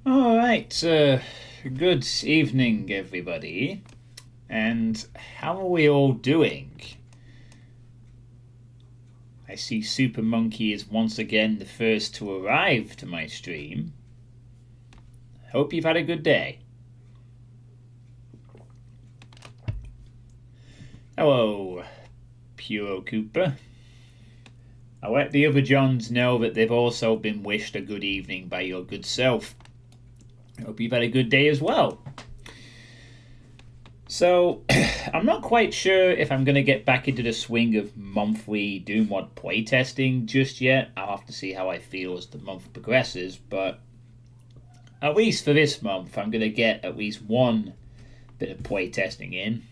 All right, good evening, everybody. And how are we all doing? I see Super Monkey is once again the first to arrive to my stream. Hope you've had a good day. Hello, Puro Cooper. I let the other Johns know that they've also been wished a good evening by your good self. Hope you've had a good day as well. So, I'm not quite sure if I'm going to get back into the swing of monthly Doom Mod playtesting just yet. I'll have to see how I feel as the month progresses, but at least for this month, I'm going to get at least one bit of playtesting in,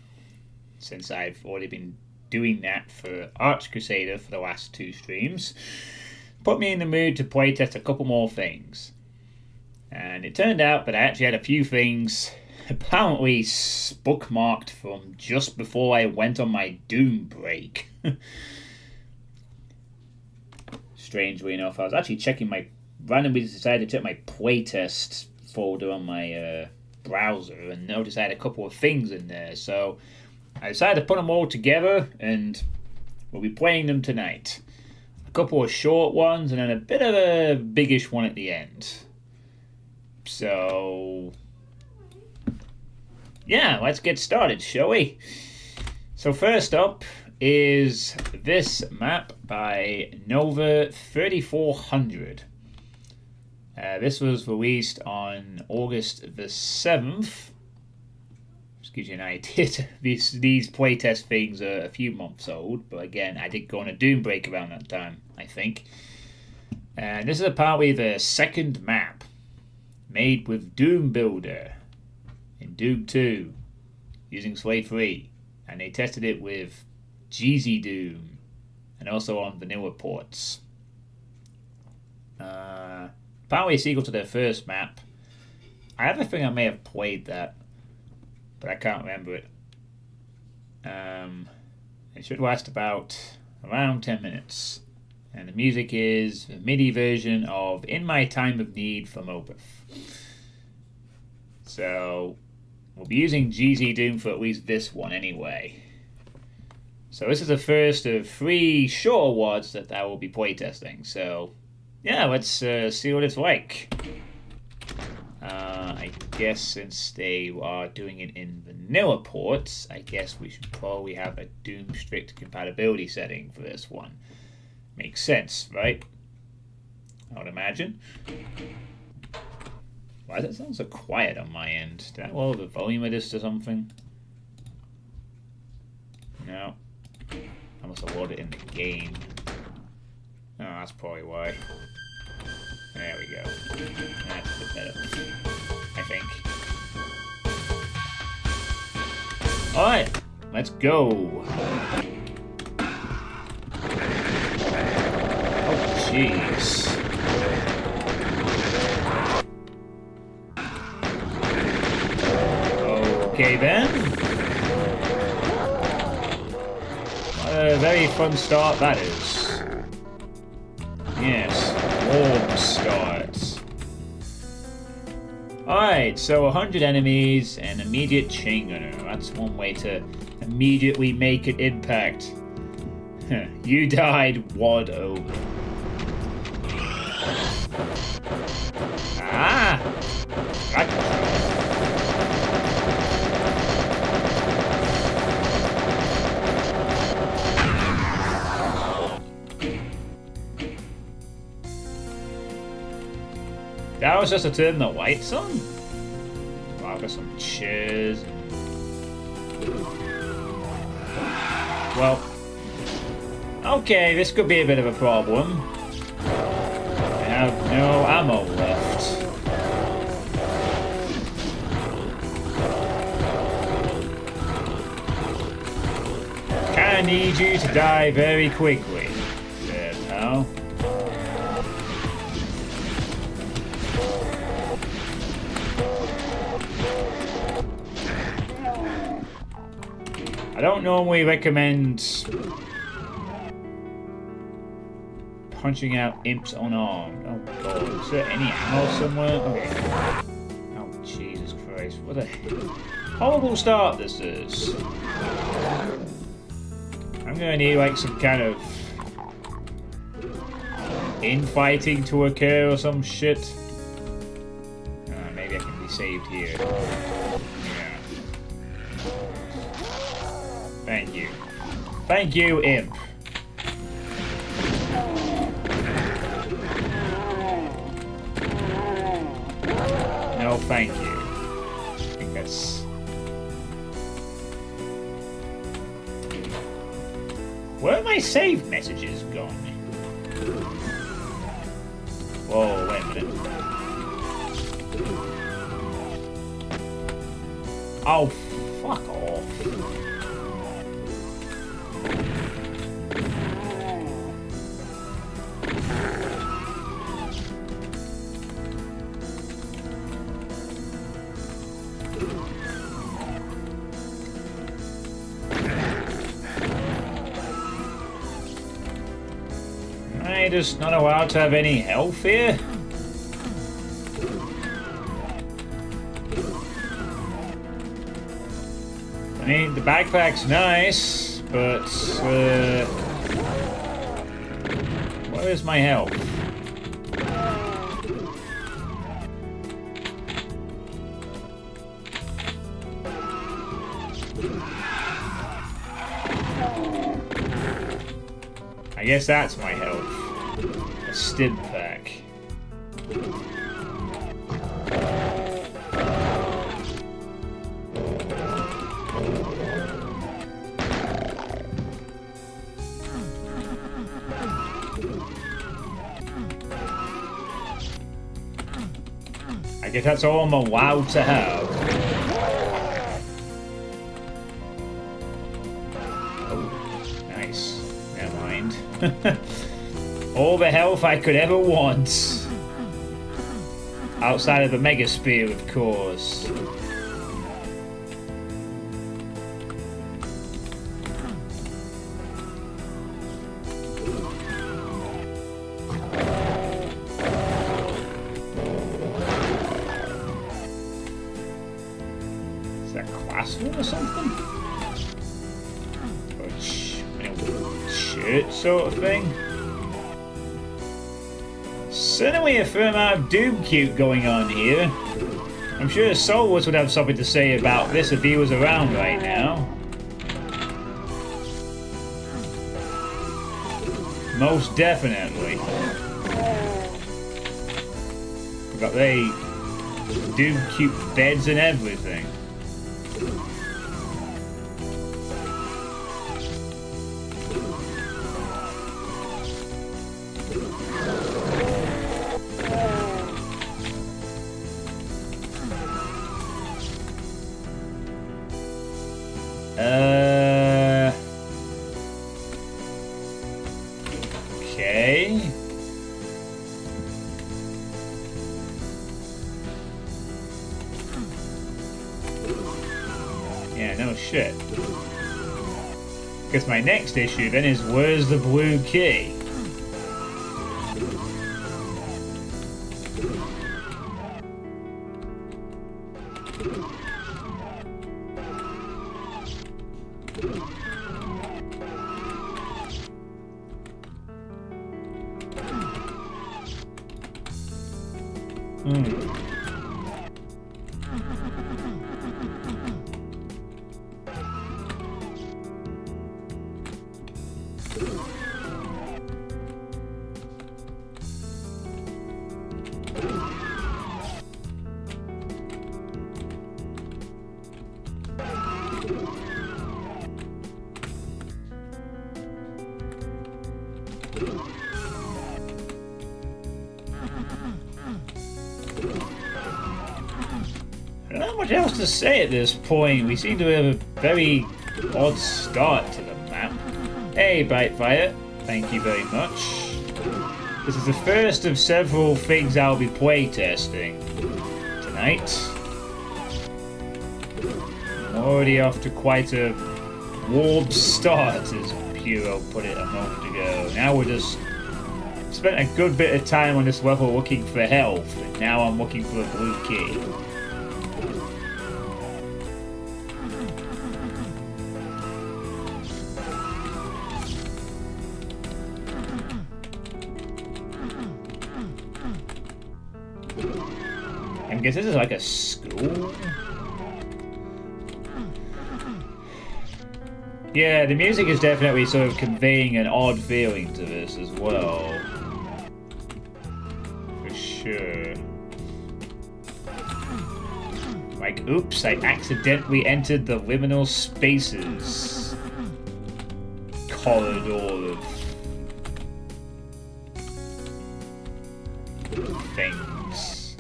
since I've already been doing that for Arch Crusader for the last 2 streams. Put me in the mood to playtest a couple more things. And it turned out that I actually had a few things apparently bookmarked from just before I went on my Doom break. Strangely enough, I was actually checking randomly decided to check my playtest folder on my browser and noticed I had a couple of things in there. So I decided to put them all together and we'll be playing them tonight. A couple of short ones and then a bit of a biggish one at the end. So, yeah, let's get started, shall we? So first up is this map by Nova 3400. This was released on August the 7th. Just gives you an idea. These playtest things are a few months old, but again, I did go on a Doom break around that time, I think. And this is apparently the second map made with Doom Builder in Doom 2 using Slave 3, and they tested it with DSDA-Doom and also on vanilla ports. Apparently it's equal to their first map. I have a feeling I may have played that, but I can't remember it. It should last around 10 minutes. And the music is the MIDI version of In My Time of Need from Opeth. So we'll be using DSDA-Doom for at least this one anyway. So this is the first of 3 short WODs that I will be playtesting. So yeah, let's see what it's like. I guess since they are doing it in vanilla ports, I guess we should probably have a Doom strict compatibility setting for this one. Makes sense, right? I would imagine. Why does it sound so quiet on my end? Did I lower the volume of this to something? No. I must have loaded it in the game. Oh, that's probably why. There we go. That's a bit better, I think. Alright, let's go. Jeez. Okay then. What a very fun start that is. Yes, warm start. Alright, so 100 enemies and immediate chain gunner. That's one way to immediately make an impact. You died, WOD over. Ah! That was just to turn the lights on? Wow, I've got some chairs. Well, okay, this could be a bit of a problem. I have no ammo left. Kinda need you to die very quickly. There, pal. I don't normally recommend punching out imps unarmed. Oh god, is there any ammo somewhere? Okay. Oh Jesus Christ, what a horrible start this is. I'm gonna need like some kind of infighting to occur or some shit. Maybe I can be saved here. Yeah. Thank you. Thank you, imp. No, thank you. I think that's... Where are my save messages gone? Whoa, wait a minute. Oh, fuck off. Am I just not allowed to have any health here? I mean, the backpack's nice, but where is my health? I guess that's my health. A stim pack. I guess that's all I'm allowed to have. Oh, nice. Never mind. All the health I could ever want. Outside of the Mega Spear, of course. Or something? Or shirt sort of thing? Certainly a fair amount of Doom cute going on here. I'm sure Solus would have something to say about this if he was around right now. Most definitely. We've got the Doom cute beds and everything. Okay. Yeah, no shit. Because my next issue then is where's the blue key? I don't know much else to say at this point. We seem to have a very odd start to the map. Hey, Bitefire, thank you very much. This is the first of several things I'll be playtesting tonight. I'm already off to quite a warm start, as Puro put it a moment ago. Now we're just spent a good bit of time on this level looking for health, and now I'm looking for a blue key. I guess this is like a school? Yeah, the music is definitely sort of conveying an odd feeling to this as well. For sure. Like, oops, I accidentally entered the liminal spaces corridor of things.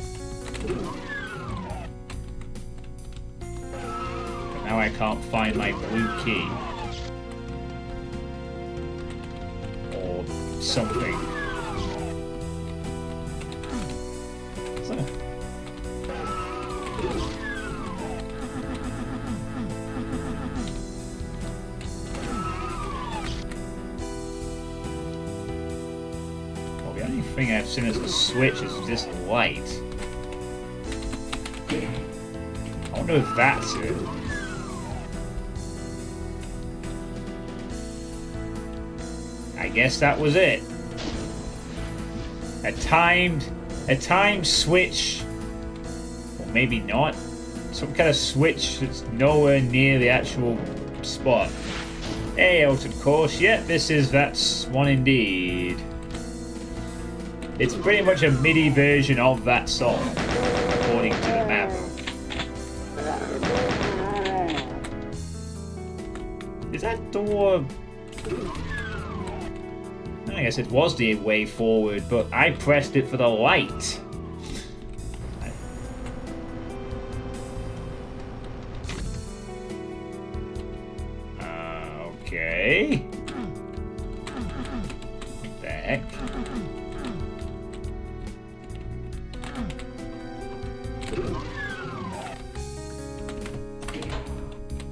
But now I can't find my blue key. Or something. So. Well, the only thing I've seen as a switch is this light. I wonder if that's it. I guess that was it. A timed switch, or maybe not. Some kind of switch that's nowhere near the actual spot. Hey, altered course. Yep, this is that one indeed. It's pretty much a MIDI version of that song, according to the map. Is that door? I guess it was the way forward, but I pressed it for the light. Okay. What the heck?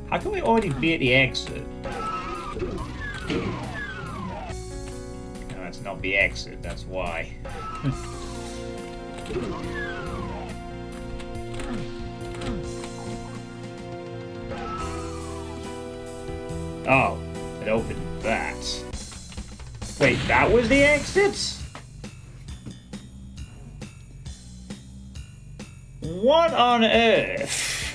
How can we already be at the exit? Not the exit, that's why. Oh, it opened that. Wait, that was the exit? What on earth?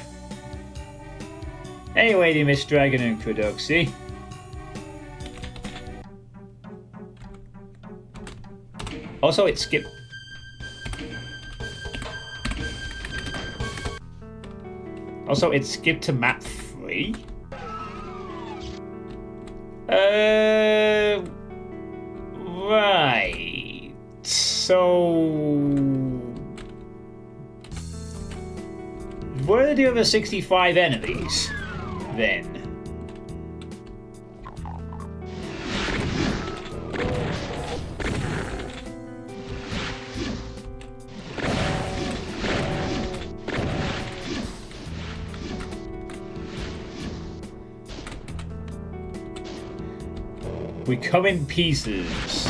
Hey, lady, Miss Dragon and Crodoxy. Also, it skipped. Also, it skipped to map 3. Right. So, where are the other 65 enemies then? We come in pieces.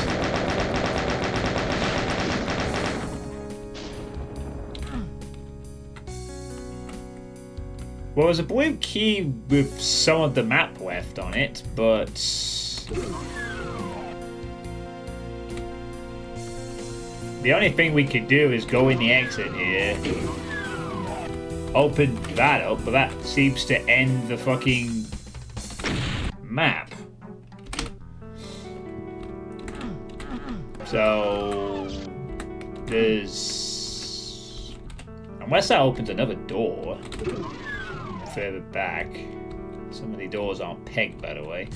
Well, there's a blue key with some of the map left on it, but the only thing we could do is go in the exit here, open that up, but that seems to end the fucking map. So there's, unless that opens another door further back. Some of the doors aren't pegged, by the way.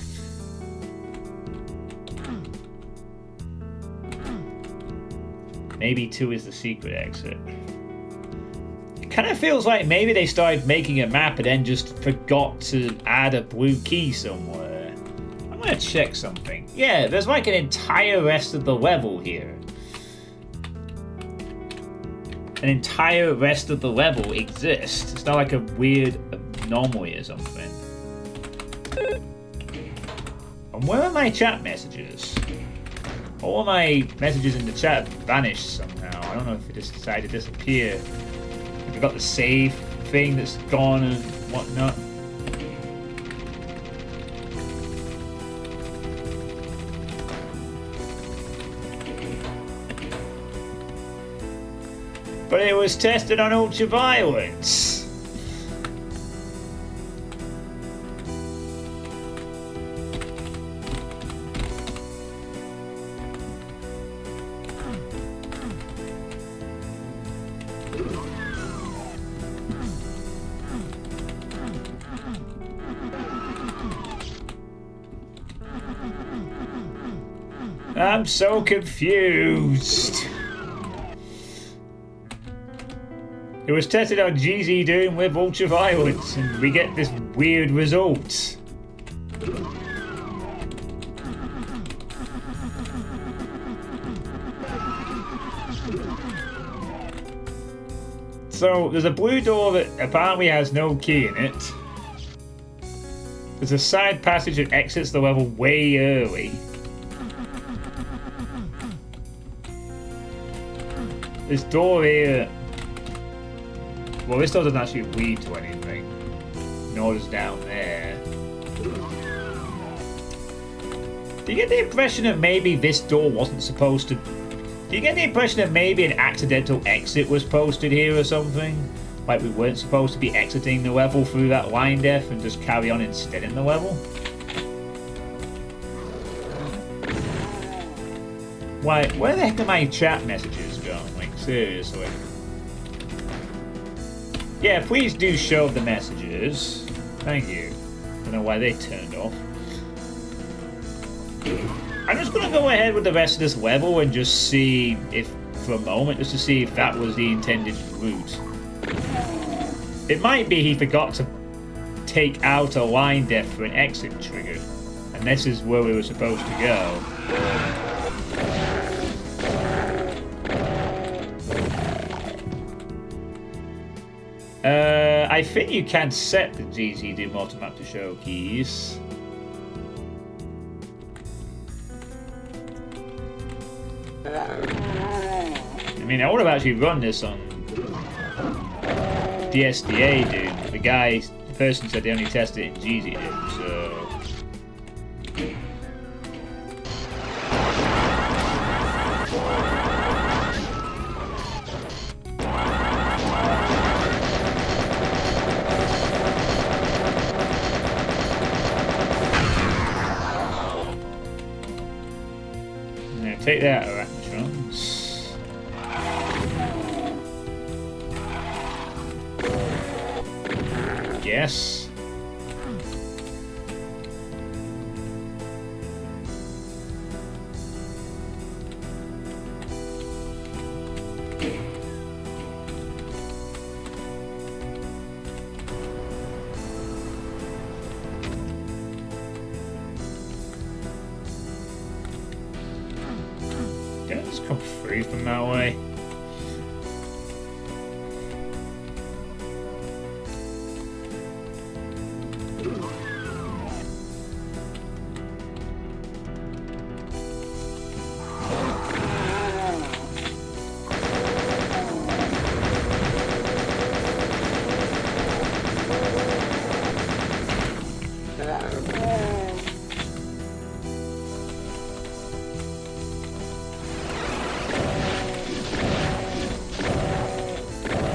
Maybe 2 is the secret exit. It kind of feels like maybe they started making a map and then just forgot to add a blue key somewhere. I'm gonna check something. Yeah, there's like an entire rest of the level here. An entire rest of the level exists. It's not like a weird anomaly or something. And where are my chat messages? All of my messages in the chat vanished somehow. I don't know if it just decided to disappear. We've got the save thing that's gone and whatnot. But it was tested on ultraviolence. I'm so confused. It was tested on DSDA-Doom with ultraviolence, and we get this weird result. So there's a blue door that apparently has no key in it. There's a side passage that exits the level way early. This door here... Well, this door doesn't actually lead to anything. Nor does down there. Do you get the impression that maybe this door wasn't supposed to... Do you get the impression that maybe an accidental exit was posted here or something? Like we weren't supposed to be exiting the level through that line def and just carry on instead in the level? Why, where the heck are my chat messages going? Like, seriously. Yeah, please do show the messages. Thank you. Don't know why they turned off. I'm just gonna go ahead with the rest of this level and just see if, for a moment, just to see if that was the intended route. It might be he forgot to take out a line def for an exit trigger, and this is where we were supposed to go. I think you can set the DSDA-Doom automap to show keys. I mean, I would have actually run this on DSDA-Doom. The person said they only tested it in DSDA-Doom, so... Take that, Arachnotrons. Yes. Come free from that way.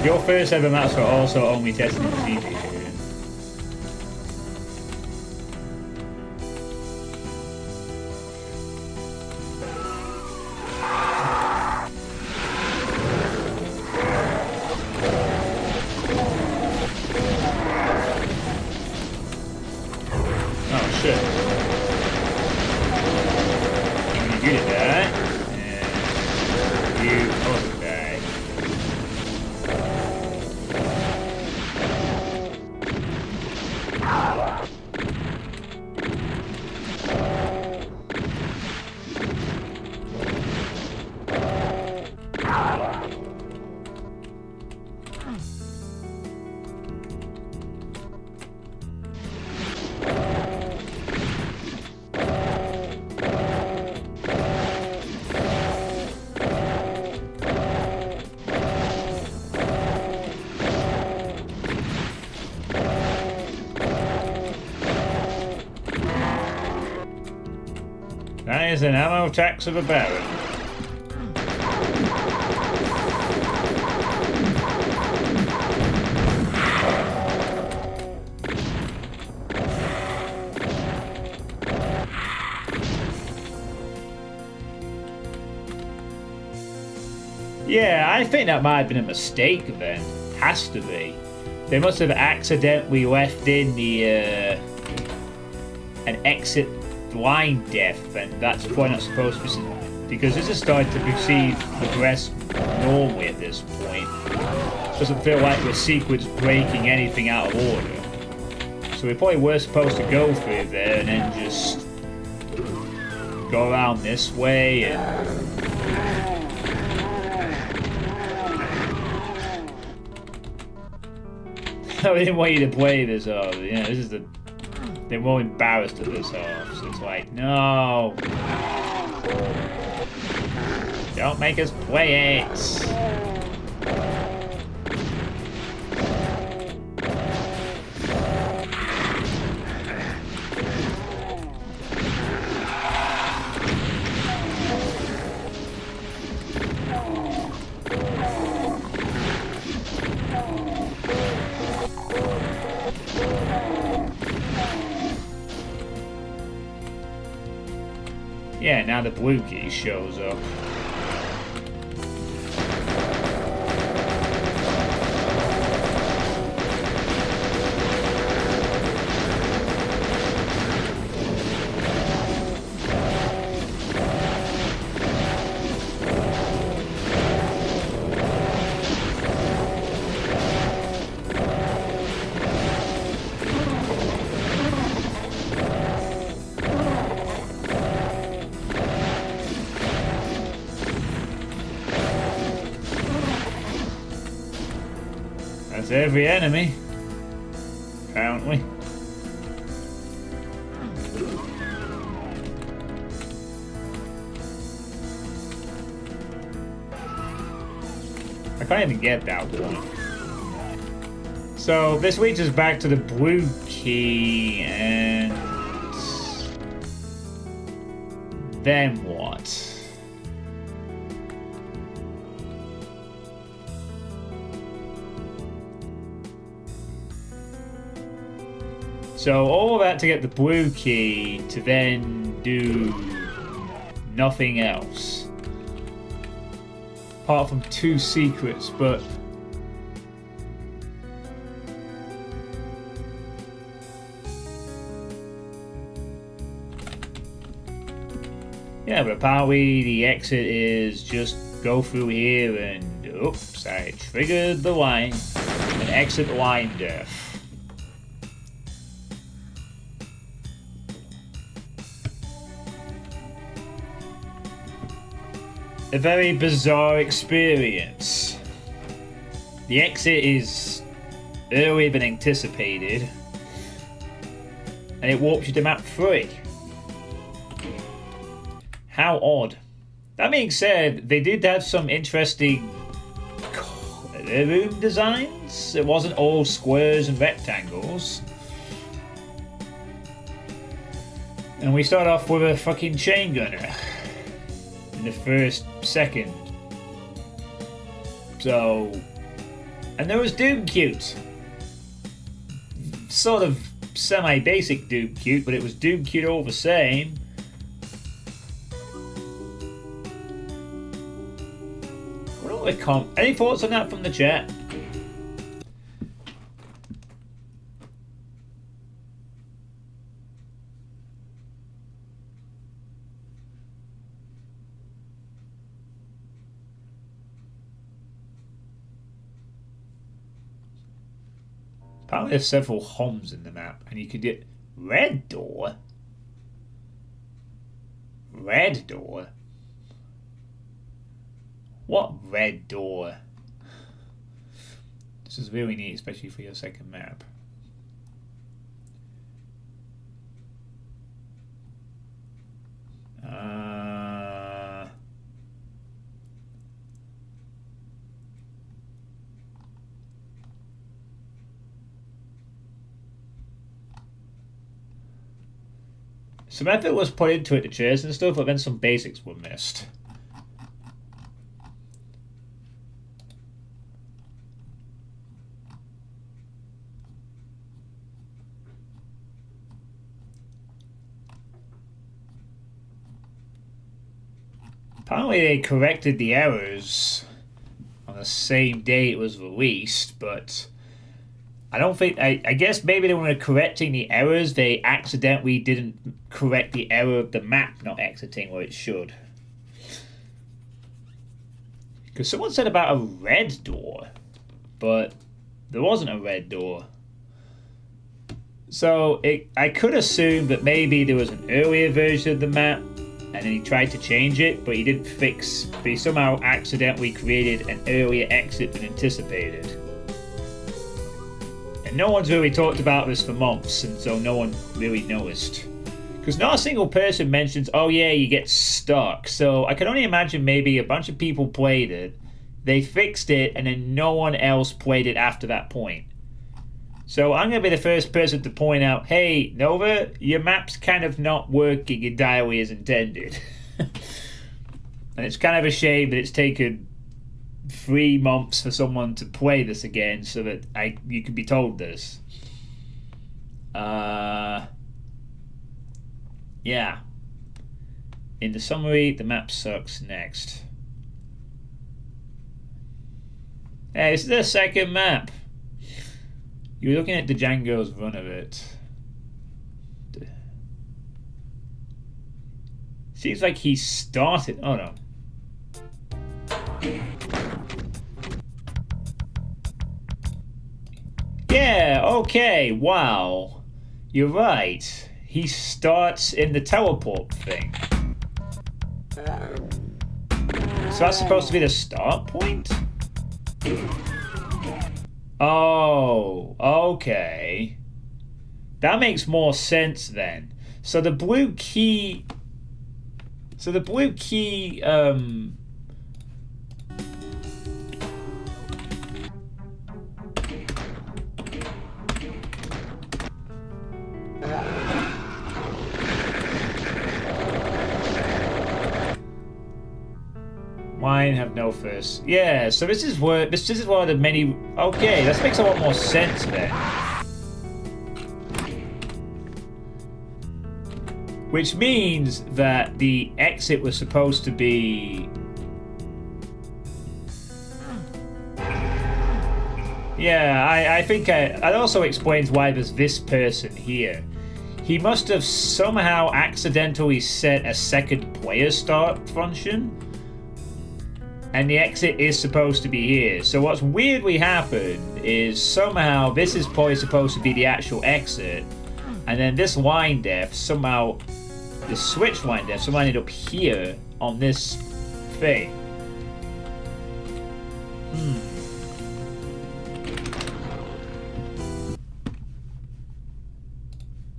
Your first ever maps were also only tested in CD. Oh shit. You did that. And you also died. supplies and ammo tax of a baron. Yeah, I think that might have been a mistake then. Has to be. They must have accidentally left in the an exit line death, and that's probably not supposed to be, because this is starting to progress normally at this point. Doesn't feel like the sequence breaking anything out of order. So we probably were supposed to go through there and then just go around this way and... I didn't want you to play this off. You know, this is the... They're more embarrassed of this off, so it's like, no! Don't make us play it! Yeah, now the blue key shows up. That's every enemy, apparently. I can't even get that one. So this leads us back to the blue key, and then what? So all of that to get the blue key to then do nothing else. Apart from 2 secrets, but... Yeah, but apparently the exit is just go through here and... Oops, I triggered the line. And exit line death. A very bizarre experience. The exit is earlier than anticipated, and it warps you to map 3. How odd. That being said, they did have some interesting room designs. It wasn't all squares and rectangles. And we start off with a fucking chain gunner in the first second. So, and there was Doom Cute. Sort of semi-basic Doom Cute, but it was Doom Cute all the same. Any thoughts on that from the chat? Apparently there's several homes in the map, and you could get red door. Red door? What red door? This is really neat, especially for your second map. some effort was put into it, the chairs and stuff, but then some basics were missed. Apparently they corrected the errors on the same day it was released, but I don't think... I guess maybe they were correcting the errors, they accidentally didn't correct the error of the map not exiting where it should. Because someone said about a red door, but there wasn't a red door. So I could assume that maybe there was an earlier version of the map, and then he tried to change it, but he didn't fix... But he somehow accidentally created an earlier exit than anticipated. And no one's really talked about this for months, and so no one really noticed. Because not a single person mentions, oh yeah, you get stuck. So I can only imagine maybe a bunch of people played it, they fixed it, and then no one else played it after that point. So I'm going to be the first person to point out, hey, Nova, your map's kind of not working entirely as intended. And it's kind of a shame that it's taken 3 months for someone to play this again so that you could be told this. Yeah. In the summary, the map sucks next. Hey, this is the second map. You're looking at Django's run of it. Seems like he started... Oh, no. Yeah, okay, wow. You're right. He starts in the teleport thing. So that's supposed to be the start point? Oh, okay. That makes more sense then. So the blue key... Mine have no first. Yeah, so this is one of the many... Okay, that makes a lot more sense then. Which means that the exit was supposed to be... Yeah, I think that also explains why there's this person here. He must have somehow accidentally set a second player start function. And the exit is supposed to be here. So what's weirdly happened is somehow this is probably supposed to be the actual exit. And then this line def somehow... The switch line def somehow ended up here on this thing.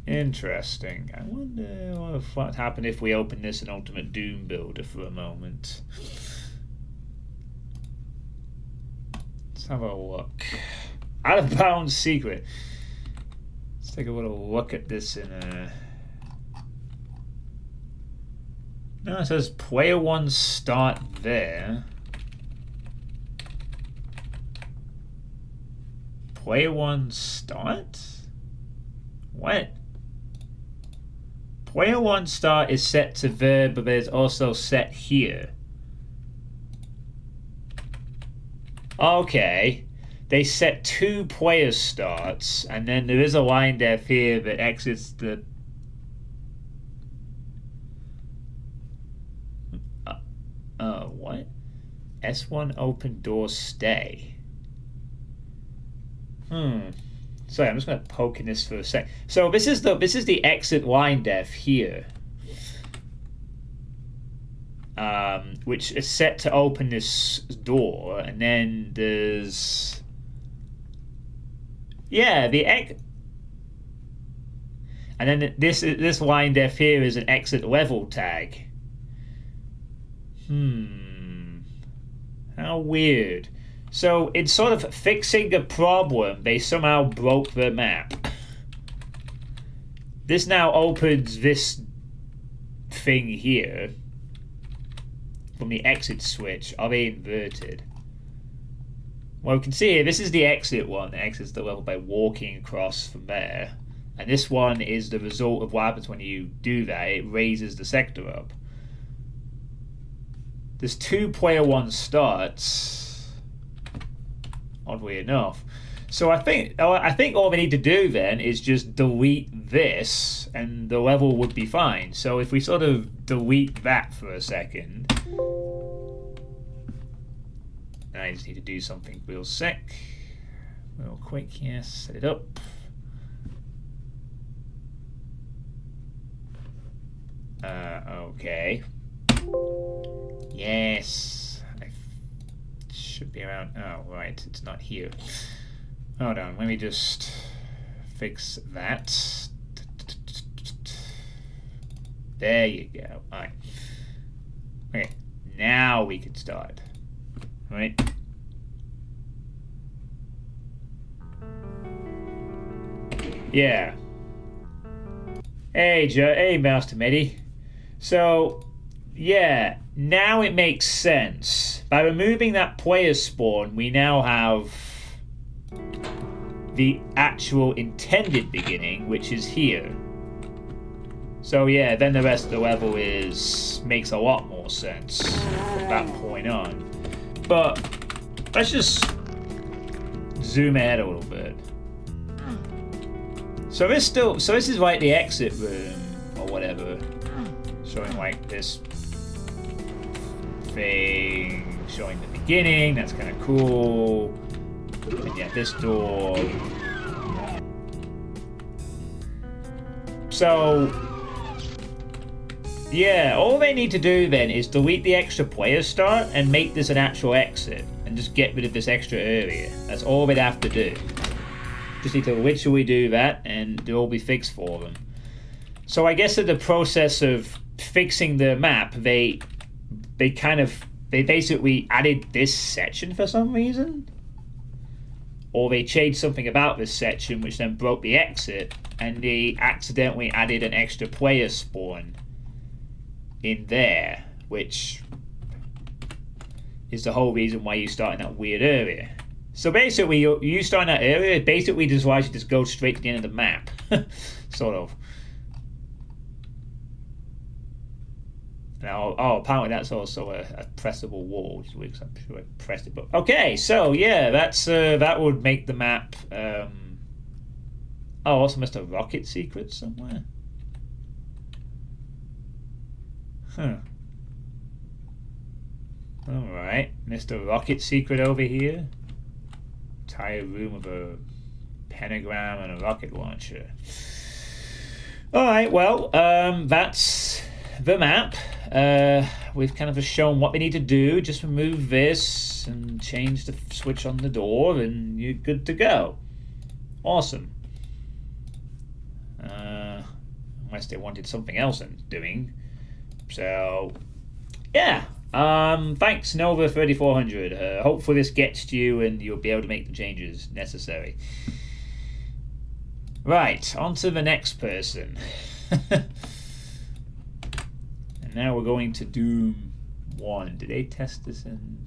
Interesting. I wonder what would happen if we open this in Ultimate Doom Builder for a moment. Let's have a look. Out of bounds secret. Let's take a little look at this in a... No, it says player 1 start there. Player 1 start? What? Player 1 start is set to there, but it's also set here. Okay. They set 2 player starts, and then there is a line def here that exits the... what? S1 open door stay. Sorry, I'm just going to poke in this for a sec. So this is the exit line def here, which is set to open this door, and then there's and then this line def here is an exit level tag. How weird. So, in sort of fixing a problem, they somehow broke the map. This now opens this thing here from the exit switch, are they inverted? Well, we can see here, this is the exit one that exits the level by walking across from there. And this one is the result of what happens when you do that. It raises the sector up. There's 2 player 1 starts, oddly enough. So I think all we need to do then is just delete this and the level would be fine. So if we sort of delete that for a second, I just need to do something real quick. Yes, set it up. Okay. Yes, I should be around. Oh, right, it's not here. Hold on, let me just fix that. There you go. All right. Okay, now we can start. Right. Yeah. Hey, Master Medi. So, yeah, now it makes sense. By removing that player spawn, we now have the actual intended beginning, which is here. So yeah, then the rest of the level makes a lot more sense from that point on. But let's just zoom ahead a little bit. So this is like the exit room or whatever, showing like this thing, showing the beginning. That's kind of cool. And yeah, this door. So yeah, all they need to do then is delete the extra player start and make this an actual exit, and just get rid of this extra area. That's all they'd have to do. Just need to literally do that, and it'll all be fixed for them. So I guess in the process of fixing the map, they basically added this section for some reason, or they changed something about this section, which then broke the exit, and they accidentally added an extra player spawn in there, which is the whole reason why you start in that weird area. So basically, you start in that area, it basically just allows you to just go straight to the end of the map, sort of. Now, apparently that's also a pressable wall, which is weird because I'm sure I pressed it. But okay, so yeah, that would make the map. Also missed a rocket secret somewhere. Huh. All right, missed a rocket secret over here. Entire room of a pentagram and a rocket launcher. All right, well, that's the map. We've kind of shown what we need to do. Just remove this and change the switch on the door, and you're good to go. Awesome. Unless they wanted something else in doing. So, yeah. Thanks, Nova 3400. Hopefully this gets to you and you'll be able to make the changes necessary. Right, on to the next person. And now we're going to Doom 1. Did they test this in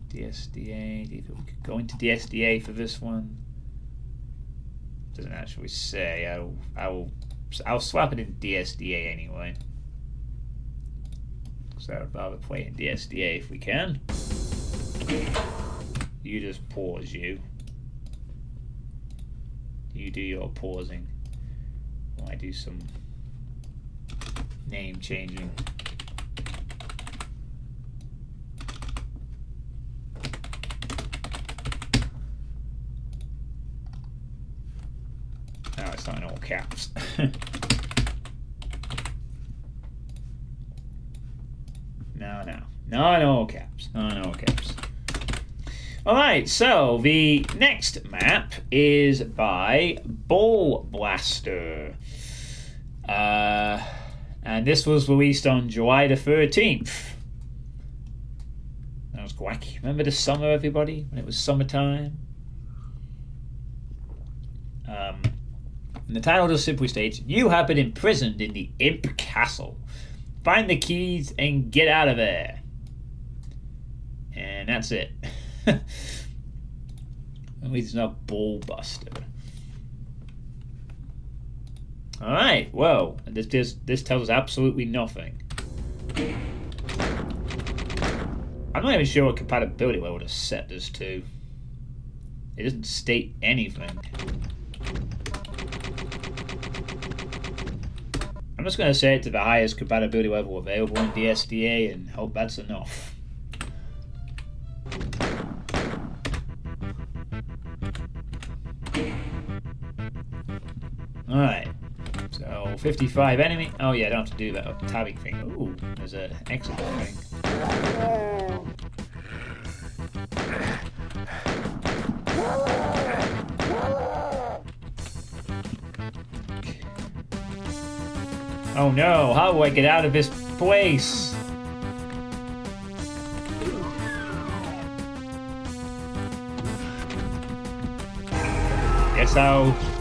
DSDA? Do you think we could go into DSDA for this one? Doesn't actually say. I'll swap it in DSDA anyway. So I'd rather play in DSDA if we can. You just pause, you. You do your pausing. While I do some name changing. Oh, it's not in all caps. No, in all caps. No, in all caps. Alright, so the next map is by Ball Blaster. And this was released on July the 13th. That was wacky. Remember the summer, everybody? When it was summertime? And the title just simply states, you have been imprisoned in the Imp Castle. find the keys and get out of there. And that's it. At least it's not Ball Buster. Alright, well, this tells us absolutely nothing. I'm not even sure what compatibility level to set this to. It doesn't state anything. I'm just going to set it to the highest compatibility level available in DSDA and hope that's enough. Alright, so 55 enemy. Oh yeah, I don't have to do that tabbing thing. Ooh, there's an exit thing. Oh no, how do I get out of this place?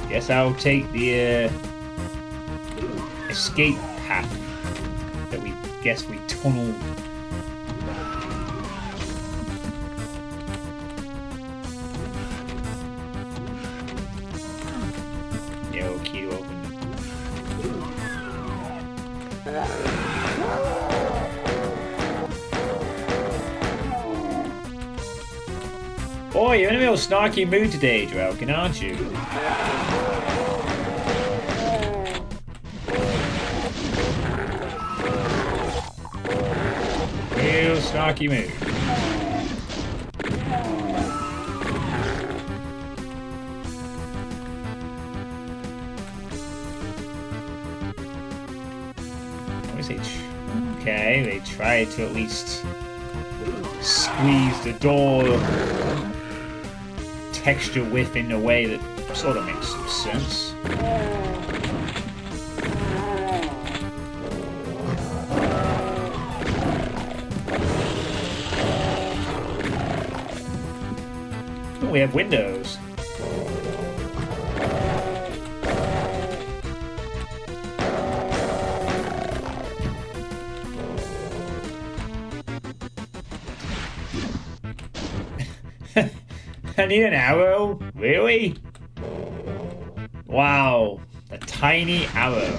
Guess I'll take the escape path that we tunneled. Yo, key to open. Boy, you're in a real snarky mood today, Draken, aren't you? Real snarky mood. Okay, they try to at least squeeze the door texture width in a way that sort of makes some sense. Oh, we have windows. I need an arrow? Really? Wow, a tiny arrow.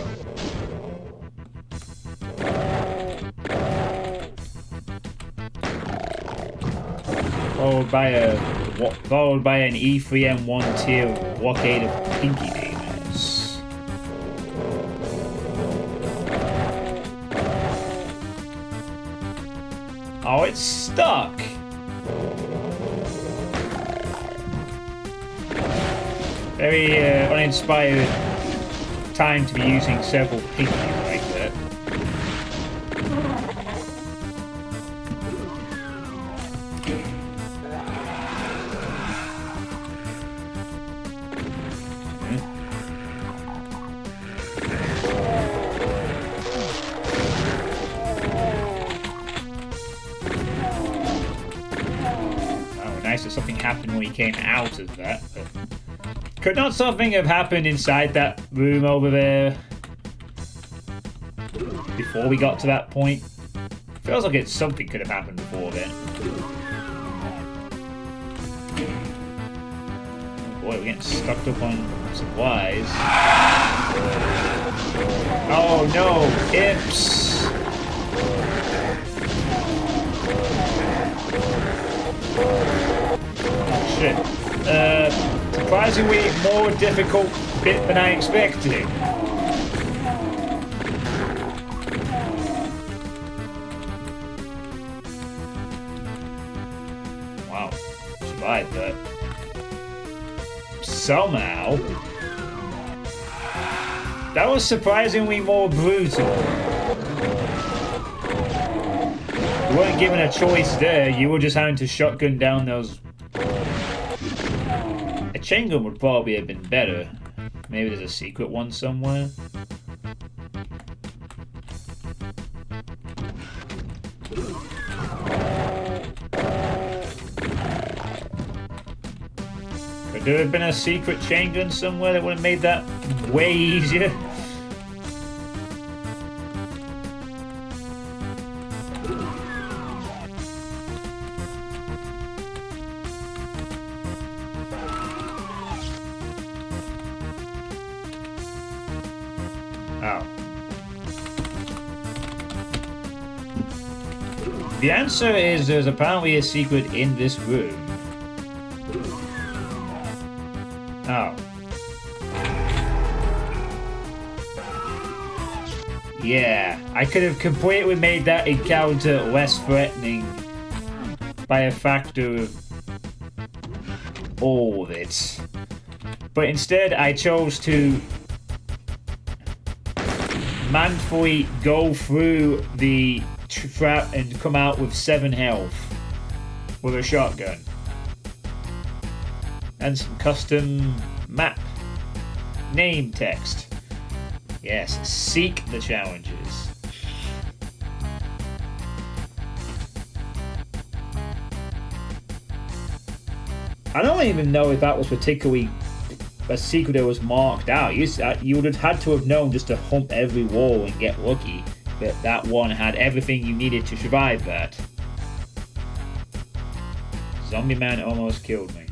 Followed by an E3M1 tier blockade of pinky demons. Oh, it's stuck. Very uninspired time to be using several pinkies like that. Oh, nice that something happened when he came out of that. But could not something have happened inside that room over there before we got to that point? Feels like something could have happened before then. Oh boy, we're getting stuck up on supplies. Oh no, Ips! Oh shit. Surprisingly more difficult bit than I expected. Wow, survived that. Somehow. That was surprisingly more brutal. You weren't given a choice there, you were just having to shotgun down those. A chain gun would probably have been better. Maybe there's a secret one somewhere. Could there have been a secret chain gun somewhere that would have made that way easier? Oh. The answer is there's apparently a secret in this room. Oh. Yeah, I could have completely made that encounter less threatening by a factor of all of it. But instead, I chose to manfully go through the trap and come out with 7 health with a shotgun. And some custom map name text. Yes, seek the challenges. I don't even know if that was particularly a secret that was marked out. You would have had to have known just to hump every wall and get lucky that that one had everything you needed to survive that. Zombie man almost killed me.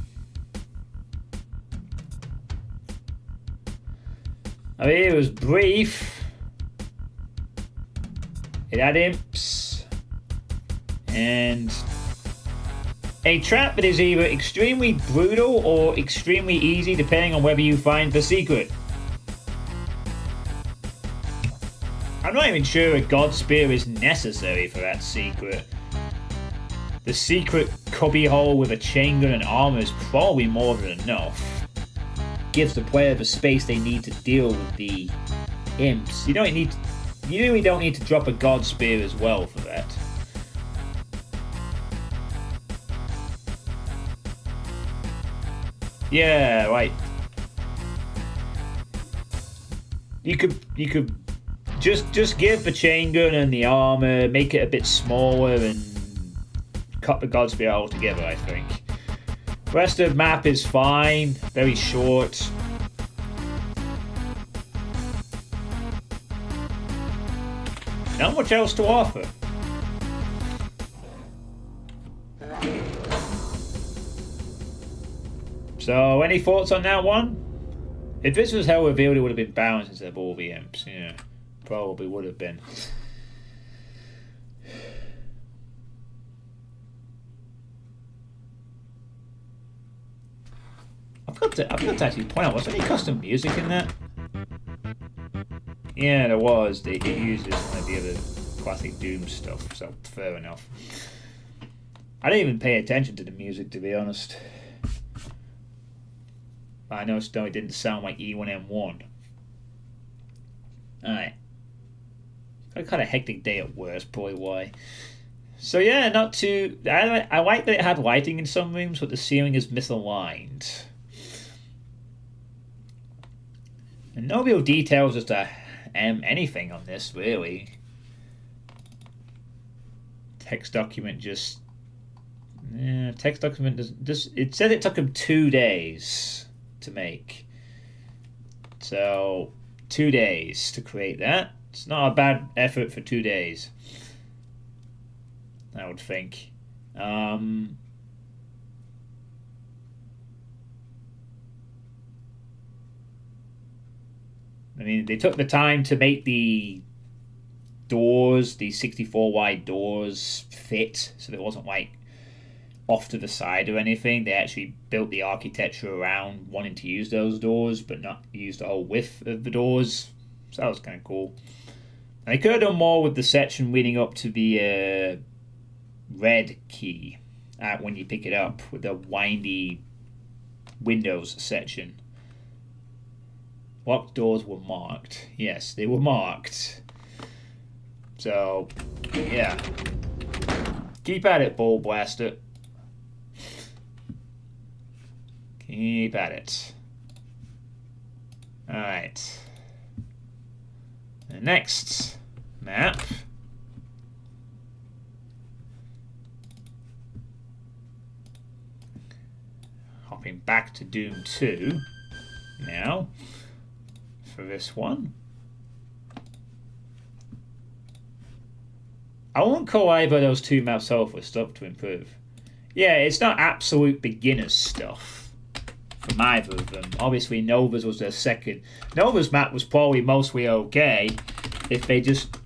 I mean, it was brief. It had imps. And a trap that is either extremely brutal or extremely easy depending on whether you find the secret. I'm not even sure a God Spear is necessary for that secret. The secret cubby hole with a chain gun and armor is probably more than enough. Gives the player the space they need to deal with the imps. You really don't need to drop a God Spear as well for that. Yeah, right. You could just give the chain gun and the armor, make it a bit smaller, and cut the God Spear altogether, I think. Rest of the map is fine, very short. Not much else to offer. So, any thoughts on that one? If this was hell revealed, it would have been balanced instead of all the imps. Yeah, probably would have been. I've got to actually point out, was there any custom music in that? Yeah, there was. They used this one of the other classic Doom stuff, so fair enough. I didn't even pay attention to the music, to be honest. I noticed though it didn't sound like E1M1. Alright. Got a kind of hectic day at work, probably why. So yeah, not too... I like that it had lighting in some rooms, but the ceiling is misaligned. And no real details as to anything on this, really. Text document just... Yeah, text document doesn't... It said it took him 2 days to make. So, 2 days to create that. It's not a bad effort for 2 days, I would think. I mean, they took the time to make the doors, the 64 wide doors, fit, so there wasn't like off to the side or anything. They actually built the architecture around wanting to use those doors, but not use the whole width of the doors. So that was kind of cool. And they could have done more with the section leading up to the red key when you pick it up, with the windy windows section. Locked doors were marked. Yes, they were marked. So, yeah. Keep at it, Ball Blaster. Keep at it. Alright. The next map. Hopping back to Doom 2 now for this one. I won't call either those two maps over stuff to improve. Yeah, it's not absolute beginner stuff. from either of them. Obviously, Nova's was their second. Nova's map was probably mostly okay if they just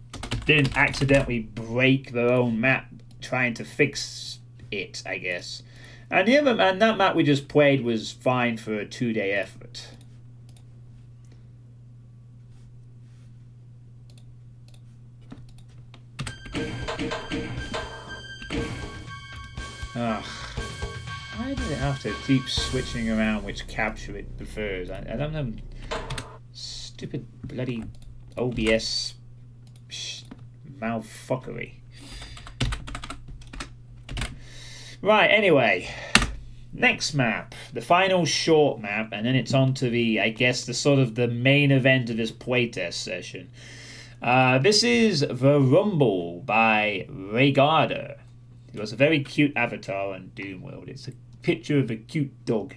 didn't accidentally break their own map trying to fix it, I guess. And that map we just played was fine for a 2-day effort. Ugh. Why does it have to keep switching around which capture it prefers? I don't know. Stupid bloody OBS mouthfuckery. Right, anyway. Next map. The final short map, and then it's on to the, I guess, the sort of the main event of this playtest session. This is The Rumble by Raygarder. It was a very cute avatar on Doom World. It's a picture of a cute dog,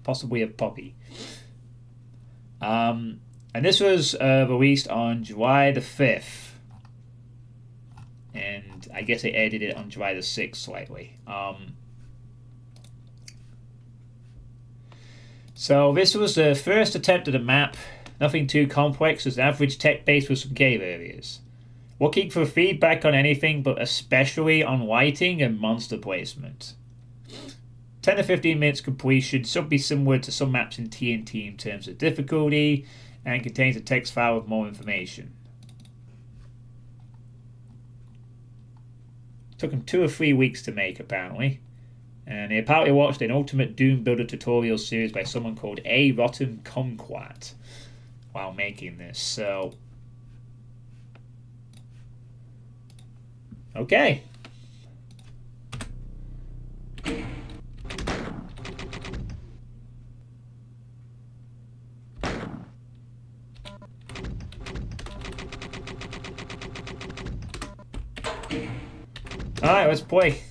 possibly a puppy. And this was released on July the 5th. And I guess they edited it on July the 6th slightly. So this was the first attempt at a map. Nothing too complex, as average tech base with some cave areas. Looking for feedback on anything, but especially on lighting and monster placement. 10 to 15 minutes completion should be similar to some maps in TNT in terms of difficulty, and contains a text file with more information. Took them 2 or 3 weeks to make, apparently. And they apparently watched an Ultimate Doom Builder tutorial series by someone called A. Rotten Kumquat while making this, so... Okay. Alright, let's play.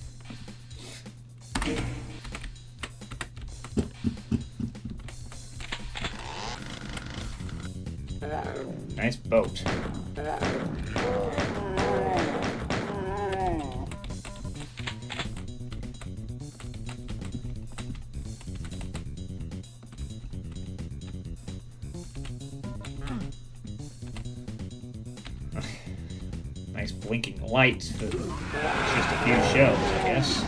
Nice boat. Nice blinking lights for just a few shells, I guess.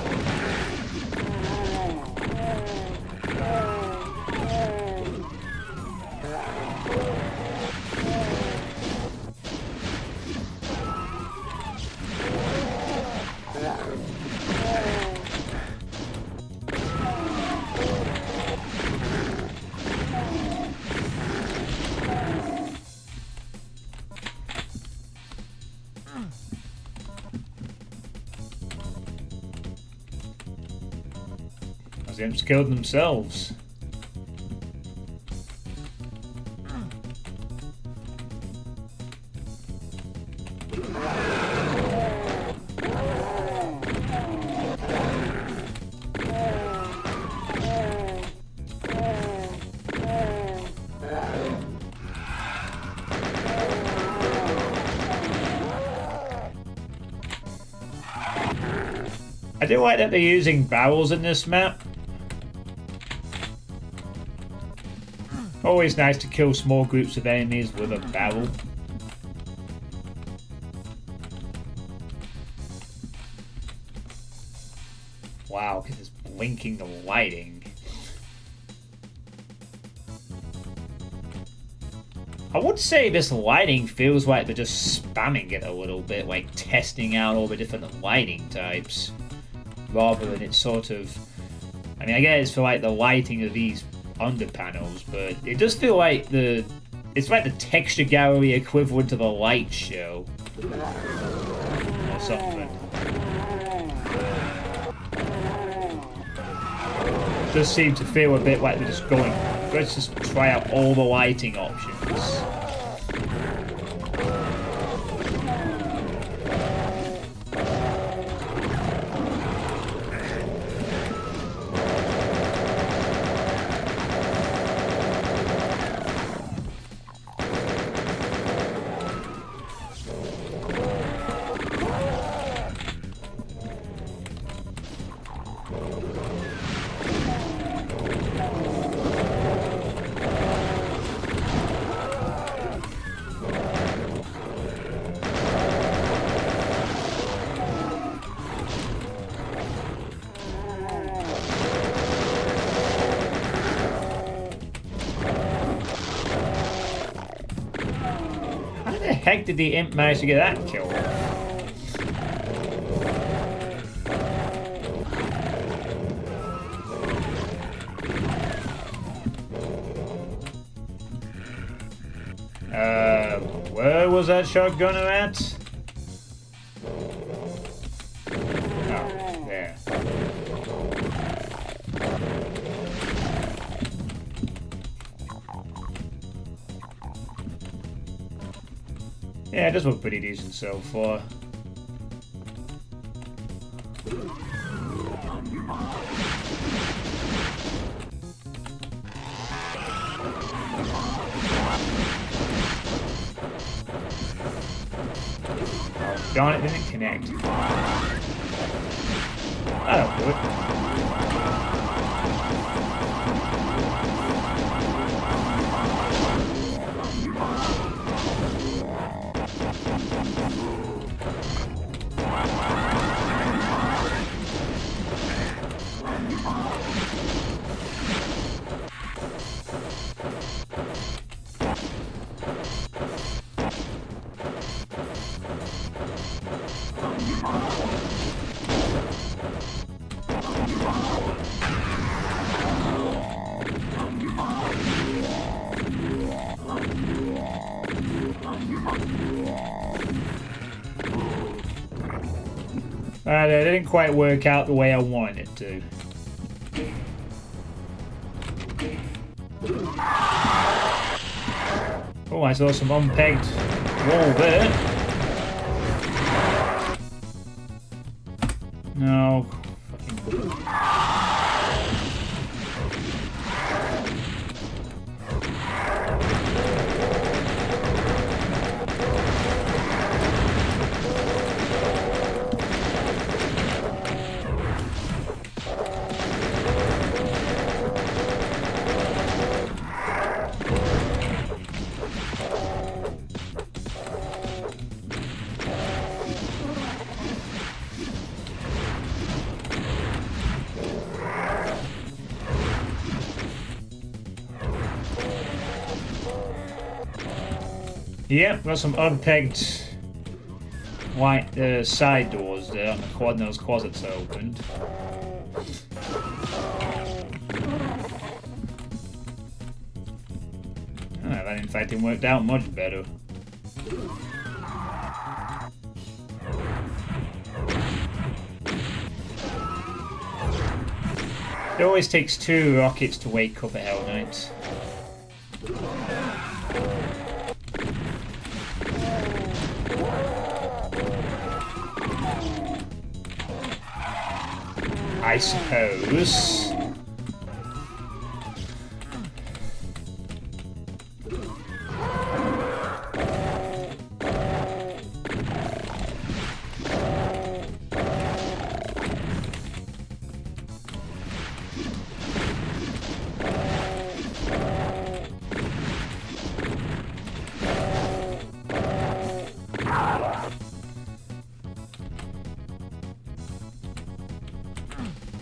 Those imps killed themselves. I do like that they're using barrels in this map. Always nice to kill small groups of enemies with a barrel. Wow, because it's blinking the lighting. I would say this lighting feels like they're just spamming it a little bit, like testing out all the different lighting types, rather than it's sort of... I mean, I guess it's for like the lighting of these under panels, but it does feel like it's like the texture gallery equivalent of a light show or something. It does seem to feel a bit like they're just going, let's just try out all the lighting options. heck did the imp manage to get that kill? Where was that shotgunner at? Oh, there. Yeah, it does look pretty decent so far. Darn it, didn't connect. That'll do it. It didn't quite work out the way I wanted it to. Oh, I saw some unpegged wall there. No. Fucking... Yep, got some unpegged white side doors there on the quad. Those closets are opened. That in fact didn't work out much better. It always takes 2 rockets to wake up a Hell Knight. I suppose.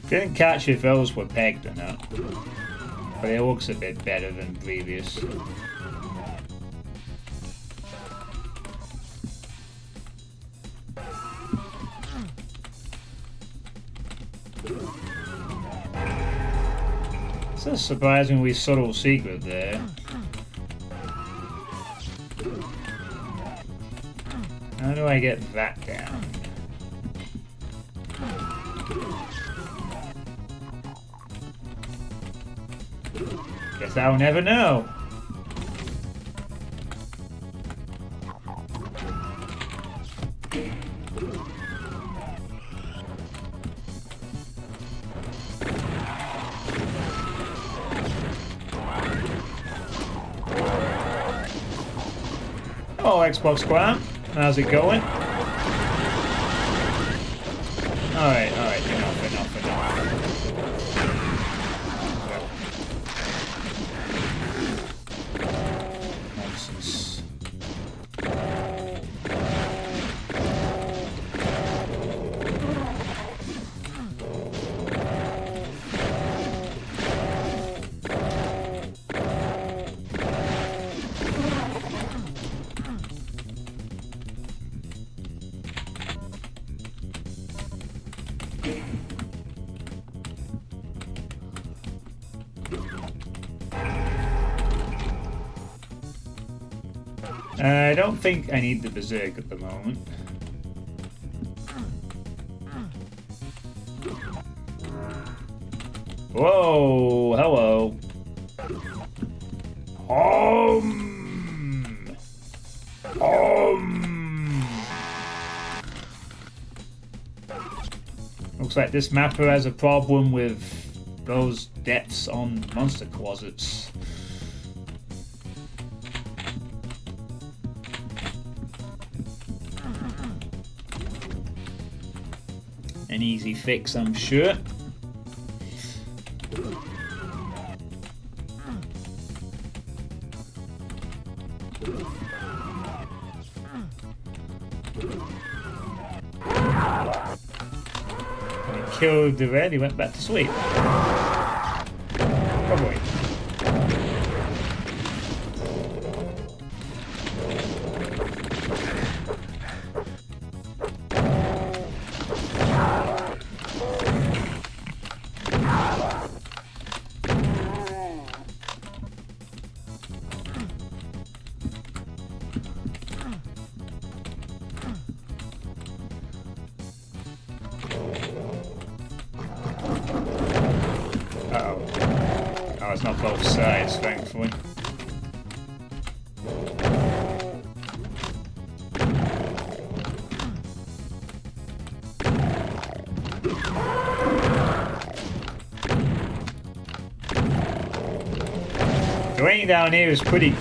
Couldn't catch if those were pegged or not, but it looks a bit better than previous. It's a surprisingly subtle secret there. How do I get that down? Guess I'll never know. Oh, Xbox Squad, how's it going? Alright, enough. Nonsense. I don't think I need the berserk at the moment. Whoa, hello. Looks like this mapper has a problem with those depths on monster closets. An easy fix, I'm sure. Killed the red, he went back to sleep. Probably. Oh, it's not both sides, thankfully. The lighting down here is pretty.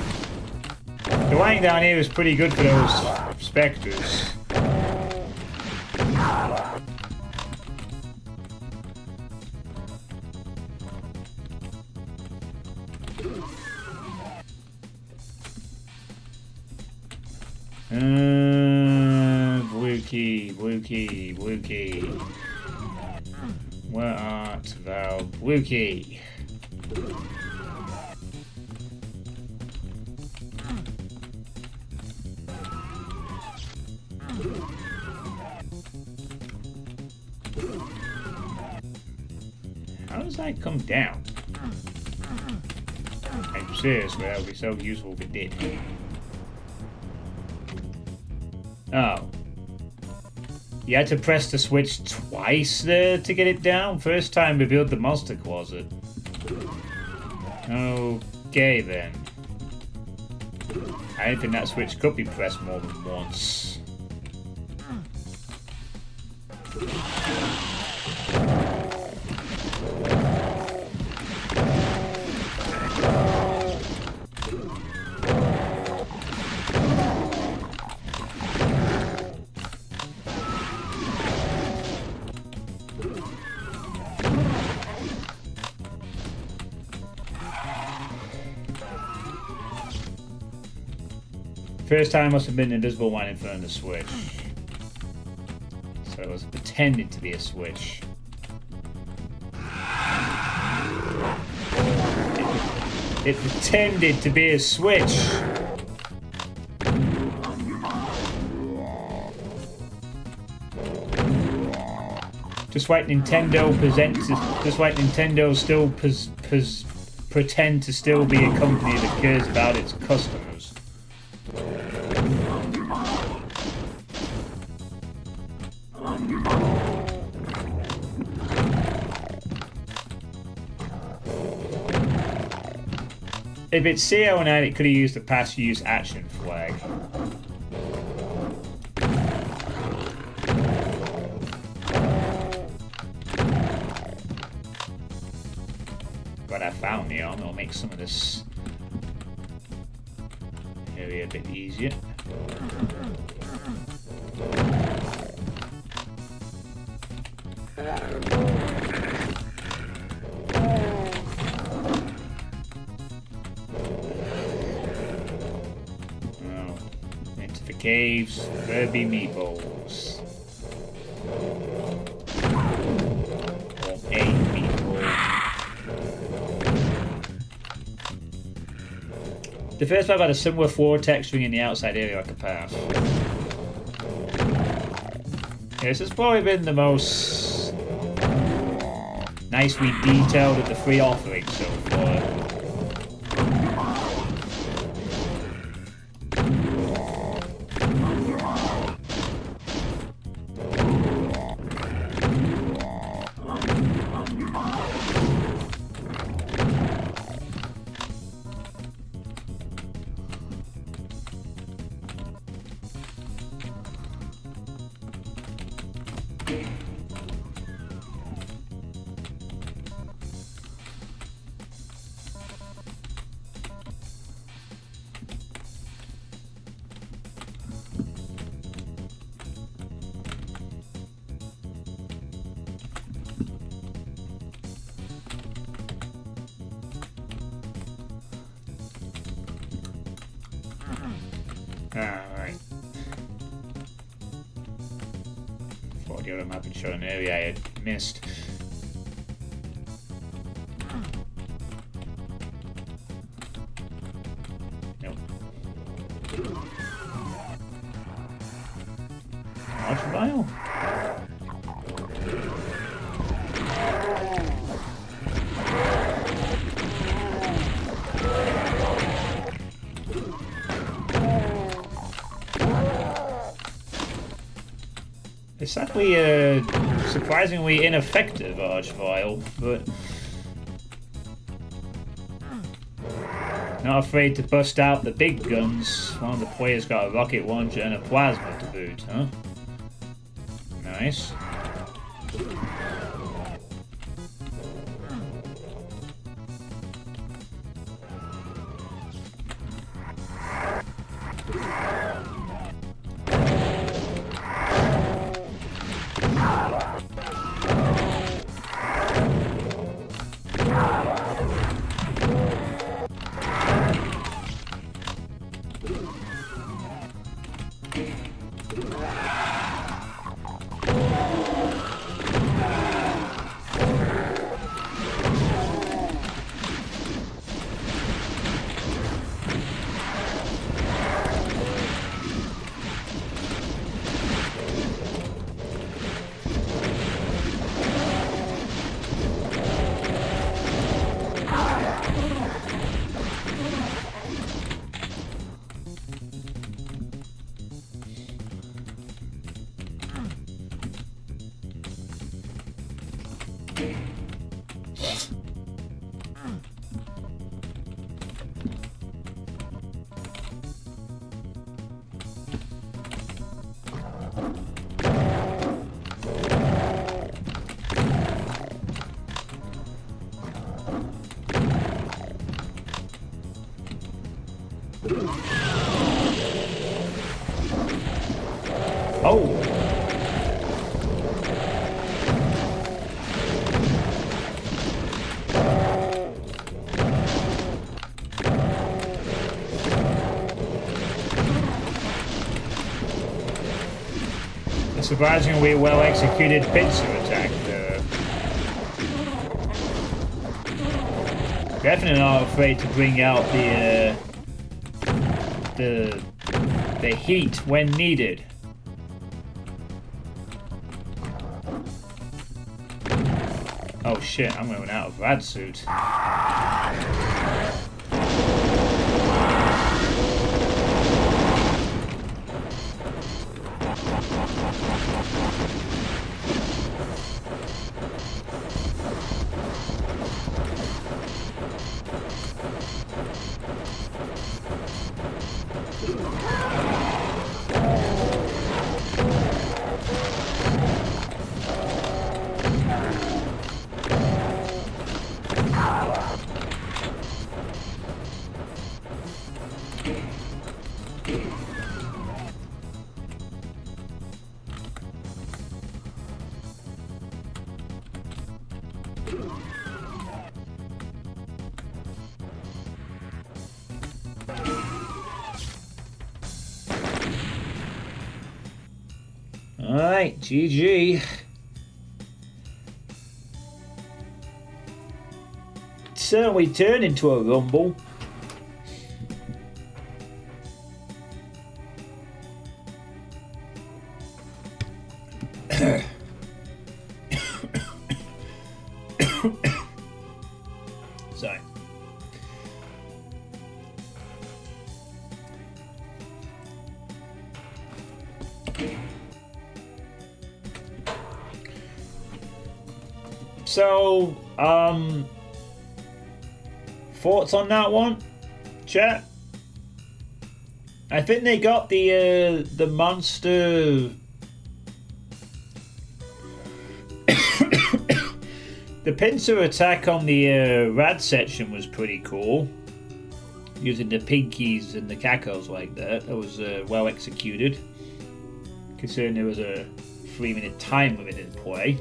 The lighting down here is pretty good for those specters. Blue key, blue key, blue key. Where art thou, blue key? How does that come down? I'm serious, that would be so useful if it did. Oh. You had to press the switch twice there to get it down? First time revealed the monster closet. Okay then. I didn't think that switch could be pressed more than once. First time must have been an invisible one in front of the switch. So it was pretending to be a switch. It pretended to be a switch. Just like Nintendo presents, just like Nintendo still pretend to still be a company that cares about its customers. If it's CO9, it could have used the past use action flag. But I found the arm, it'll make some of this area a bit easier. Caves, there be meatballs. Or a meatball. The first map had a similar floor texturing in the outside area like a path. Yeah, this has probably been the most nicely detailed of the three offerings so far. Alright. Thought the other map had shown an area I had missed. Nope. Large vial? It's sadly surprisingly ineffective arch vial, but not afraid to bust out the big guns. One of the players got a rocket launcher and a plasma to boot, huh? Nice. Oh! A surprisingly well executed pincer attack there. Definitely not afraid to bring out the heat when needed. Oh shit, I'm going out of rad suit. Alright, GG. Certainly turned into a rumble. Sorry. So, thoughts on that one, chat? I think they got the monster, the pincer attack on the rad section was pretty cool. Using the pinkies and the cacos like that, that was well executed. Considering there was a 3-minute time limit in play.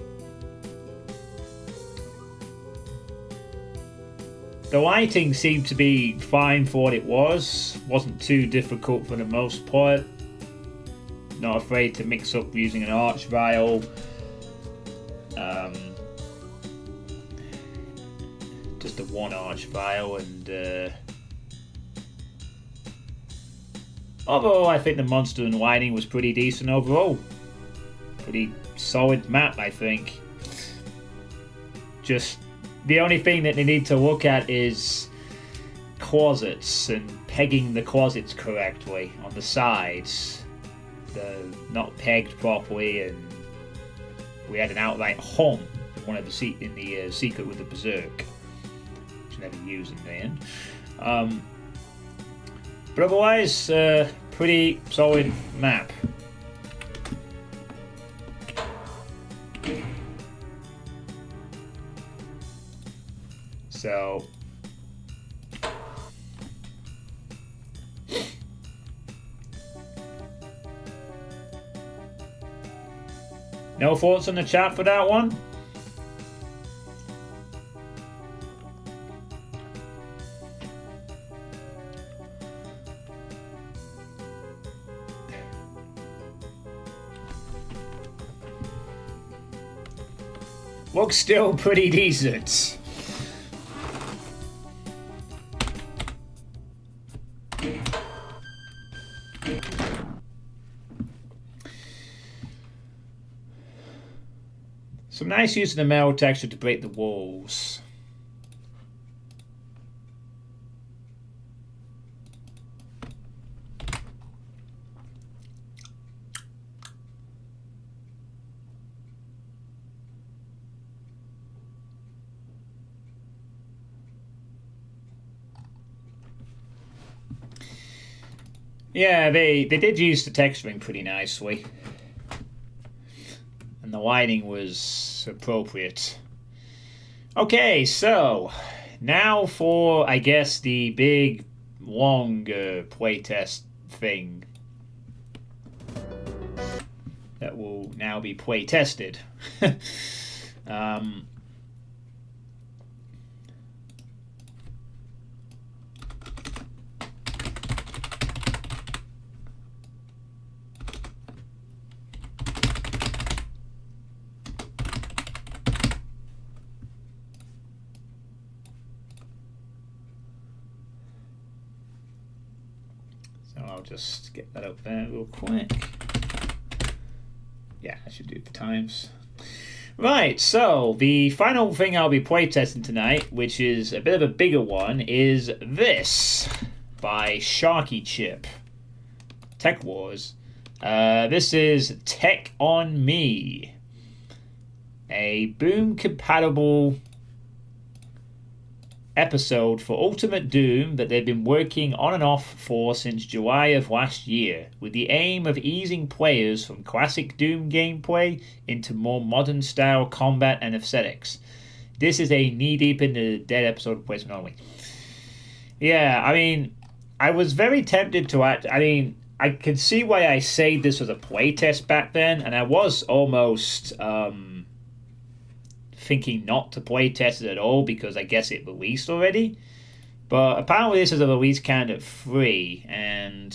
The lighting seemed to be fine for what it was. Wasn't too difficult for the most part. Not afraid to mix up using an arch vial. Just a one arch vial, and although I think the monster and lighting was pretty decent overall. Pretty solid map, I think. Just the only thing that they need to look at is closets and pegging the closets correctly on the sides. They're not pegged properly, and we had an outright home in one of the secret with the berserk, which I never used in the end. But otherwise, pretty solid map. So, no thoughts on the chat for that one? Looks still pretty decent. Some nice use of the metal texture to break the walls. Yeah, they did use the texturing pretty nicely. And the lighting was appropriate. Okay, so now for, I guess, the big, long playtest thing that will now be playtested. I'll just get that up there real quick. Yeah, I should do it for times. Right, so the final thing I'll be playtesting tonight, which is a bit of a bigger one, is this by Sharky Chip. Tech Wars. This is Tech on Me. A Boom compatible episode for Ultimate Doom that they've been working on and off for since July of last year, with the aim of easing players from classic Doom gameplay into more modern style combat and aesthetics. This is a knee-deep in the dead episode replacement only. Yeah, I mean, I was very tempted to act. I mean, I could see why I saved this as a playtest back then, and I was almost thinking not to playtest it at all because I guess it released already. But apparently this is a release candidate free, and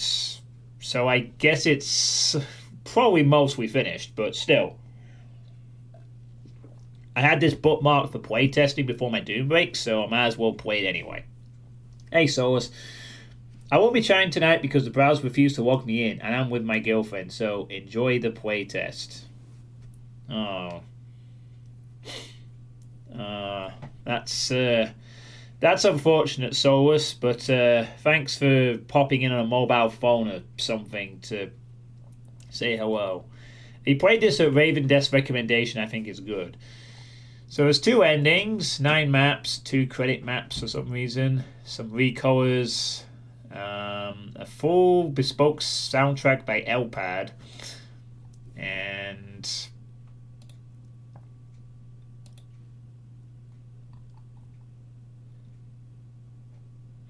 so I guess it's probably mostly finished, but still. I had this bookmarked for playtesting before my Doom break, so I might as well play it anyway. Hey Solus, I won't be chatting tonight because the browser refused to log me in, and I'm with my girlfriend, so enjoy the playtest. Oh. That's unfortunate, Solus, but thanks for popping in on a mobile phone or something to say hello. He played this at Raven Death's recommendation, I think is good. So there's 2 endings, 9 maps, 2 credit maps for some reason, some recolors, a full bespoke soundtrack by Elpad, and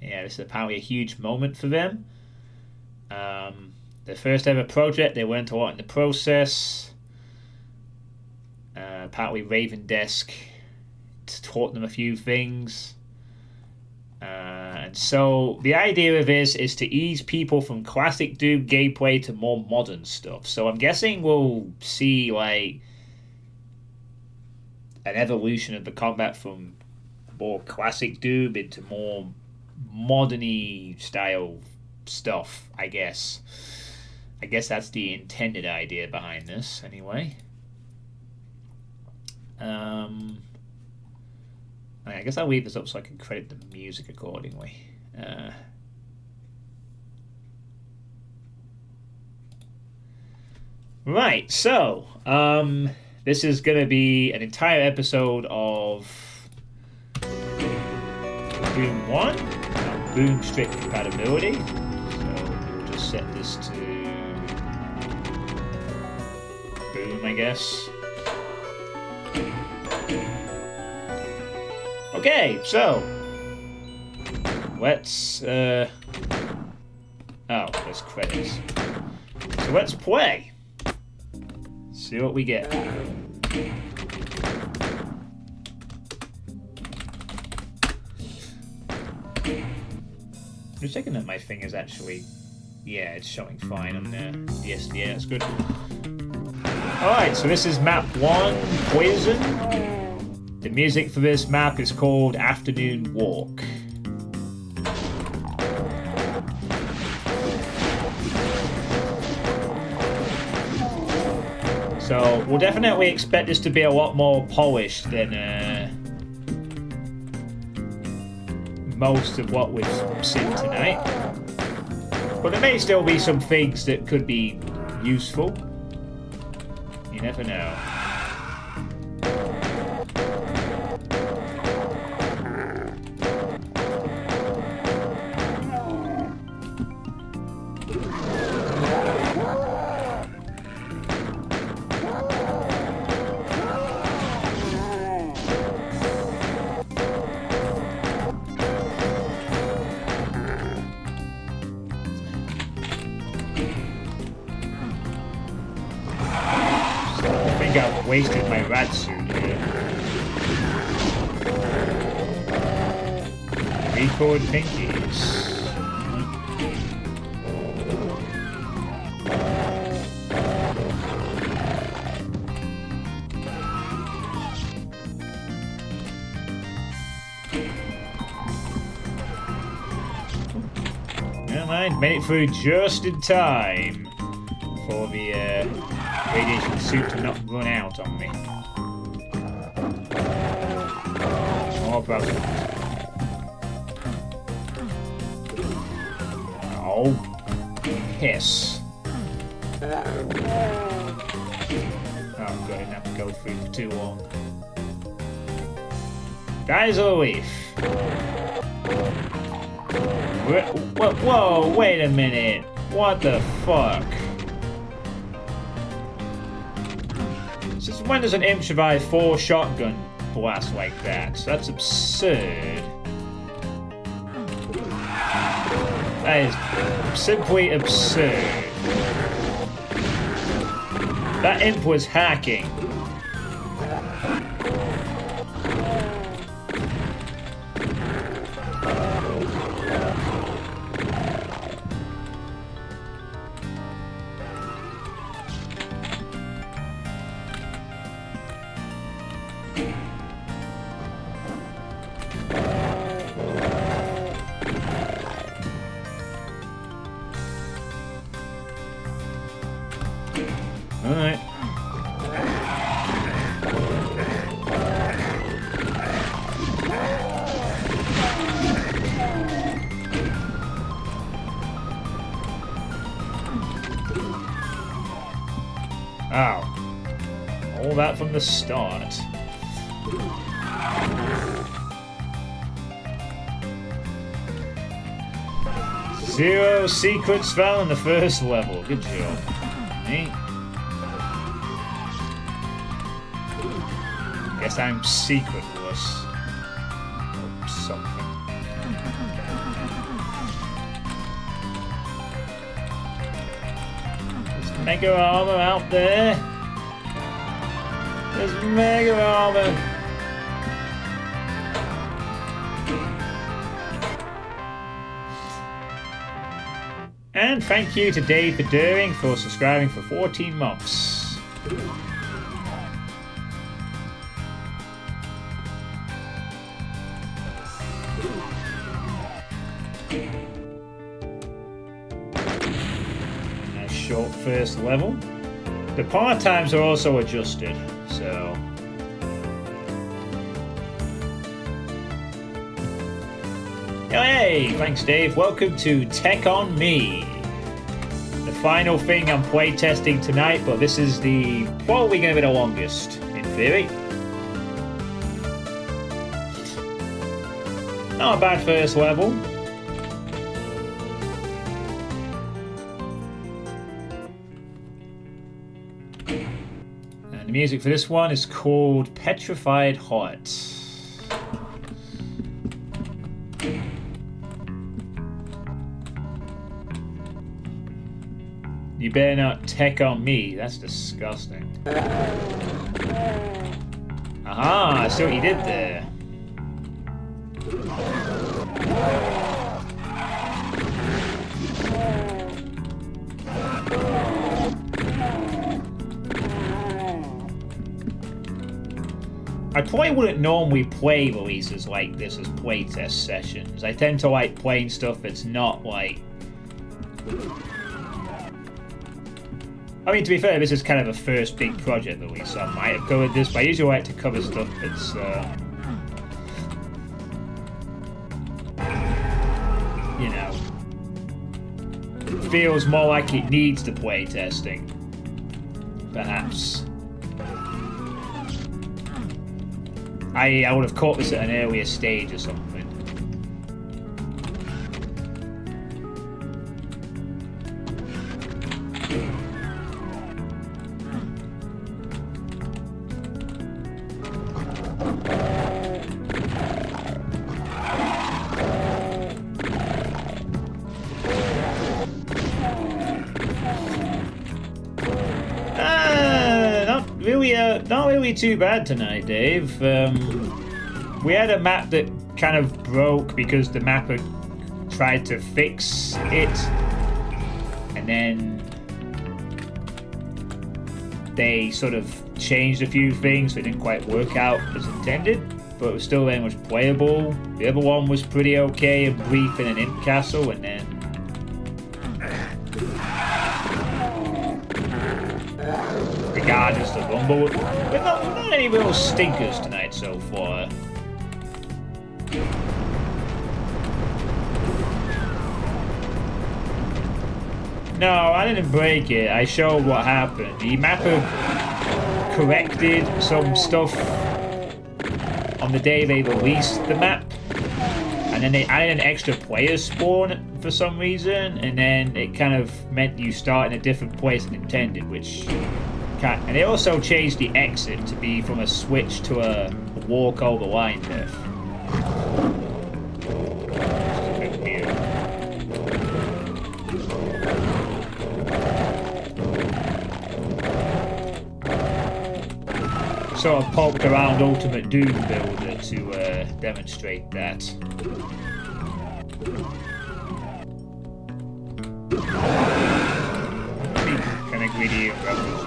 yeah, this is apparently a huge moment for them. Their first ever project, they learned a lot in the process. Apparently Raven Desk taught them a few things. And so the idea of this is to ease people from classic Doom gameplay to more modern stuff. So I'm guessing we'll see like an evolution of the combat from more classic Doom into more modern-y style stuff, I guess. I guess that's the intended idea behind this, anyway. I guess I'll leave this up so I can credit the music accordingly. Right, so this is going to be an entire episode of Doom 1, Boom strict compatibility. So we'll just set this to Boom, I guess. Okay, so let's oh, there's credits. So let's play. See what we get. I'm checking that my thing is actually, yeah, it's showing fine on the DSDA. That's good. All right, so this is map 1, Poison. The music for this map is called Afternoon Walk. So we'll definitely expect this to be a lot more polished than most of what we've seen tonight. But there may still be some things that could be useful. You never know. I've wasted my rat suit here. Record pinkies. Never mind, made it through just in time for the radiation suit to not run out on me. More problems. Oh, piss. Oh, God, I didn't have to go through for too long. Guys, a leaf. Whoa, wait a minute. What the fuck? Since when does an imp survive 4 shotgun blasts like that? That's absurd. That is simply absurd. That imp was hacking. Alright. Oh. All that from the start. Zero secrets found in the first level. Good job. Neat. Guess I'm secretless. Or something. There's mega armor out there. There's mega armor. And thank you to Dave Bedering for subscribing for 14 months. Nice short first level. The part times are also adjusted, so... Hey, thanks Dave. Welcome to Tech on Me. The final thing I'm playtesting tonight, but this is probably going to be the longest, in theory. Not a bad first level. And the music for this one is called Petrified Heart. You better not tech on me. That's disgusting. Aha, I see what you did there. I probably wouldn't normally play releases like this as playtest sessions. I tend to like playing stuff that's not like... I mean, to be fair, this is kind of a first big project release, so I might have covered this, but I usually like to cover stuff that's, you know, feels more like it needs the play testing, perhaps. I would have caught this at an earlier stage or something. Not really too bad tonight, Dave. We had a map that kind of broke because the mapper tried to fix it, and then they sort of changed a few things, so it didn't quite work out as intended, but it was still very much playable. The other one was pretty okay, a brief in an imp castle, and then the gardens to rumble. But not any real stinkers tonight so far. No, I didn't break it. I showed what happened. The mapper corrected some stuff on the day they released the map, and then they added an extra player spawn for some reason, and then it kind of meant you start in a different place than intended, which can't. And they also changed the exit to be from a switch to a walk over line death. Sort of poked around Ultimate Doom Builder to demonstrate that. Kind of greedy and rebels.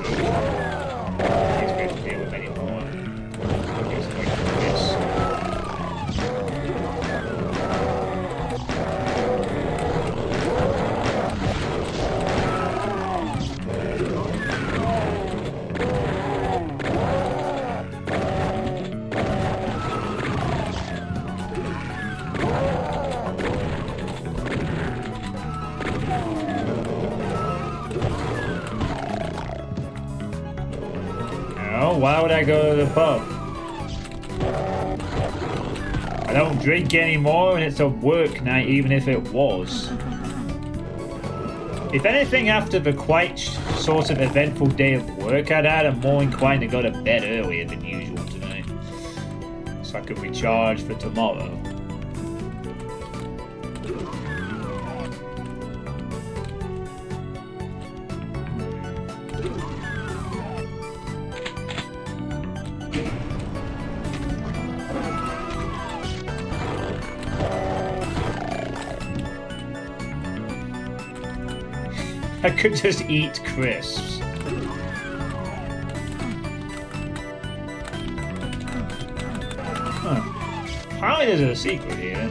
He's going to deal with any more. He's going to do this. Why would I go to the pub? I don't drink anymore, and it's a work night even if it was. If anything, after the quite sort of eventful day of work I'd had, I'm more inclined to go to bed earlier than usual tonight, so I could recharge for tomorrow. I could just eat crisps. Huh. Apparently there's a secret here.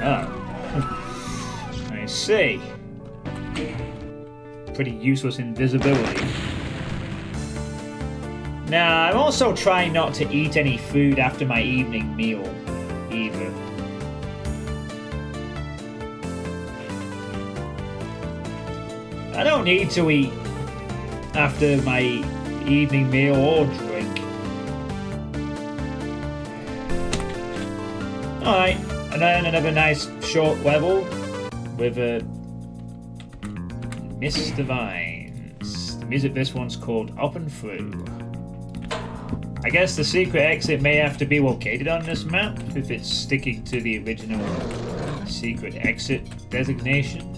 Oh. I see. Pretty useless invisibility. Now, I'm also trying not to eat any food after my evening meal, either. I don't need to eat after my evening meal or drink. Alright, and then another nice short level with a Mr. Vines. The music this one's called Up and Through. I guess the secret exit may have to be located on this map if it's sticking to the original secret exit designation.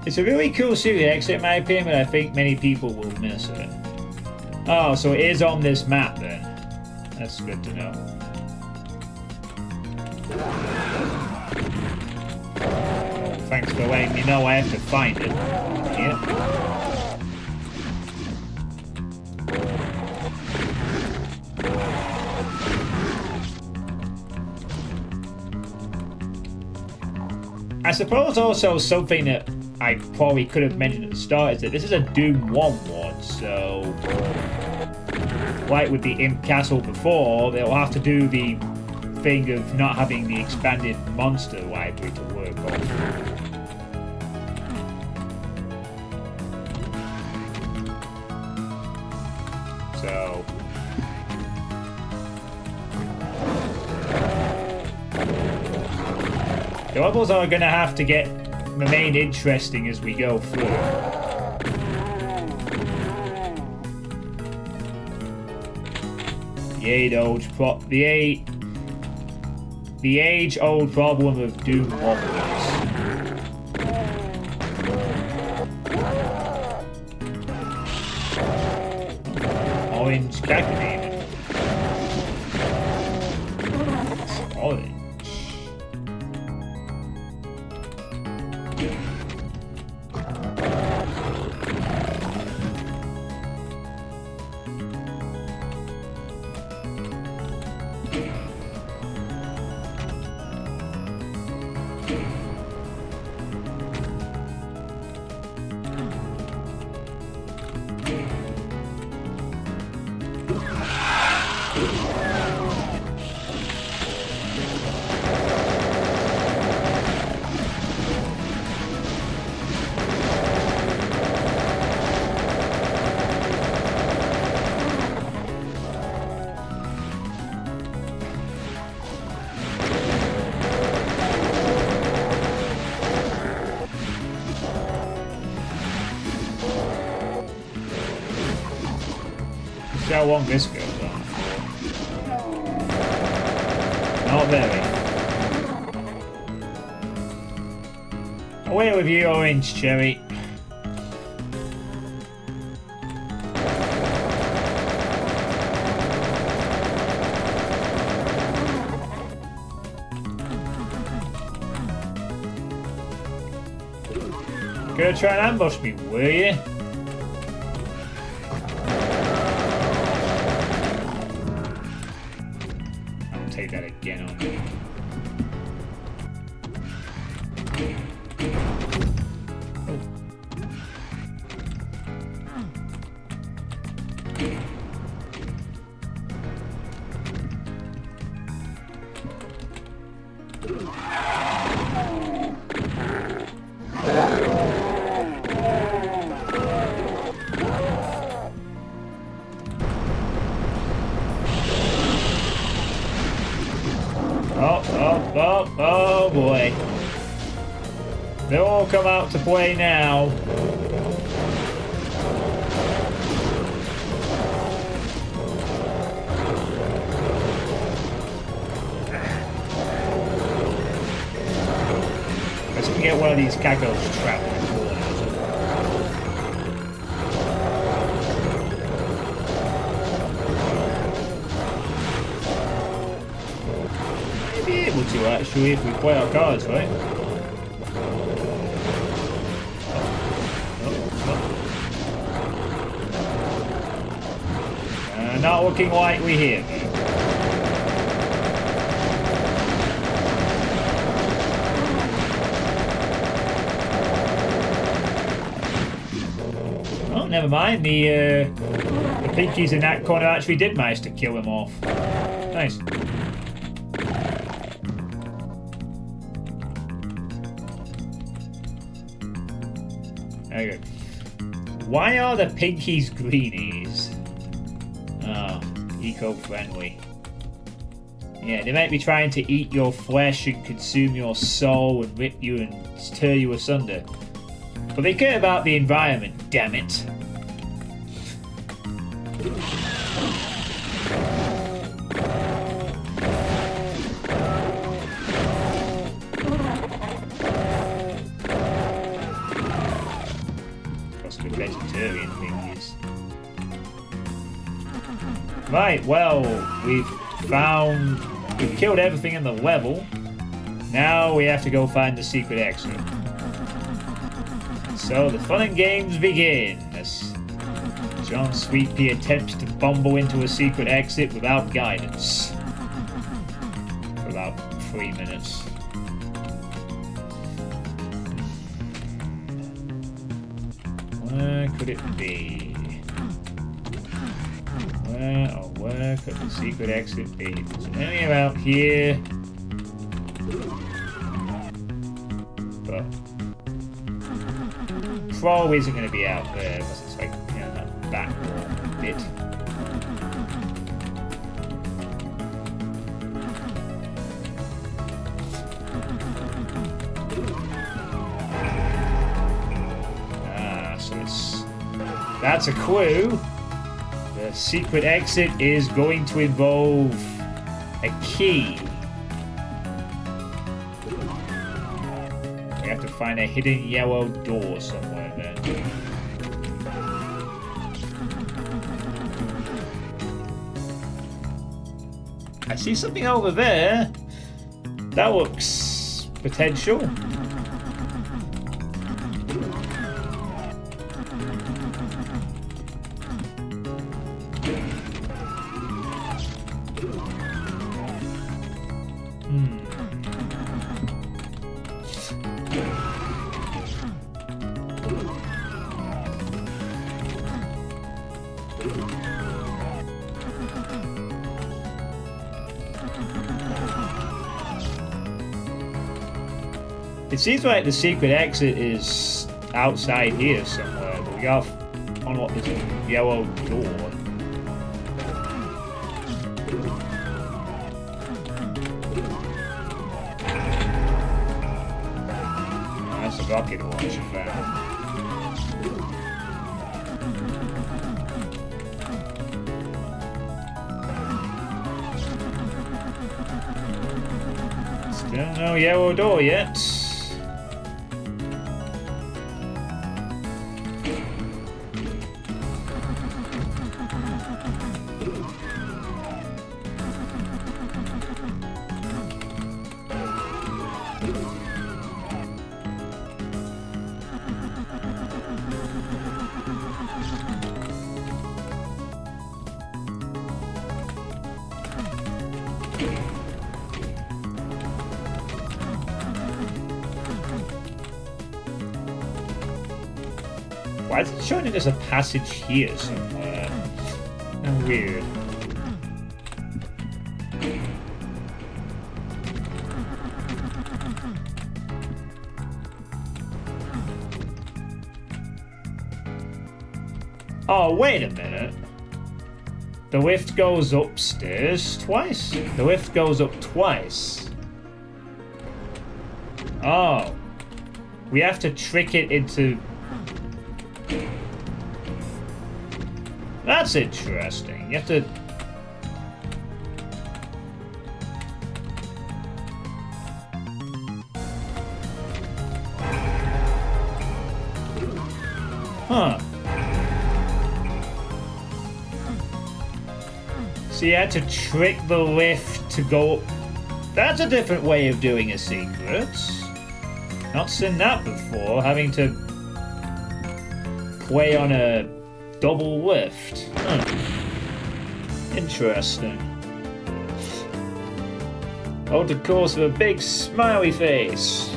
It's a really cool secret exit in my opinion, but I think many people will miss it. Oh, so it is on this map then. That's good to know. Oh, thanks for letting me know I have to find it. Yeah. I suppose also something that I probably could have mentioned at the start is that this is a Doom 1 mod, so like with the Imp Castle before, they'll have to do the thing of not having the expanded monster library to work on. So the levels are going to have to remain interesting as we go through. The age-old problem of Doom levels. Orange calculated. It's orange. How long this goes on for. Not very. Away with you, Orange Cherry. Gonna try and ambush me, were you? Take that again on me. Oh boy. They all come out to play now. Let's get one of these cagos trapped in the corners. Maybe able to actually if we play our cards right. Not looking likely here. Oh, never mind. The pinkies in that corner actually did manage to kill him off. Nice. There you go. Why are the pinkies greenies? Oh, eco-friendly. Yeah, they might be trying to eat your flesh and consume your soul and rip you and tear you asunder. But they care about the environment, damn it. Must be vegetarian thingies. Right, well, we've killed everything in the level. Now we have to go find the secret exit. So the fun and games begin as John Suitepee attempts to bumble into a secret exit without guidance. For about 3 minutes. Where could it be? Where could the secret exit be? Is it any around here? But probably isn't going to be out there unless it's like, you know, that back bit. So that's a clue. The secret exit is going to involve a key. We have to find a hidden yellow door somewhere then. I see something over there. That looks potential. It seems like the secret exit is outside here somewhere, but we gotta unlock this yellow door. That's a rocket launcher found. Still no yellow door yet. Why is it showing that there's a passage here somewhere? How weird. Oh, wait a minute. The lift goes upstairs twice? The lift goes up twice. Oh. We have to trick it into... That's interesting. You have to... Huh. So you had to trick the lift to go... That's a different way of doing a secret. Not seen that before, having to play on a double lift. Huh. Interesting. Hold the course with a big smiley face.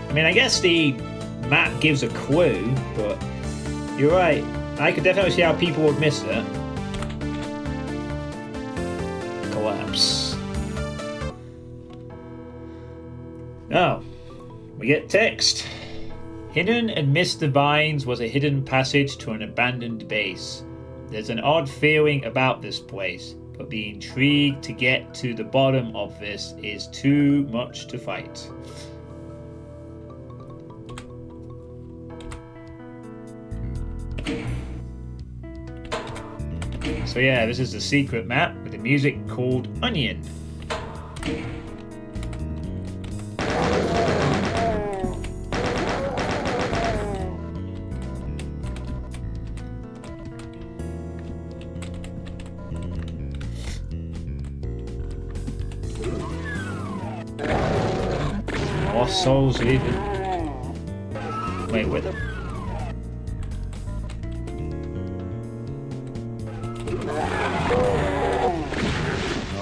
I mean, I guess the map gives a clue, but you're right. I could definitely see how people would miss it. Collapse. Oh, we get text. Hidden amidst the vines was a hidden passage to an abandoned base. There's an odd feeling about this place, but the intrigue to get to the bottom of this is too much to fight. So yeah, this is the secret map with the music called Onion. More souls even. Wait, with them?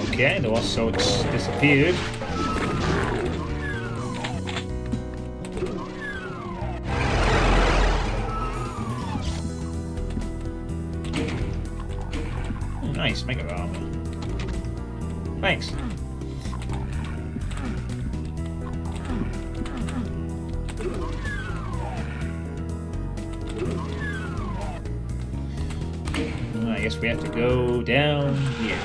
Okay, the lost soul disappeared. Oh, nice, mega armor. Thanks. I guess we have to go down here.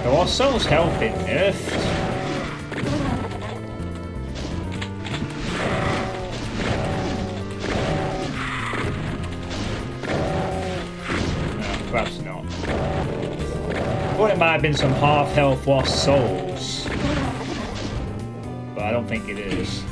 The lost soul's health been nerfed. Perhaps not. I thought it might have been some half-health lost souls. But I don't think it is.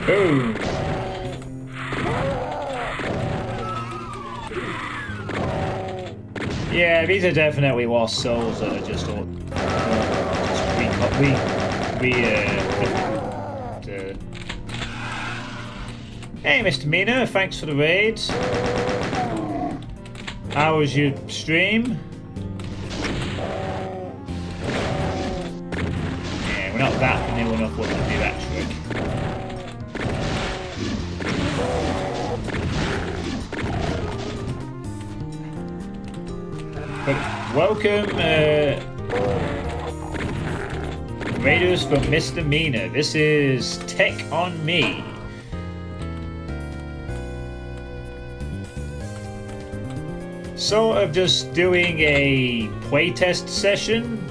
Boom. Yeah, these are definitely lost souls that are just all Hey, Mr. Mina, thanks for the raid. How was your stream? Yeah, we're not that vanilla enough what to do that trick. But welcome, Raiders from Misdemeanor. This is Tech on Me. Sort of just doing a playtest session.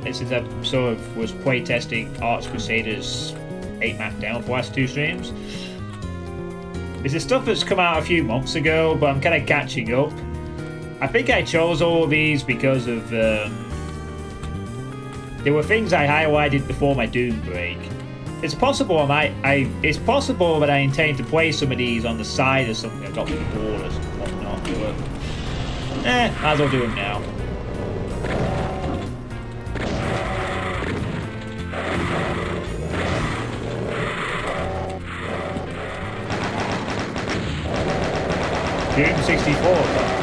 Since I sort of was playtesting Arch Crusaders 8 map down for the last 2 streams. This is stuff that's come out a few months ago, but I'm kind of catching up. I think I chose all of these because of there were things I highlighted before my Doom break. It's possible it's possible that I intend to play some of these on the side or something. I've got with the board or whatnot, but might as well do them now. Doom 64.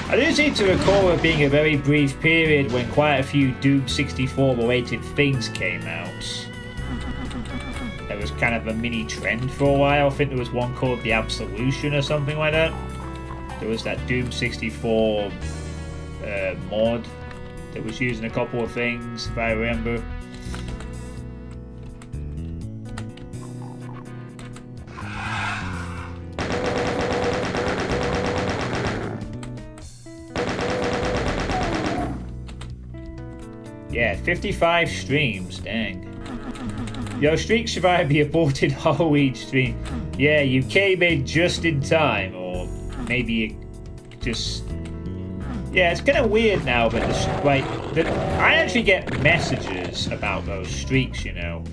I do seem to recall it being a very brief period when quite a few Doom 64 related things came out. There was kind of a mini trend for a while. I think there was one called The Absolution or something like that. There was that Doom 64 mod that was using a couple of things, if I remember. Yeah, 55 streams, dang. Your streak survived the aborted Halloween stream. Yeah, you came in just in time, or maybe you just... Yeah, it's kind of weird now, but I actually get messages about those streaks, you know.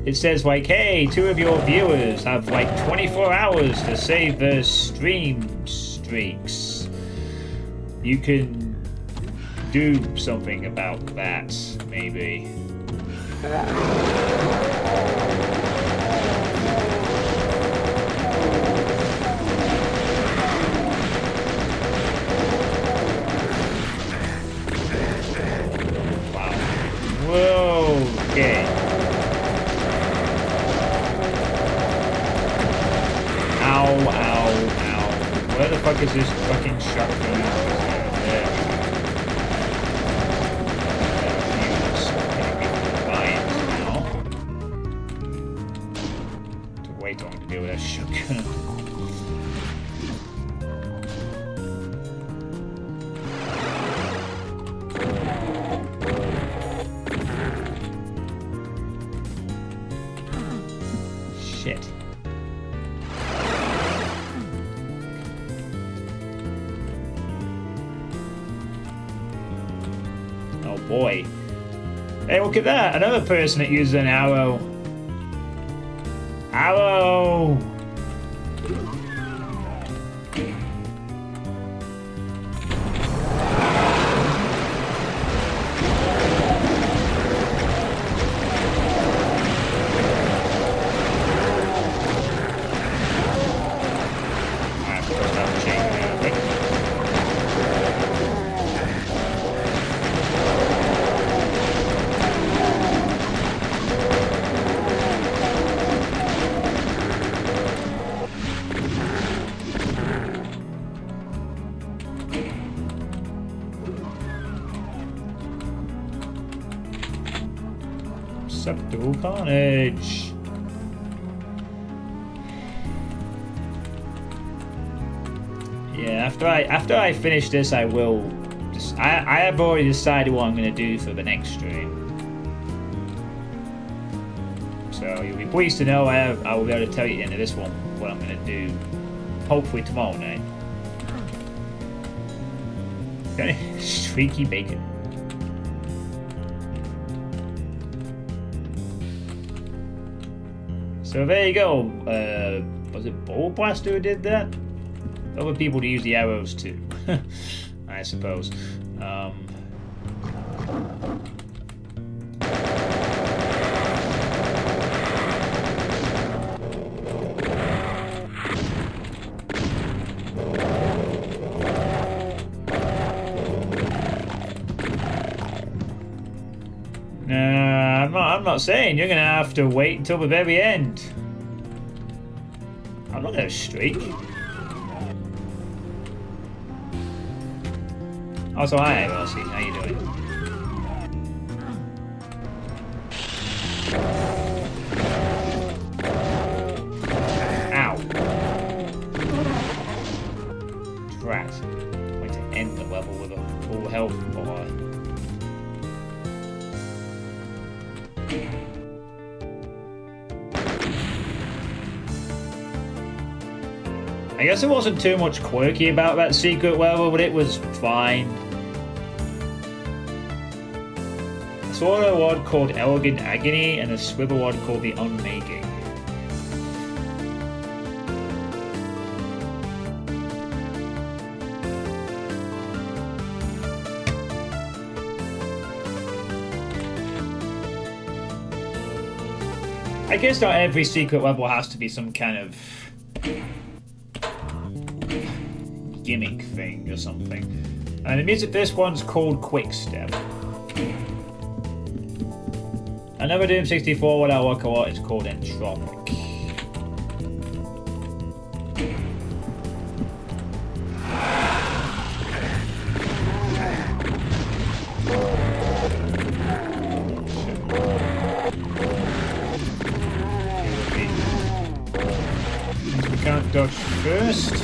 It says like, hey, 2 of your viewers have like 24 hours to save their stream streaks. You can do something about that, maybe. Wow. Whoa, okay. Ow, ow, ow. Where the fuck is this fucking shotgun? There. Going to deal with that shotgun. Shit. Oh boy. Hey, look at that! Another person that uses an arrow. Arrow! Subtle carnage. Yeah, after I finish this, I will. I have already decided what I'm going to do for the next stream. So you'll be pleased to know I will be able to tell you at the end of this one what I'm going to do. Hopefully tomorrow night. Okay, streaky bacon. So there you go. Was it Ball Blaster who did that? Other people to use the arrows too, I suppose. I'm not saying. You're gonna have to wait until the very end. I'm not gonna streak. Also, hi, Elsie. How you doing? Ow. Drat. I'm going to end the level with a full health bar. I guess there wasn't too much quirky about that secret level, but it was fine. I saw an award called Elegant Agony and a swivel award called The Unmaking. I guess not every secret level has to be some kind of gimmick thing or something. And it means that this one's called Quick Step. Another Doom 64 what I like a lot is called Entropic. We can't dodge first.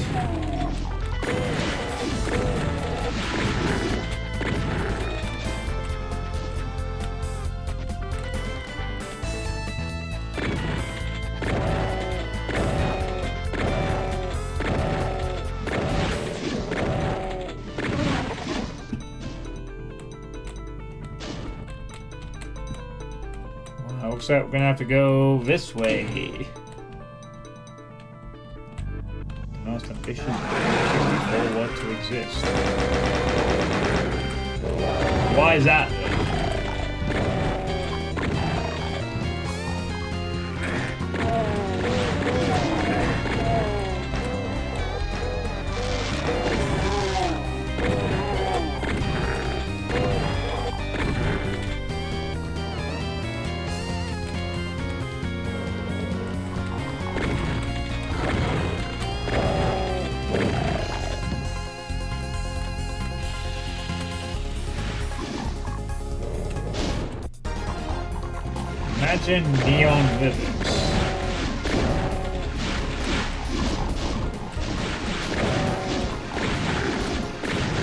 Looks like we're gonna have to go this way. The most efficient 64 want to exist. Why is that? Imagine neon rivers.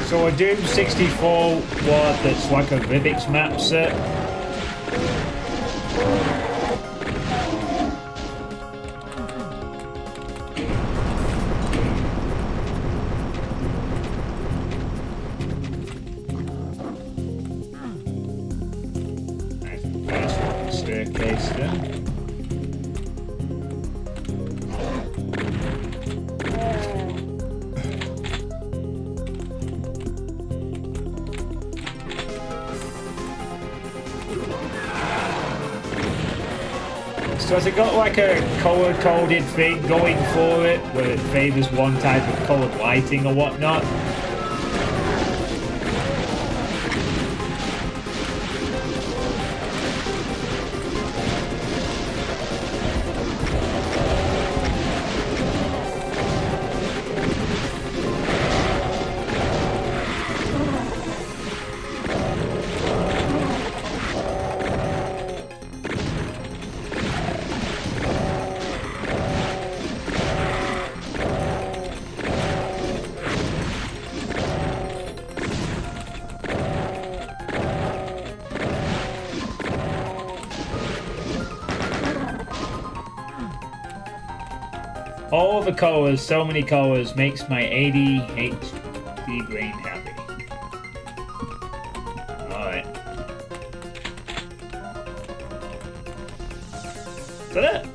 So a Doom 64 what that's like a Rubik's map set. Staircase then. So has it got like a color-coded thing going for it, where it favors one type of colored lighting or whatnot? All the colors, so many colors, makes my ADHD brain happy. Alright. Is that it?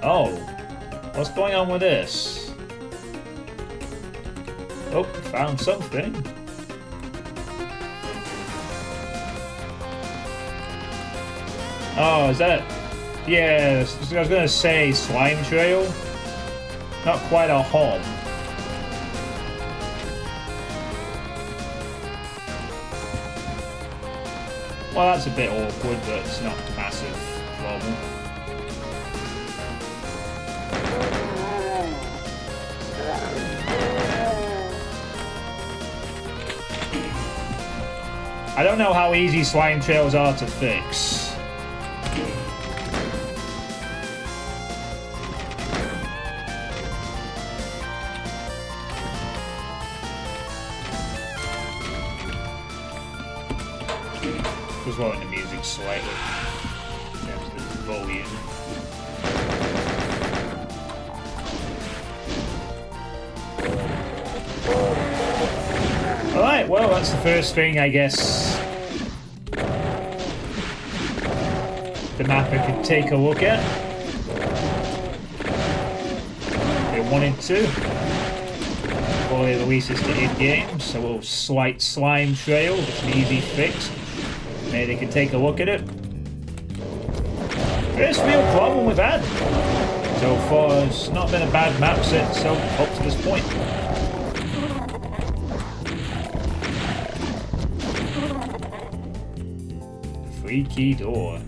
Oh. What's going on with this? Oh, found something. Oh, is that... Yeah, I was gonna say slime trail. Not quite a home. Well, that's a bit awkward, but it's not a massive problem. I don't know how easy slime trails are to fix. Just lowering the music slightly in terms of the volume. Alright, well, that's the first thing, I guess, the mapper could take a look at if they wanted to before they release this to in-game. So a little slight slime trail, it's an easy fix. Maybe they could take a look at it. First real problem we've had so far. It's not been a bad map set so up to this point. Key door.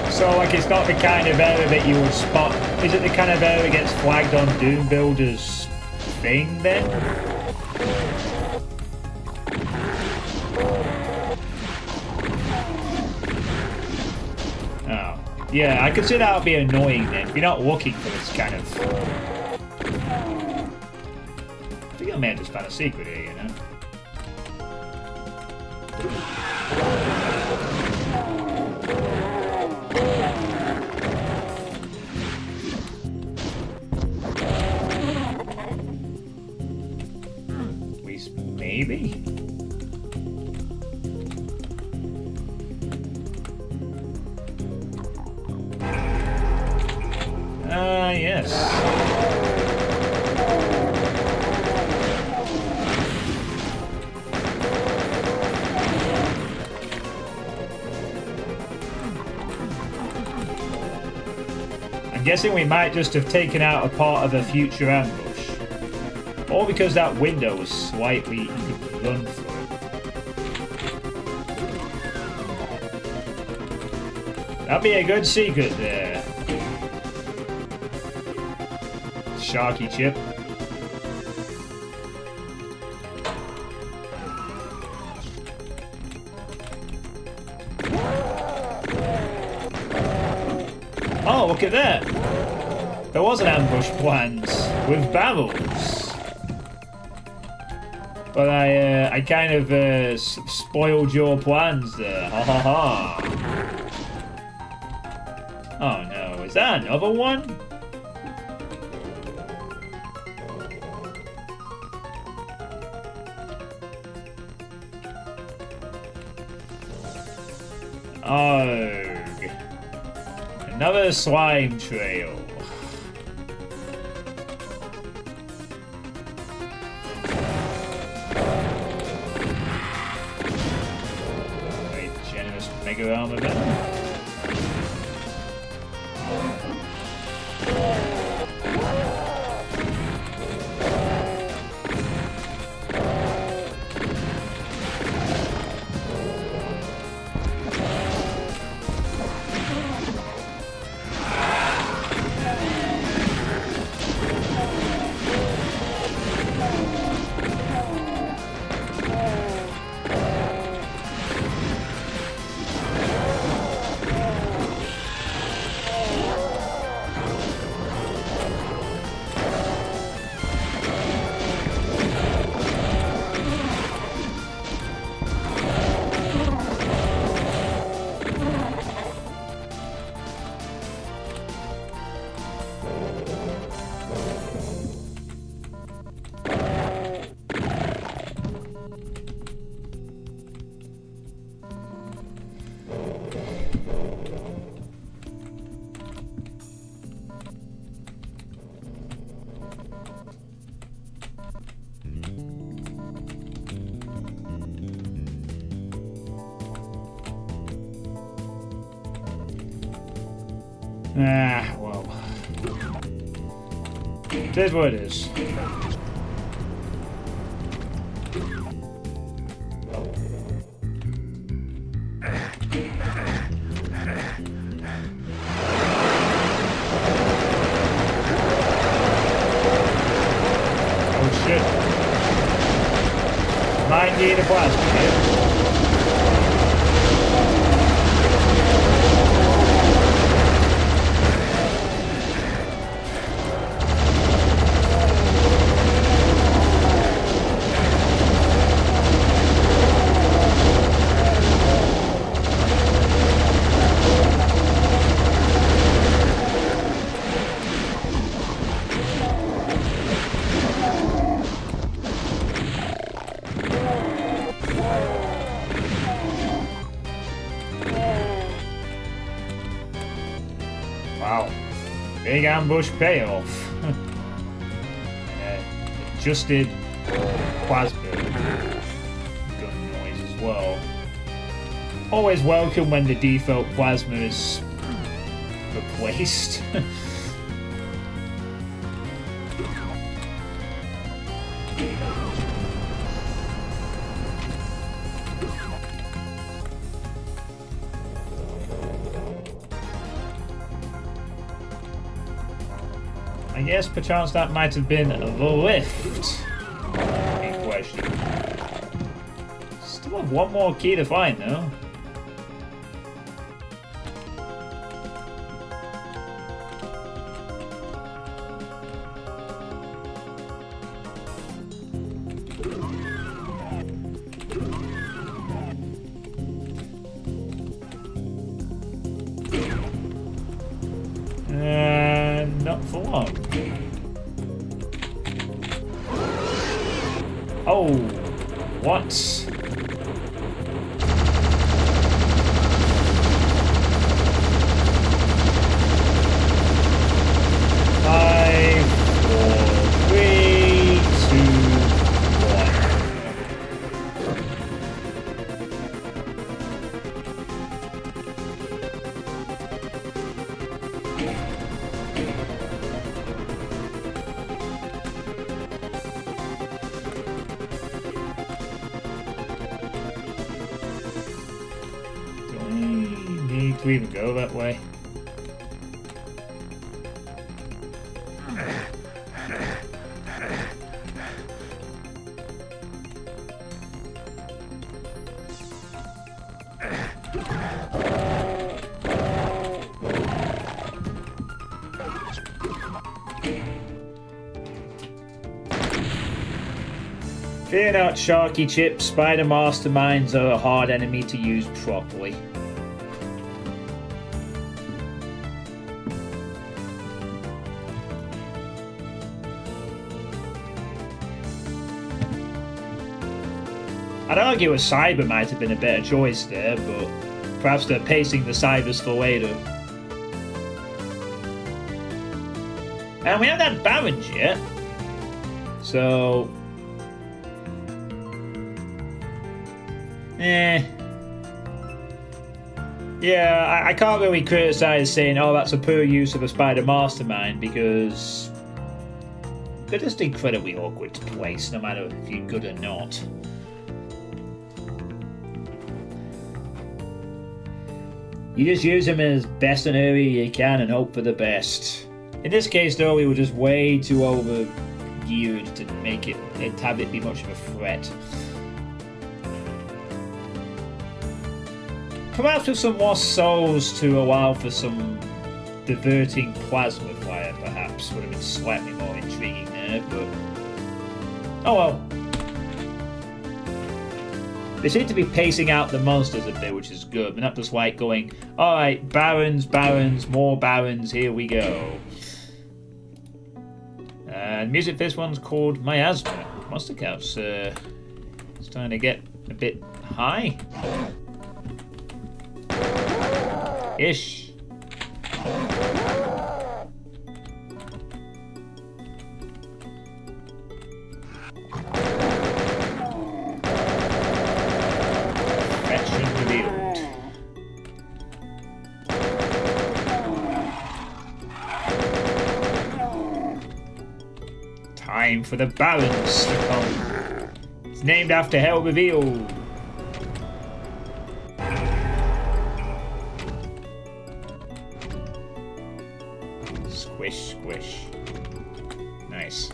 So, like, it's not the kind of error that you would spot. Is it the kind of error that gets flagged on Doom Builder's thing, then? Oh. Yeah, I could see that would be annoying, then, if you're not looking for this kind of... I think I may have just found a secret here, you know? Maybe. Yes. I'm guessing we might just have taken out a part of a future ambush. Or because that window was slightly, you could run through it. That'd be a good secret there. Sharky chip. Oh, look at that. There was an ambush planned with barrels. But I kind of spoiled your plans there. Ha ha ha. Oh no, is that another one? Oh. Another slime trail. Very generous mega armor there. Ah, well. It is what it is. Oh shit. Mind you, the plasma here. Wow. Big ambush payoff. Adjusted plasma gun noise as well. Always welcome when the default plasma is replaced. I guess perchance that might have been the lift in question. Still have one more key to find though. Not for long. Oh, what? Five, four, three, two, one. To even go that way. Fear not, Sharky Chip. Spider Masterminds are a hard enemy to use properly. I'd argue a cyber might have been a better choice there, but perhaps they're pacing the cybers for later. And we haven't had Barons yet, so... Yeah, I can't really criticise saying, oh, that's a poor use of a Spider Mastermind, because they're just incredibly awkward to place, no matter if you're good or not. You just use them as best and early you can and hope for the best. In this case, though, we were just way too over geared to make it have it be much of a threat. Perhaps with some more souls to allow for some diverting plasma fire, perhaps would have been slightly more intriguing there, but oh well. They seem to be pacing out the monsters a bit, which is good. They're not just like going, alright, Barons, Barons, more Barons, here we go. And music for this one's called Miasma. Monster Count's starting to get a bit high. Ish. Time for the balance to come. It's named after Hell Revealed. Squish, squish. Nice.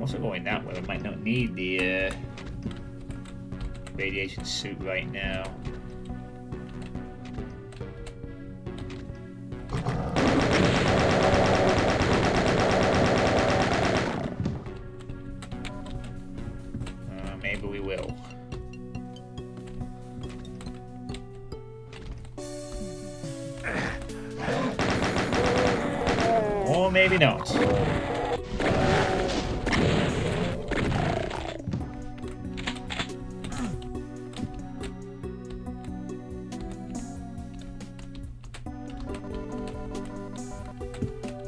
Also going that way, I might not need the radiation suit right now. Maybe we will. Or maybe not.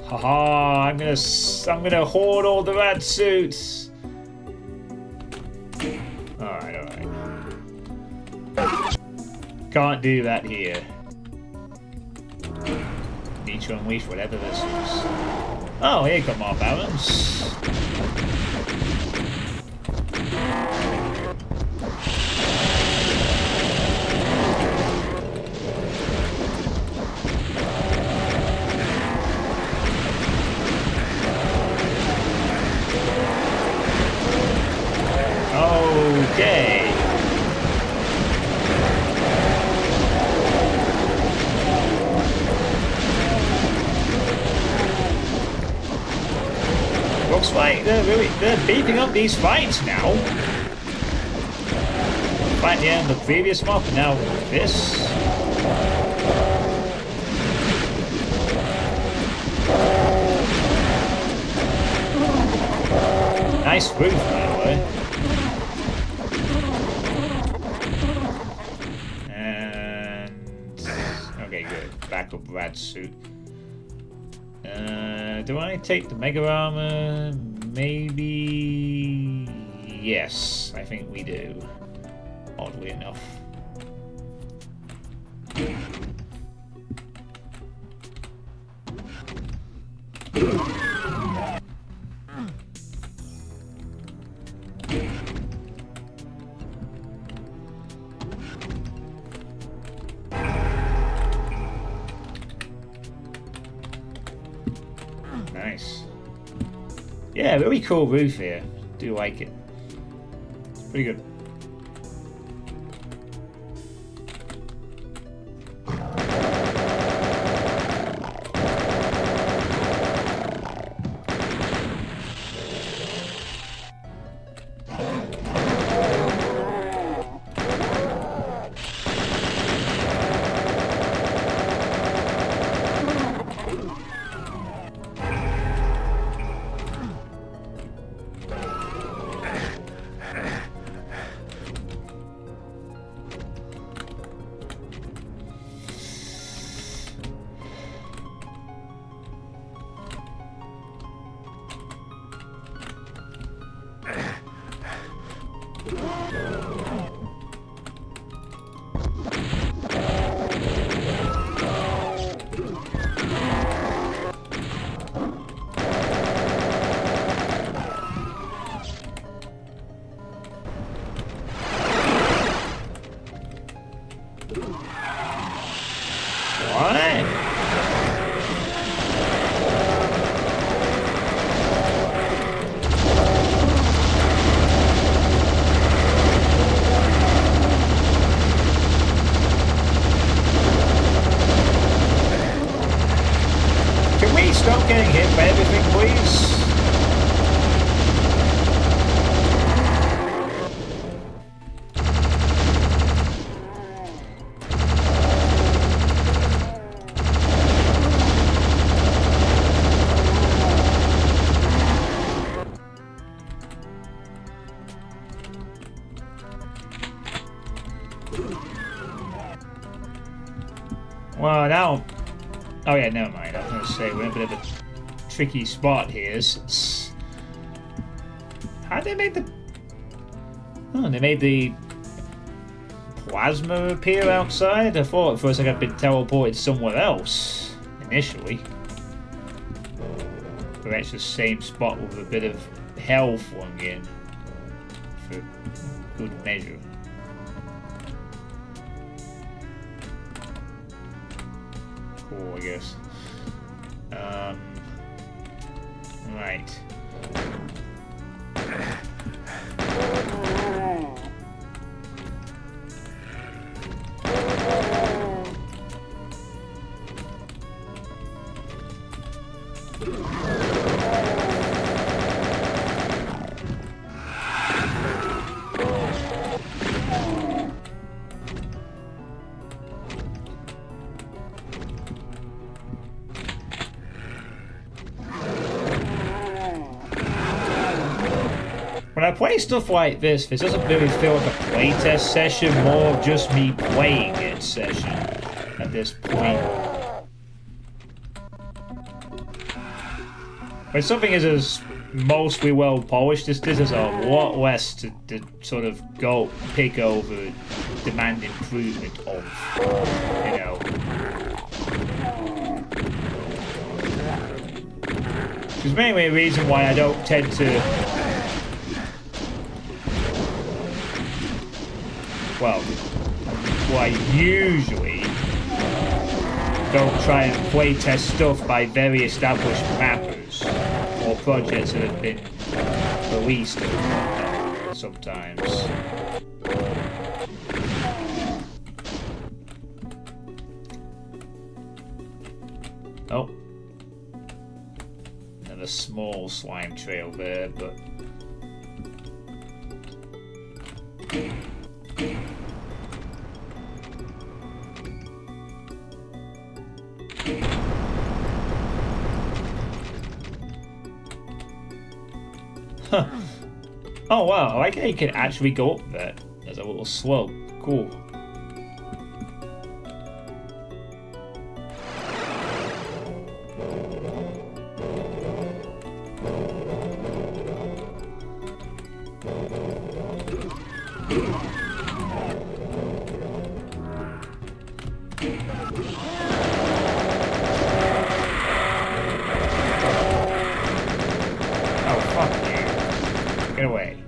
Haha, I'm gonna hoard all the rat suits. Alright. Can't do that here. Need to unleash whatever this is. Oh, here come our balance. Okay. Looks like they're beefing up these fights now. Fight the end of the previous map, now this. Nice roof, by the way. Okay, good. Backup rad suit. Do I take the mega armor? Maybe. Yes, I think we do. Oddly enough. Nice. Yeah, very cool roof here. Do like it. Pretty good. Stop getting hit by everything, please. Well, now... Oh yeah, never mind. I was going to say, we're in a bit of a tricky spot here. How'd they make the... Oh, they made the plasma appear outside? I thought at first like I'd been teleported somewhere else, initially. We're actually the same spot with a bit of health flung in for good measure. Cool, I guess. Right. When I play stuff like this doesn't really feel like a playtest session, more of just me playing it session at this point. When something is as mostly well polished as this, there's a lot less to sort of go pick over, demand improvement of, you know. Which is mainly a reason why I don't tend to, well, I usually don't try and playtest stuff by very established mappers or projects that have been released sometimes. Oh. Another small slime trail there, but... Huh. Oh wow, I like how you can actually go up there. There's a little slope. Cool. Get away.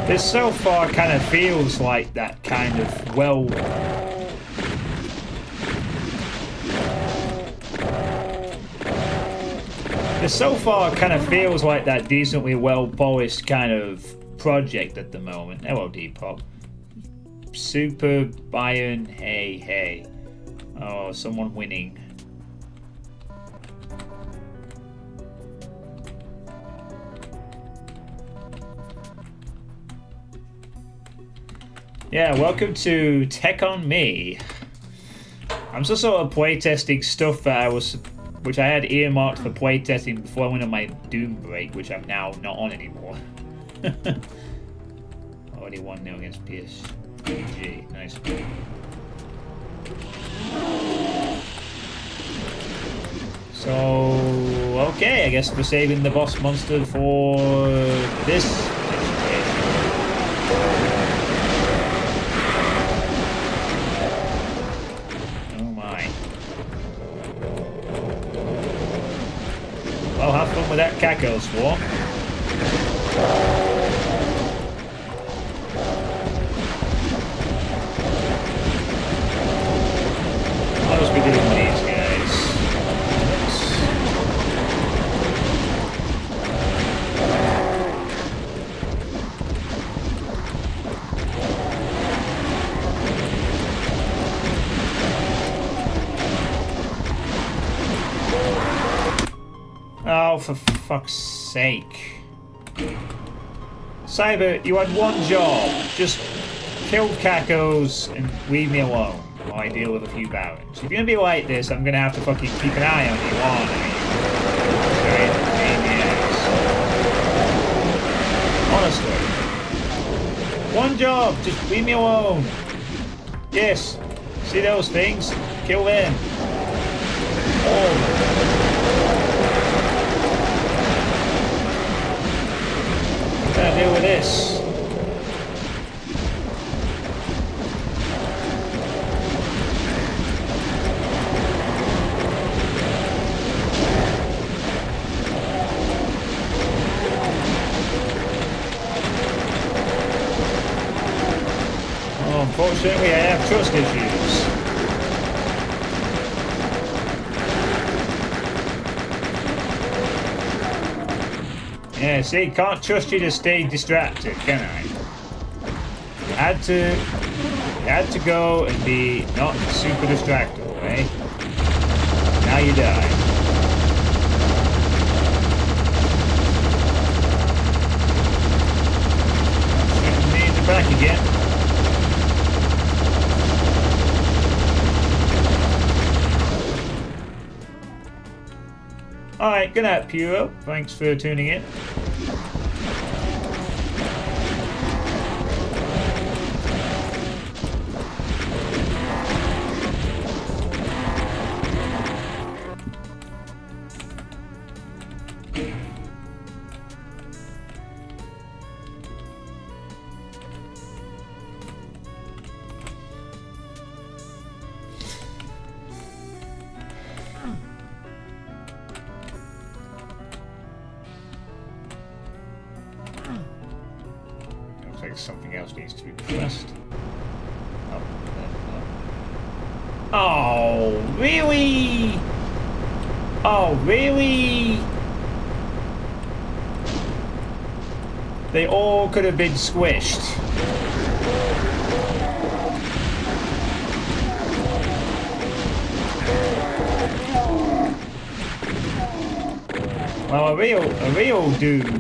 This so far kind of feels like that kind of well... This so far kind of feels like that decently well polished kind of project at the moment. Hello, Depop. Super Bayern, hey, hey. Oh, someone winning. Yeah, welcome to Tech on Me. I'm still sort of playtesting stuff that which I had earmarked for playtesting before I went on my Doom break, which I'm now not on anymore. Already 1-0 against PSG. Nice. So, okay, I guess we're saving the boss monster for this. Caco swarm. What else we doing with these guys? Oh, for fuck's sake. Cyber, you had one job. Just kill Cacos and leave me alone while I deal with a few barons. If you're gonna be like this, I'm gonna have to fucking keep an eye on you, aren't I? Honestly. One job, just leave me alone. Yes. See those things? Kill them. All of them. What can I do with this? Oh, unfortunately, I have trust issues. Yeah, see, can't trust you to stay distracted, can I? You had to go and be not super distractible, eh? Now you die. Shooting me in the back again. Alright, good night, Puro. Thanks for tuning in. Something else needs to be pressed. Oh, really? Oh, really? They all could have been squished. Well, a real Doom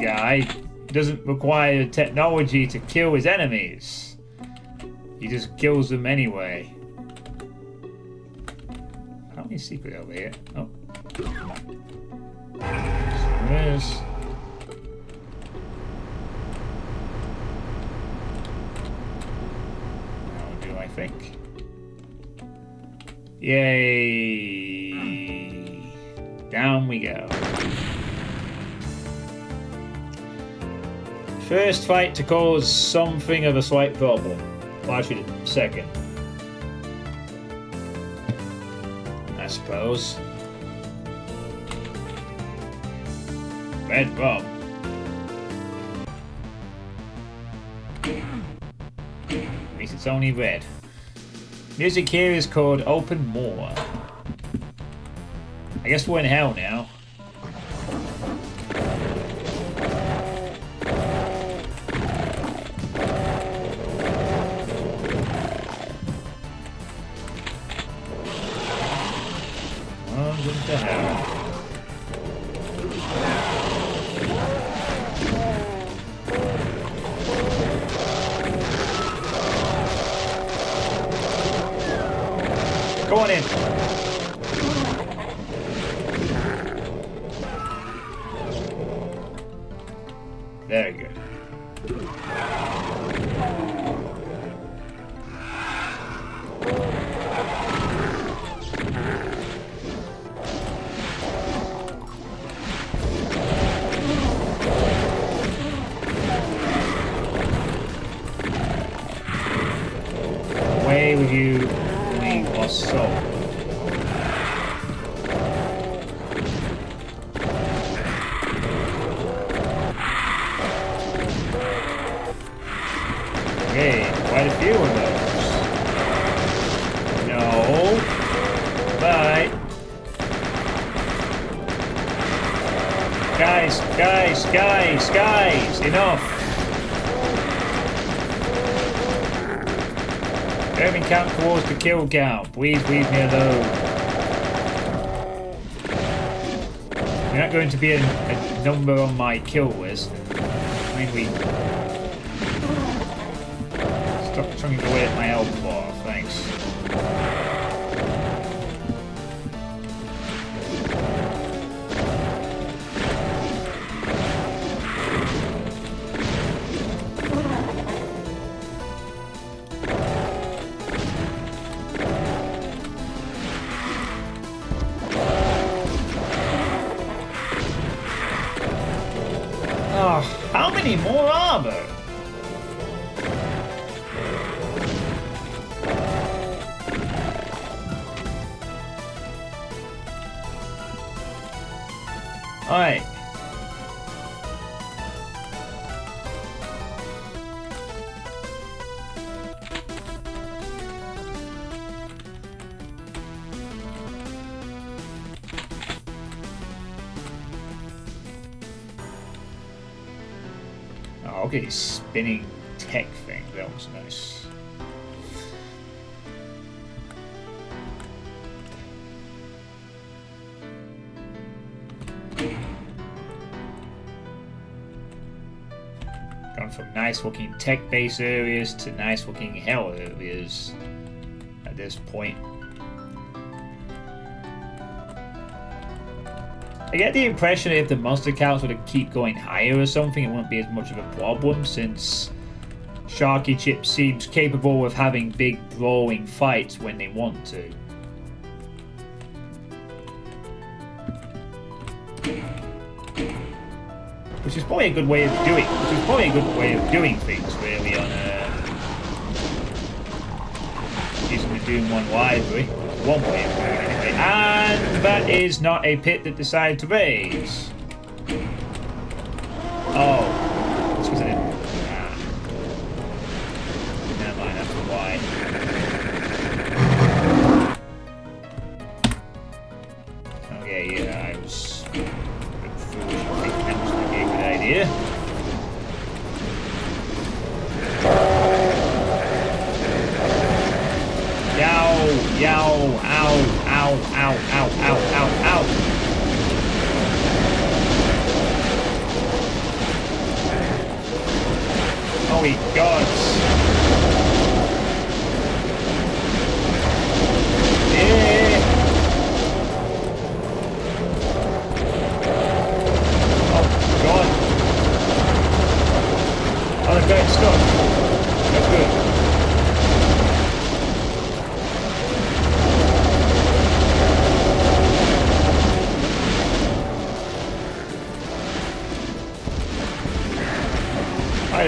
guy doesn't require technology to kill his enemies. He just kills them anyway. How many secret over here? Oh. There is. How do I think? Yay! Down we go. First fight to cause something of a slight problem. Well, actually, second. I suppose. Red bomb. At least it's only red. Music here is called Open More. I guess we're in hell now. Into hell. Go on in. Very good. Away with you, we lost soul. quite a few of those. No. Bye. Guys, enough. Moving count towards the kill count. Please leave me alone. You're not going to be a number on my kill list. I mean, stop trying away at my health bar, thanks. How many more are there? Alright. Oh, okay, spinning tech thing. That was nice. Gone from nice looking tech base areas to nice looking hell areas at this point. I get the impression that if the monster counts were to keep going higher or something, it wouldn't be as much of a problem, since Sharky Chip seems capable of having big brawling fights when they want to. Which is probably a good way of doing things, really, on using the Doom 1 library. One way of doing it anyway. And that is not a pit that decided to raise. Oh. It's because I didn't. Never mind, that's why. Okay, yeah, I was a bit foolish in thinking that was going to be a good idea. Yow, yow, ow, ow, ow, ow, ow, ow, ow. Holy gods. Yeah. Oh, God. Oh, they're getting stuck. That's good.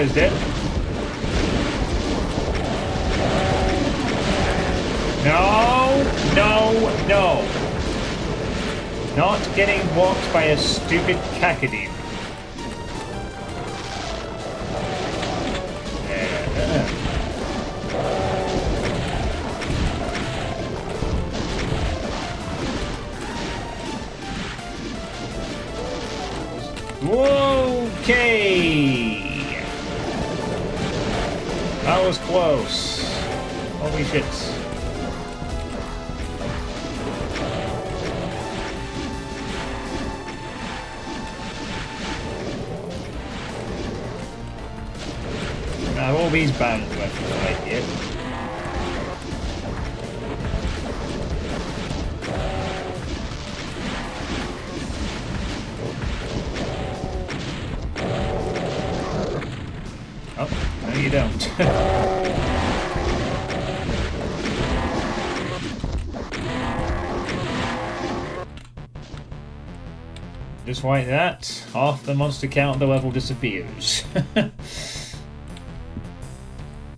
Is dead. No, no, no. Not getting walked by a stupid Kakadine. Okay. That was close. Holy shit. Now all these bands left to fight here. Oh, no you don't. Just like that, half the monster count of the level disappears.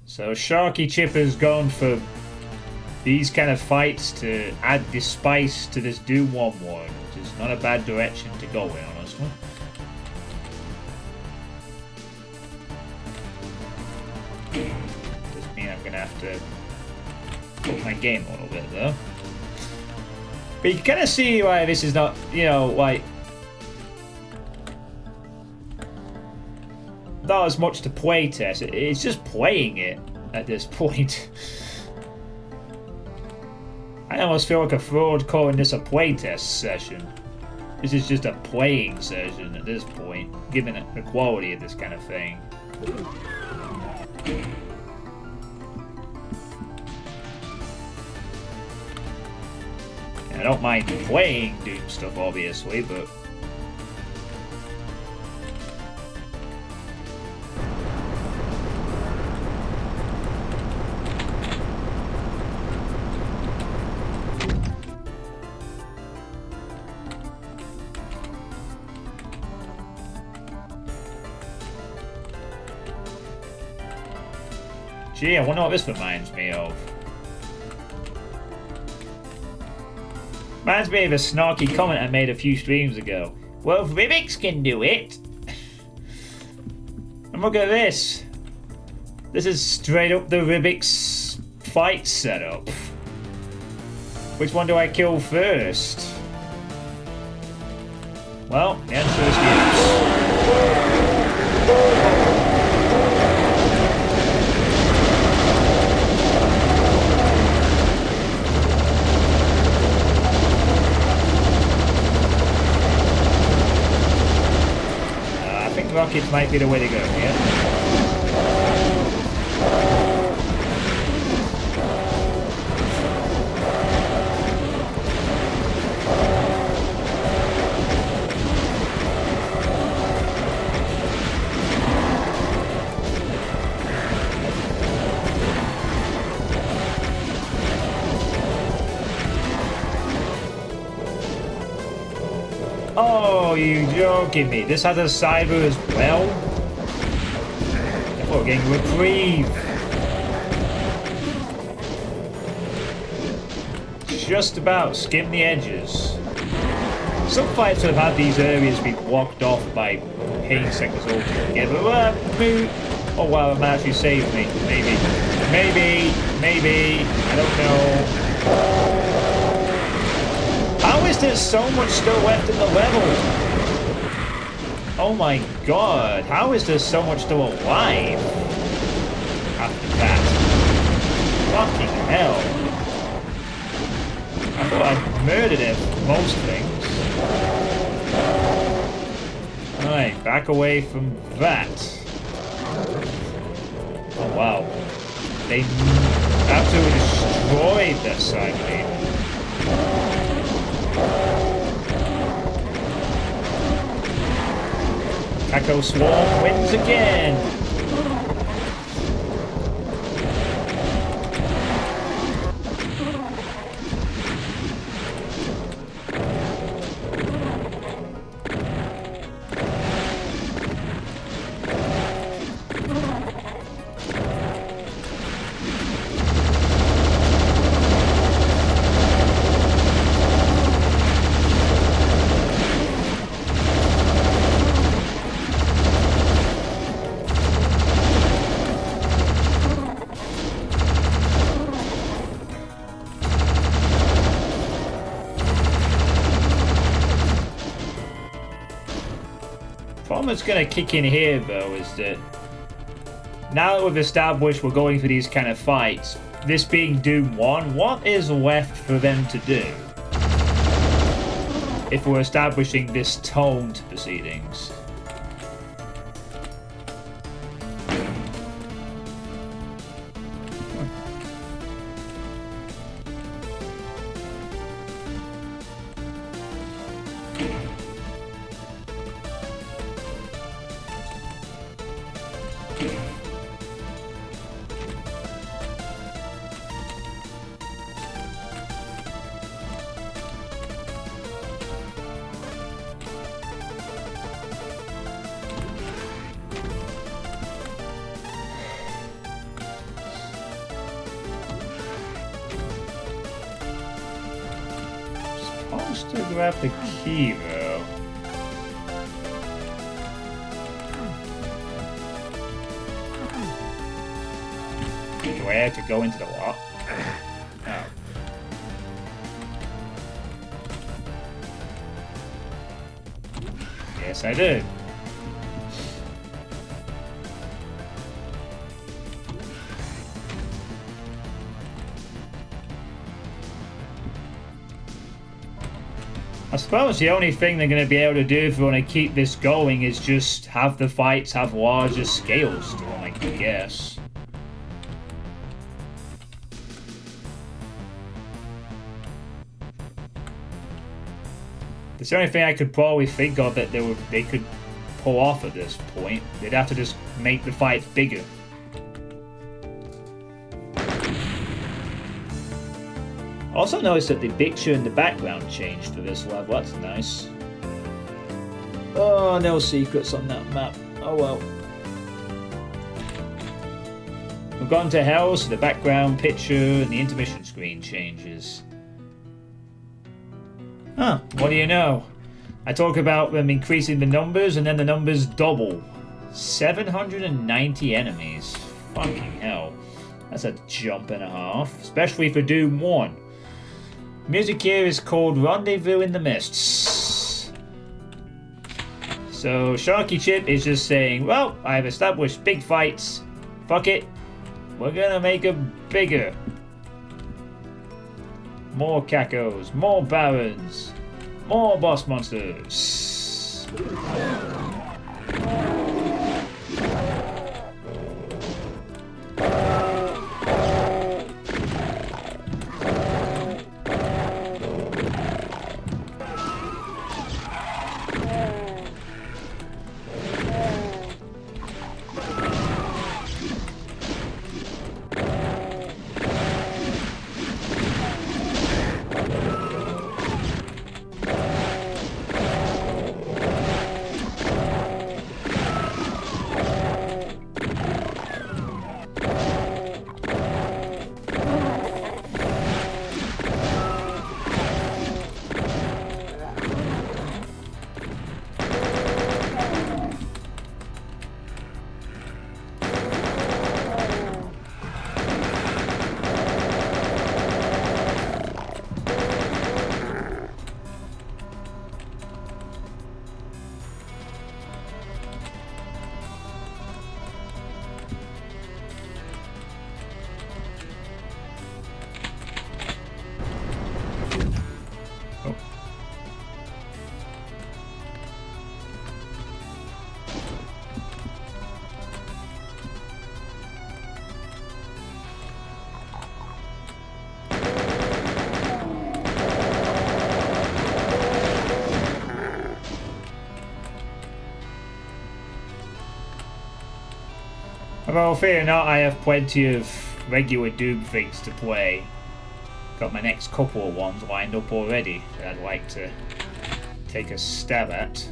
So Sharky Chip has gone for these kind of fights to add the spice to this Doom 1 one, which is not a bad direction to go in, honestly. Doesn't mean gonna have to put my game a little bit though. But you can kind of see why this is not, you know, like not as much to playtest. It's just playing it at this point. I almost feel like a fraud calling this a playtest session. This is just a playing session at this point, given the quality of this kind of thing. I don't mind playing Doom stuff, obviously, but gee, I wonder what this reminds me of. Reminds me of a snarky comment I made a few streams ago. Well, if Rubik's can do it. And look at this. This is straight up the Rubik's fight setup. Which one do I kill first? Well, the answer is yes. Rockets might be the way to go here. Oh, you joking me? This has a cyber as well? I thought we were getting reprieve. Just about skim the edges. Some fights have had these areas be blocked off by pain sectors altogether. Oh wow, it might actually save me. Maybe. I don't know. How is there so much still left in the level? Oh my god, how is there so much still alive? After that. Fucking hell. I thought I murdered it for most things. Alright, back away from that. Oh wow. They absolutely destroyed that side demon. Taco Swarm wins again! What's going to kick in here though is that now that we've established we're going for these kind of fights, this being Doom 1, what is left for them to do if we're establishing this tone to proceedings? To grab the key though. Do I have to go into the what? Oh. Yes, I do. I suppose the only thing they're going to be able to do if we want to keep this going is just have the fights have larger scales to them, I guess. It's the only thing I could probably think of that they could pull off at this point. They'd have to just make the fights bigger. Also noticed that the picture in the background changed for this level. That's nice. Oh, no secrets on that map. Oh well. We've gone to hell, so the background picture and the intermission screen changes. Huh, what do you know? I talk about them increasing the numbers and then the numbers double. 790 enemies. Fucking hell. That's a jump and a half, especially for Doom 1. Music here is called Rendezvous in the Mists. So Sharky Chip is just saying, well, I've established big fights. Fuck it. We're gonna make them bigger. More cacos, more barons, more boss monsters. Well, fear not, I have plenty of regular Doom things to play. Got my next couple of ones lined up already that I'd like to take a stab at.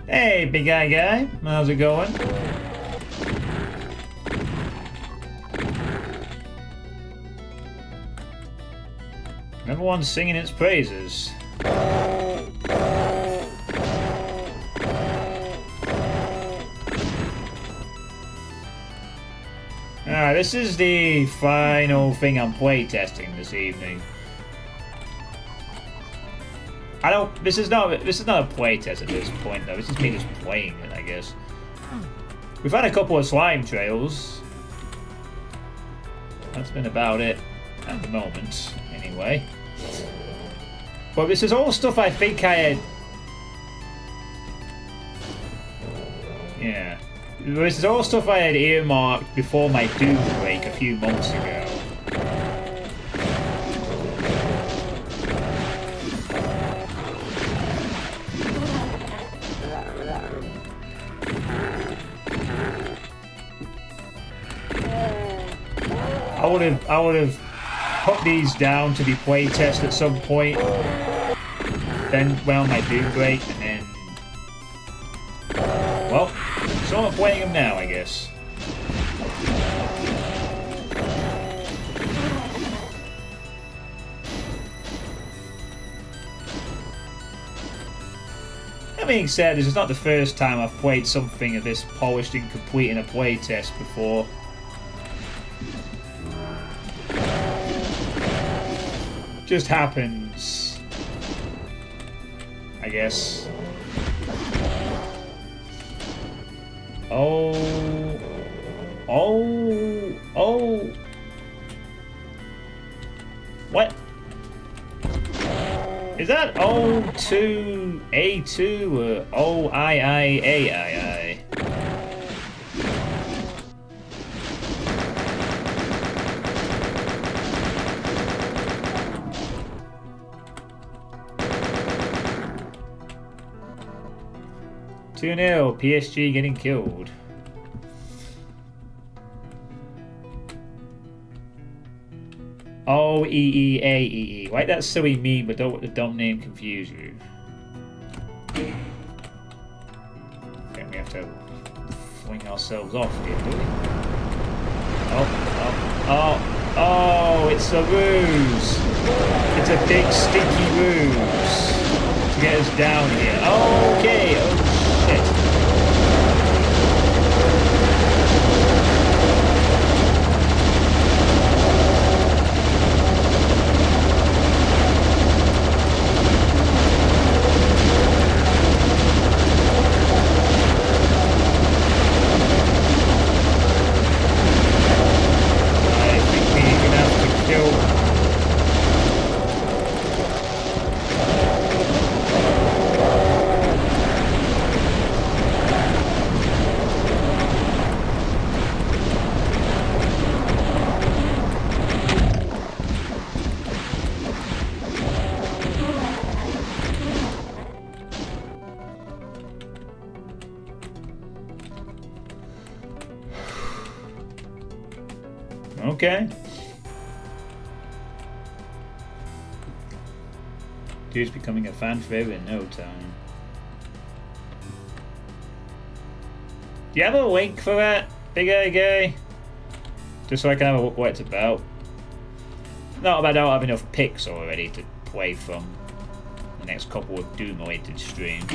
Hey, big guy, how's it going? Everyone's singing its praises. This is the final thing I'm playtesting this evening. I don't. This is not a playtest at this point though. This is me just playing it, I guess. We've had a couple of slime trails. That's been about it at the moment, anyway. But this is all stuff I think I had. Yeah. This is all stuff I had earmarked before my Doom break a few months ago. I would have put these down to be playtest at some point. Then went on my Doom break and then. Well, so I'm playing them now, I guess. That being said, this is not the first time I've played something of this polished and complete in a playtest before. Just happens, I guess. Oh. What? Is that O2A2 or OIIAII? (2-0) PSG getting killed. OEEAEE. Like that silly meme, but don't let the dumb name confuse you. Okay, we have to fling ourselves off here, do we? Oh, it's a ruse. It's a big stinky ruse to get us down here. Okay, oh shit. Okay. Dude's becoming a fan favorite in no time. Do you have a link for that, Big A Gay? Just so I can have a look what it's about. Not that I don't have enough picks already to play from the next couple of Doom-related streams.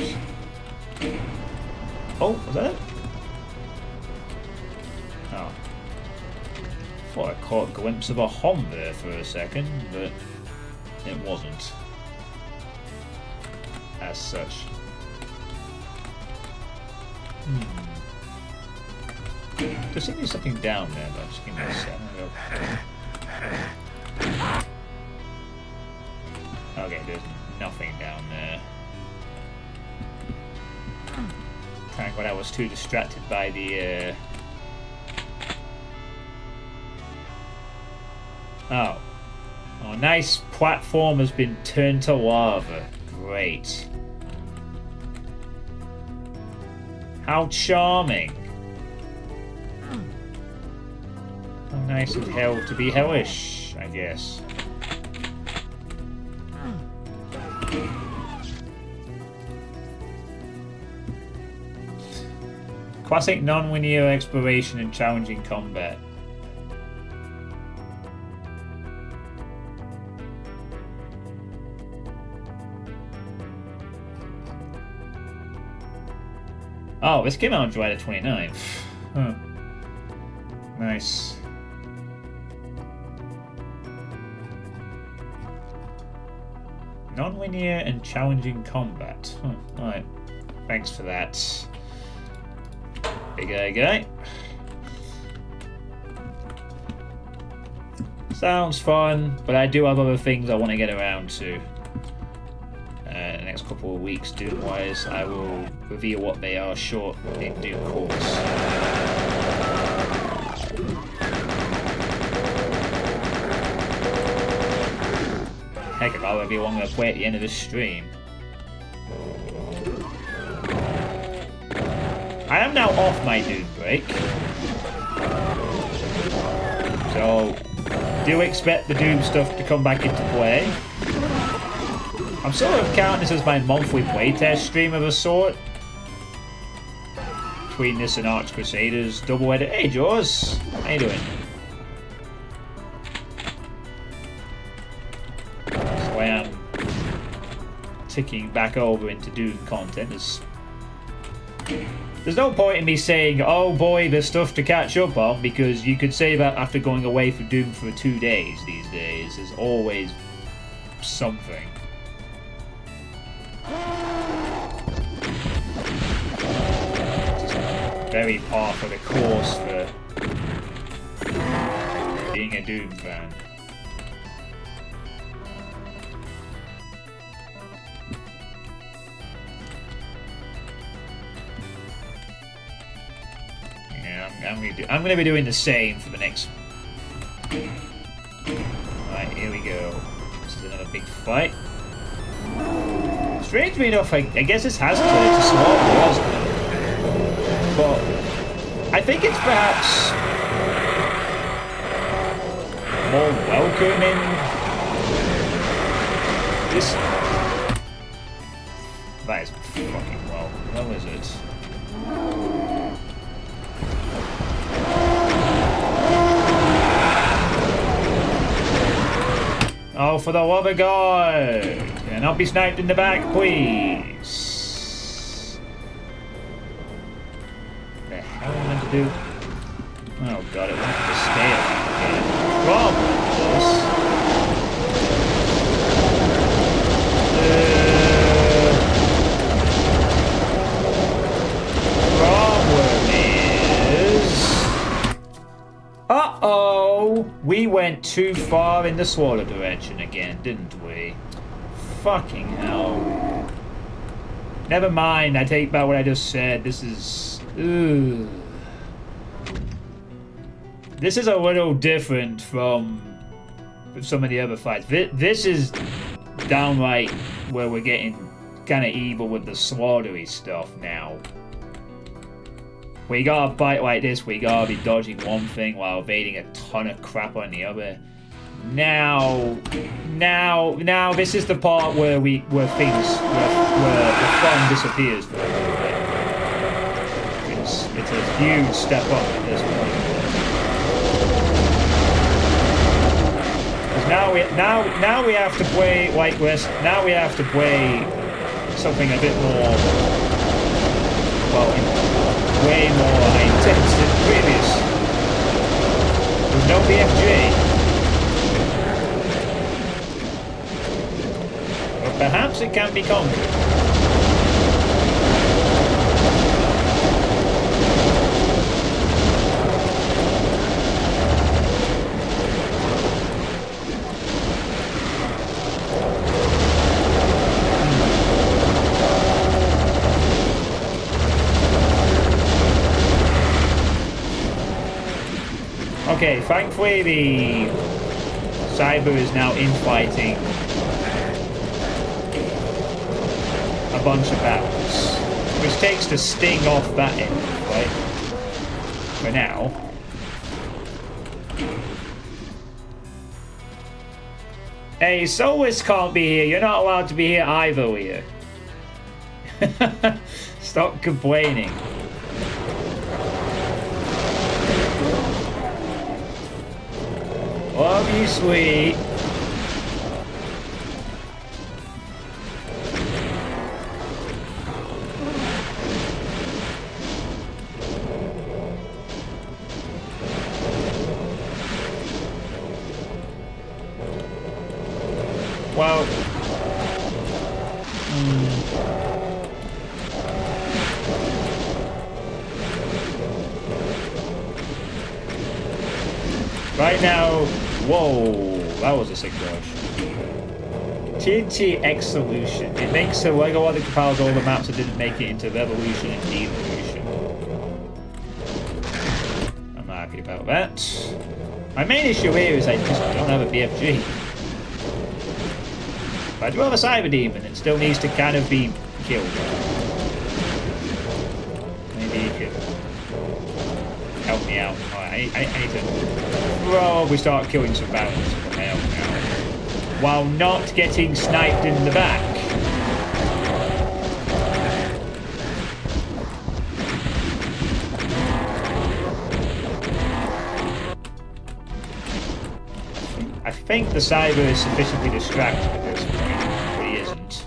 Oh, was that it? Oh. Thought I caught a glimpse of a hom there for a second, but it wasn't. As such. There seems to be something down there, but just give me a second. Okay, there's nothing down there. Thank God I was too distracted by the Oh, nice platform has been turned to lava. Great. How charming. How nice of hell to be hellish, I guess. Classic non-linear exploration and challenging combat. Oh, this came out on July the 29th. Huh. Nice. Non-linear and challenging combat. Alright. Thanks for that. Big guy. Sounds fun, but I do have other things I want to get around to. The next couple of weeks, Doom-wise, I will reveal what they are short in due course. Heck, if I'll be longer to play at the end of this stream. I am now off my Doom break. So, do expect the Doom stuff to come back into play. I'm sort of counting this as my monthly playtest stream of a sort. Between this and Arch Crusaders double edit. Hey Jaws, how you doing? So I am ticking back over into Doom content. There's no point in me saying, oh boy, there's stuff to catch up on, because you could say that after going away for Doom for 2 days these days. There's always something. Very par for the course for being a Doom fan. Yeah, I'm gonna be doing the same for the next. Right, here we go. This is another big fight. Strangely enough, I guess this has turned to small wars now. But I think it's perhaps more welcoming. This. That is fucking well. What is it? Oh, for the love of God! Can I be sniped in the back, please? What the hell am I meant to do? Oh God, it wants to stay again. Problem is... Uh-oh! We went too far in the swallow direction again, didn't we? Fucking hell. Never mind, I take back what I just said. This is... Ugh. This is a little different from some of the other fights. This is downright where we're getting kind of evil with the slaughtery stuff now. We got a bite like this, we gotta be dodging one thing while evading a ton of crap on the other. Now, this is the part where the fun disappears for us. It's a huge step up at this point. Because now we have to play like this. Now we have to play something a bit more, well, way more intense than previous. There's no BFG. But perhaps it can be conquered. Okay, thankfully the Cyber is now infighting a bunch of battles, which takes the sting off that end, right? For now. Hey, Solus can't be here. You're not allowed to be here either, Leah. Stop complaining. Love you, sweet. Well, Right now, whoa, that was a sick dodge. TNT X Solution. It makes a Lego that compiles all the maps that didn't make it into Revolution and Devolution. I'm happy about that. My main issue here is I just don't have a BFG. But I do have a Cyber Demon. It still needs to kind of be killed. Maybe you could help me out. Alright, I need to probably start killing some barrels. While not getting sniped in the back. I think the Cyber is sufficiently distracted at this point, but he isn't.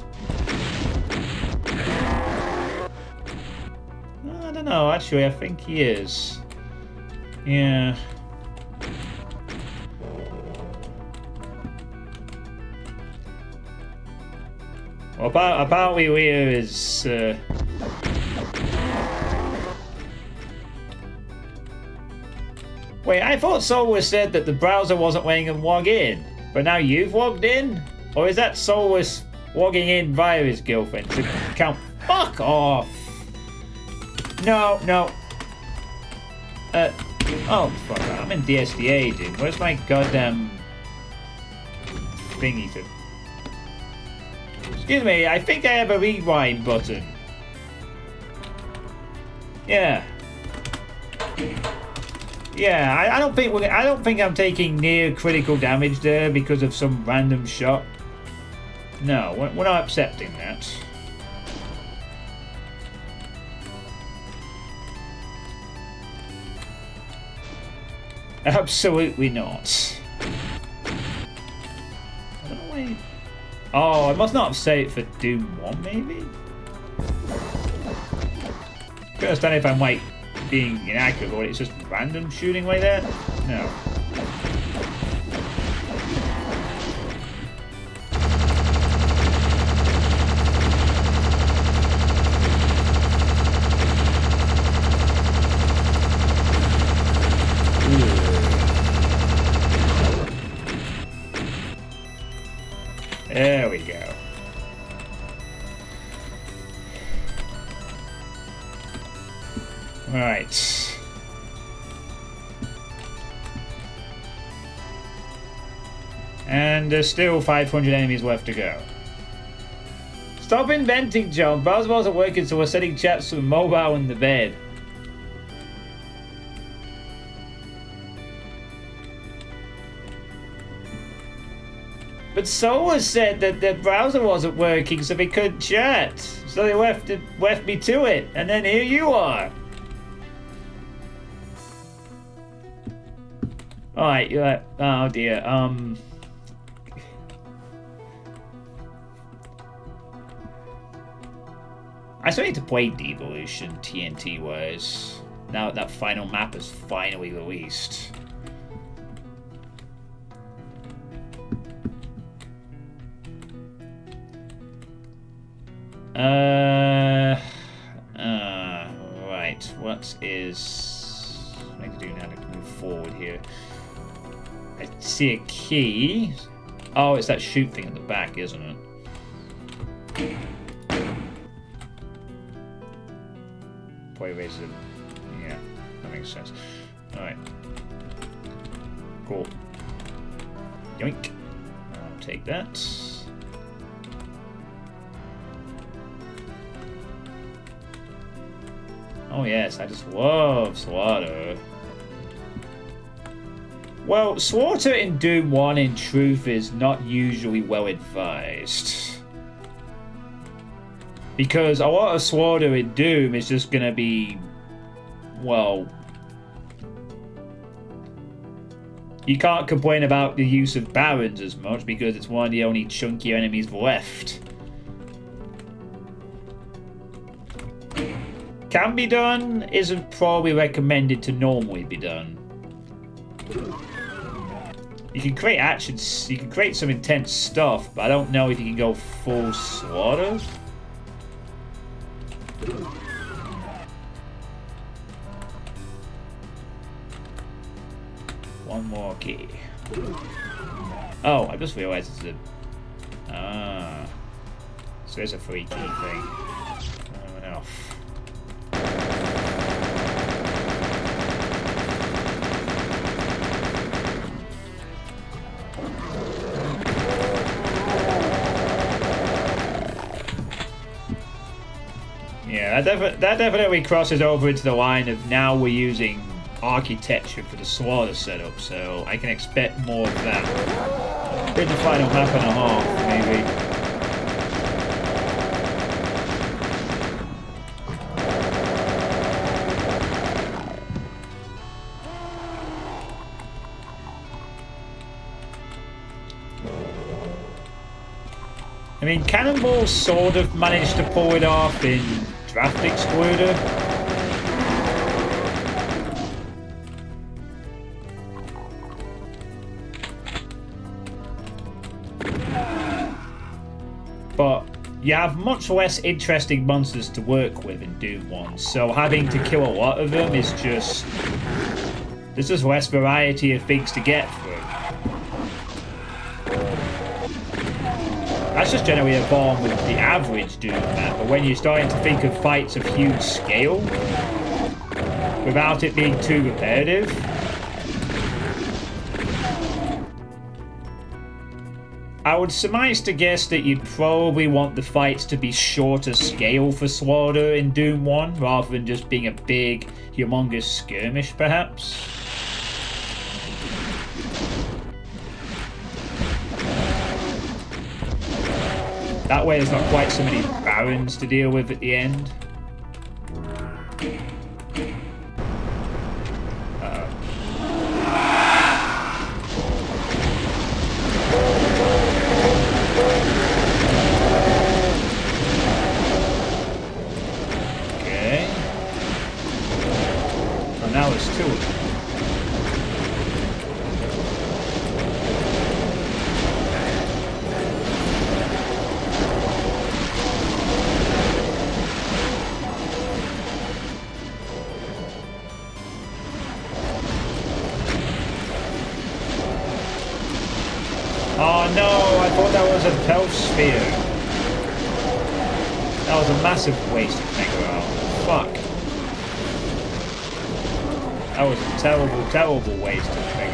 I don't know, actually, I think he is. Yeah. Well, apparently Leah is... Wait, I thought Solus said that the browser wasn't letting him log in, but now you've logged in? Or is that Solus logging in via his girlfriend to count? Fuck off! No. Oh, fuck, I'm in DSDA-Doom. Where's my goddamn thingy to... Excuse me, I think I have a rewind button. Yeah. Yeah, I don't think I'm taking near critical damage there because of some random shot. No, we're not accepting that. Absolutely not. I don't know why. Oh, I must not have saved it for Doom 1, maybe? I can understand if I'm like being inaccurate, but it's just random shooting like that? No. There we go. Right. And there's still 500 enemies left to go. Stop inventing, John. Browser wasn't working, so we're sending chats to the mobile in the bed. But Solus said that the browser wasn't working, so they couldn't chat. So they left me to it, and then here you are. Alright, you're like, oh dear, I still need to play Devolution TNT-wise, now that final map is finally released. Right, what is... I need to do now to move forward here. I see a key. Oh, it's that shoot thing at the back, isn't it? Play razor. Yeah, that makes sense. Alright. Cool. Yoink. I'll take that. Oh yes, I just love Slaughter. Well, Slaughter in Doom 1 in truth is not usually well advised. Because a lot of Slaughter in Doom is just gonna be, well... You can't complain about the use of Barons as much because it's one of the only chunky enemies left. Can be done, isn't probably recommended to normally be done. You can create actions, you can create some intense stuff, but I don't know if you can go full Slaughter. One more key. Oh, I just realized it's a... Ah. So there's a free key thing. Oh, enough. Yeah, that definitely crosses over into the line of now we're using architecture for the slaughter setup, so I can expect more of that. In the final map and a half, maybe. I mean, Cannonball sort of managed to pull it off in Draft Excluder. But you have much less interesting monsters to work with in Doom 1, so having to kill a lot of them is just... There's just less variety of things to get through. That's just generally a bomb with the average Doom map, but when you're starting to think of fights of huge scale, without it being too repetitive, I would surmise to guess that you'd probably want the fights to be shorter scale for Slaughter in Doom 1, rather than just being a big, humongous skirmish, perhaps. That way there's not quite so many barons to deal with at the end. Okay. Oh, now there's two of them. Oh no, I thought that was a health sphere. That was a massive waste of Mega. Fuck. That was a terrible, terrible waste of Mega.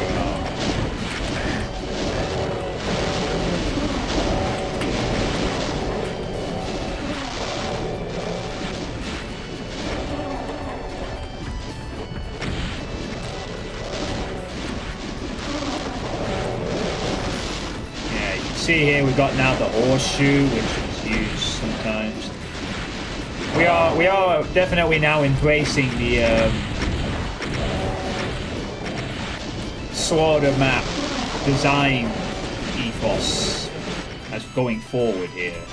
See here, we've got now the horseshoe, which is used sometimes. We are definitely now embracing the Slaughter map design ethos as going forward here.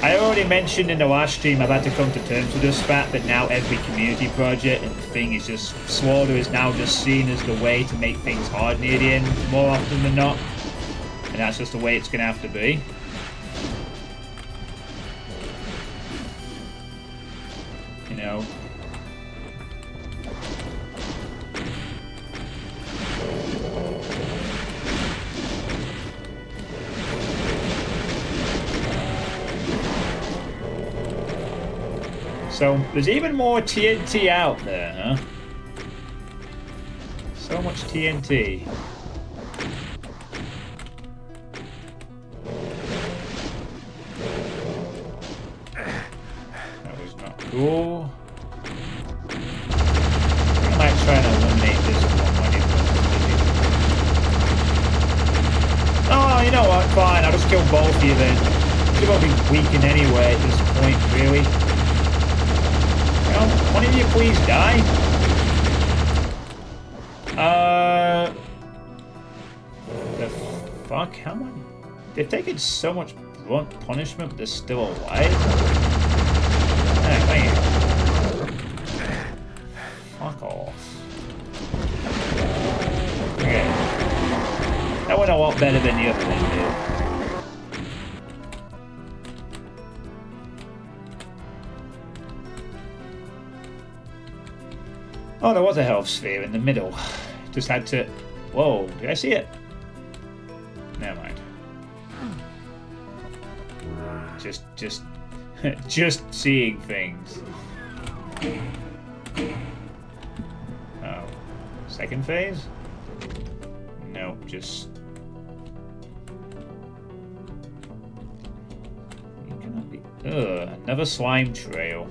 I already mentioned in the last stream I've had to come to terms with this fact that now every community project and thing is just... Slaughter is now just seen as the way to make things hard near the end more often than not. And that's just the way it's going to have to be. You know. So, there's even more TNT out there, huh? So much TNT. That was not cool. I might try and eliminate this one when it goes busy. Oh, you know what? Fine, I'll just kill both of you then. You're both be weakened anyway at this point, really. One of you please die? The fuck? How much? They've taken so much blunt punishment, but they're still alive? Hey, thank you. Fuck off. Okay. That went a lot better than the other one did. Oh, there was a health sphere in the middle. Just had to... Whoa, did I see it? Never mind. Just seeing things. Oh. Second phase? Nope, just... Ugh, another slime trail.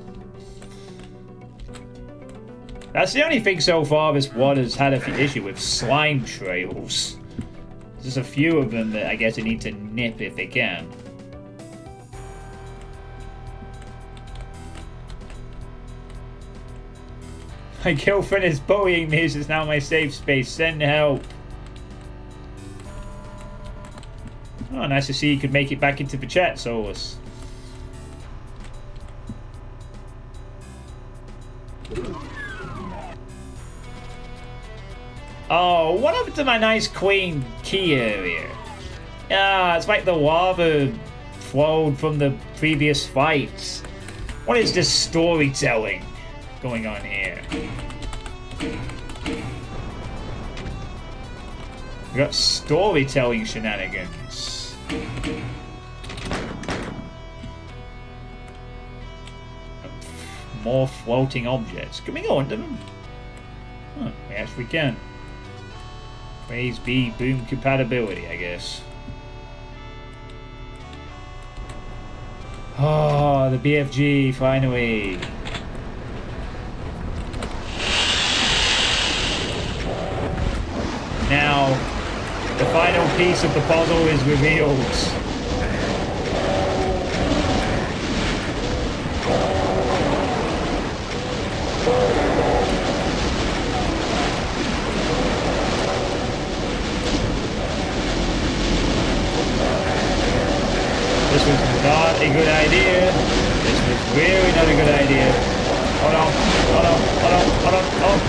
That's the only thing so far this one has had an issue with, slime trails. There's a few of them that I guess they need to nip if they can. My girlfriend is bullying me. This is now my safe space. Send help. Oh, nice to see you could make it back into the chat, Solus. Oh, what happened to my nice queen key area? Ah, it's like the lava flowed from the previous fights. What is this storytelling going on here? We got storytelling shenanigans. More floating objects. Can we go under them? Huh, we actually can. Praise be boom compatibility, I guess. Oh, the BFG, finally. Now, the final piece of the puzzle is revealed. This was not a good idea. This was really not a good idea. Hold on, hold on, hold on, hold on, hold on.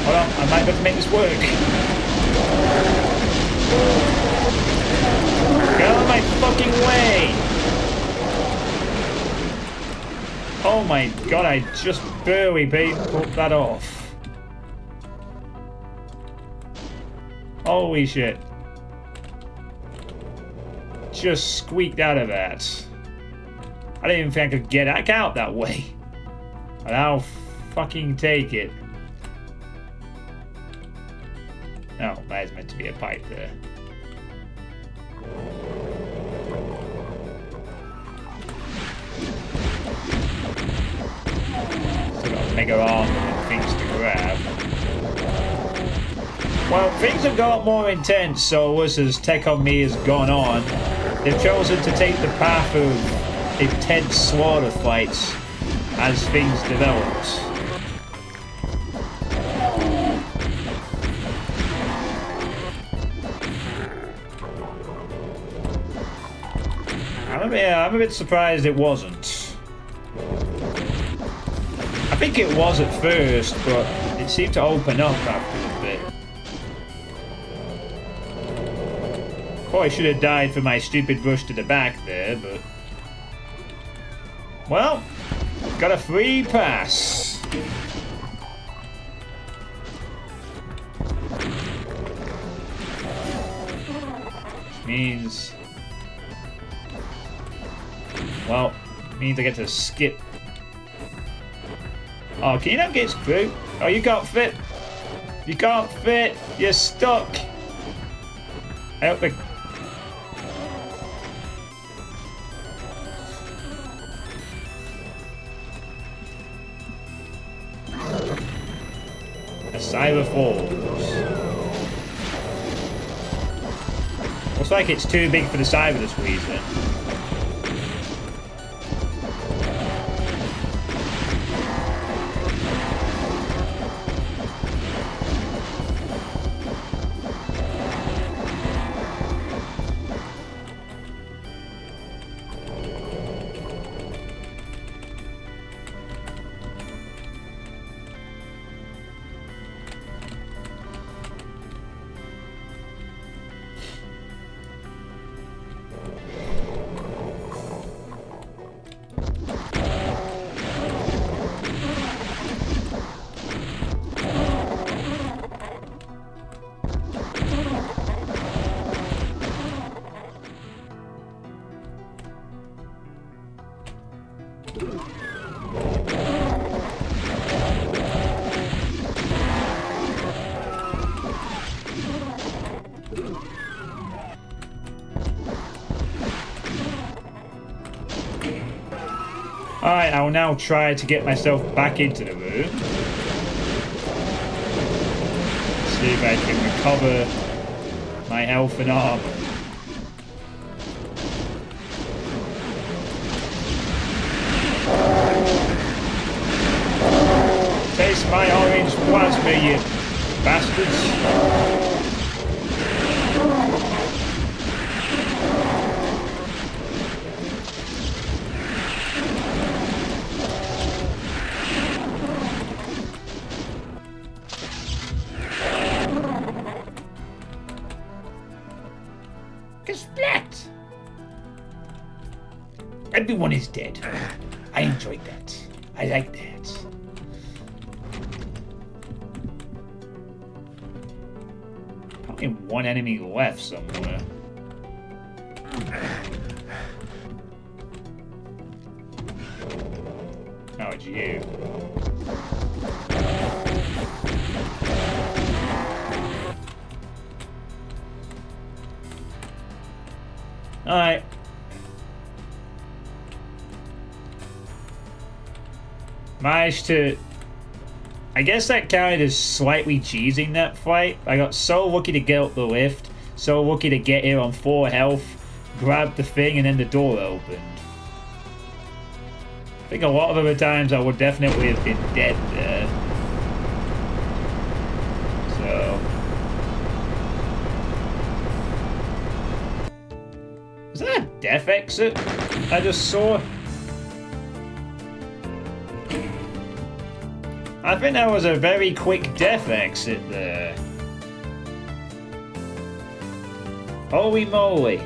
Hold on, I might be able to make this work. Get out of my fucking way! Oh my god, I just barely pulled that off. Holy shit. Just squeaked out of that. I didn't even think I could get back out that way. But I'll fucking take it. Oh, that is meant to be a pipe there. Still got a mega arm and things to grab. Well, things have got more intense, so as Tech on Me has gone on, they've chosen to take the path of intense slaughter fights as things developed. I'm a bit surprised it wasn't. I think it was at first, but it seemed to open up after a bit. Probably should have died for my stupid rush to the back there, but... Well, got a free pass. Which means... Well, it means I get to skip. Oh, can you not get through? Oh, you can't fit. You can't fit. You're stuck. Help me. A Cyber Falls. Looks like it's too big for the Cyber to squeeze in. Alright, I will now try to get myself back into the room. See if I can recover my health and armor. Taste my orange plasma, you bastards. Splat! Everyone is dead. I enjoyed that. I like that. Probably one enemy left somewhere. Oh, it's you. Alright. Managed to... I guess that counted as slightly cheesing that fight. I got so lucky to get up the lift, so lucky to get here on 4 health, grabbed the thing, and then the door opened. I think a lot of other times I would definitely have been dead there. So... Was that a death exit I just saw? I think that was a very quick death exit there. Holy moly.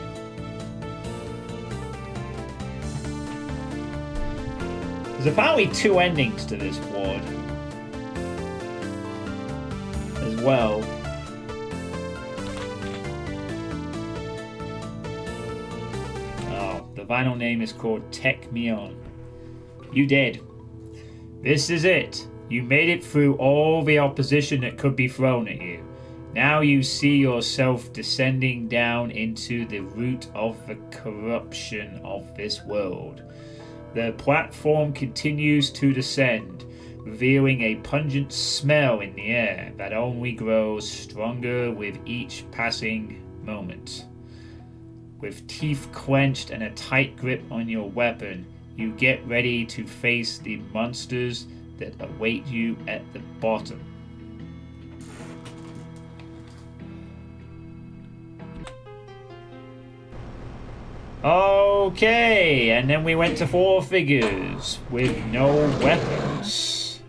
There's apparently 2 endings to this ward as well. Oh, the final name is called Tech Me On. You did. This is it. You made it through all the opposition that could be thrown at you. Now you see yourself descending down into the root of the corruption of this world. The platform continues to descend, revealing a pungent smell in the air that only grows stronger with each passing moment. With teeth clenched and a tight grip on your weapon, you get ready to face the monsters that await you at the bottom. Okay, and then we went to 4 figures with no weapons.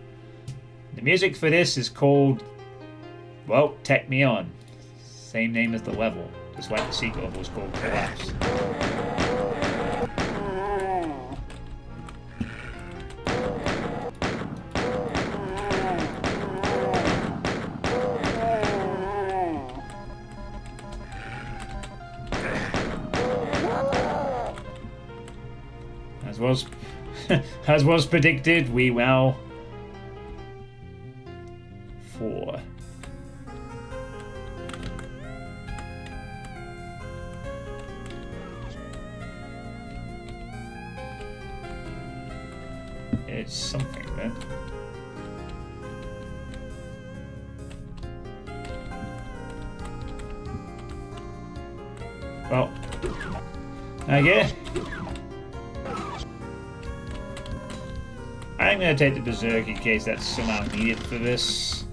The music for this is called, well, Tech Me On. Same name as the level, just like the sequel was called Collapse. As was predicted, we now 4. It's something then. Well, okay. I'm going to take the Berserk in case that's somehow needed for this.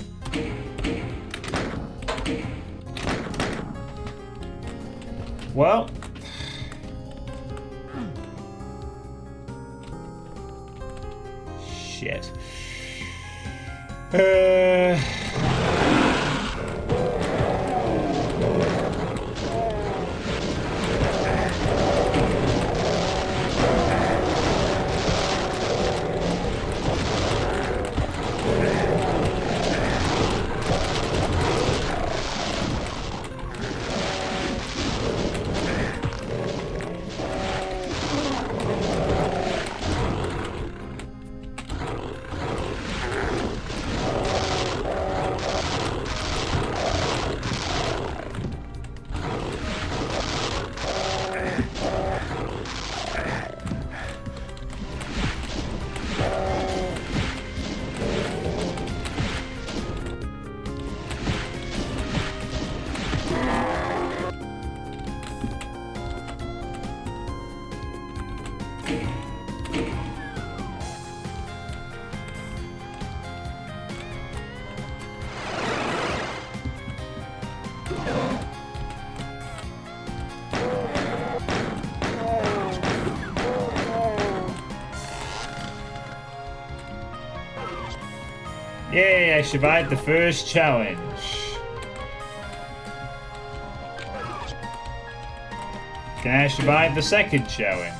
Well. Shit. Yay, I survived the first challenge. Can I survive the second challenge?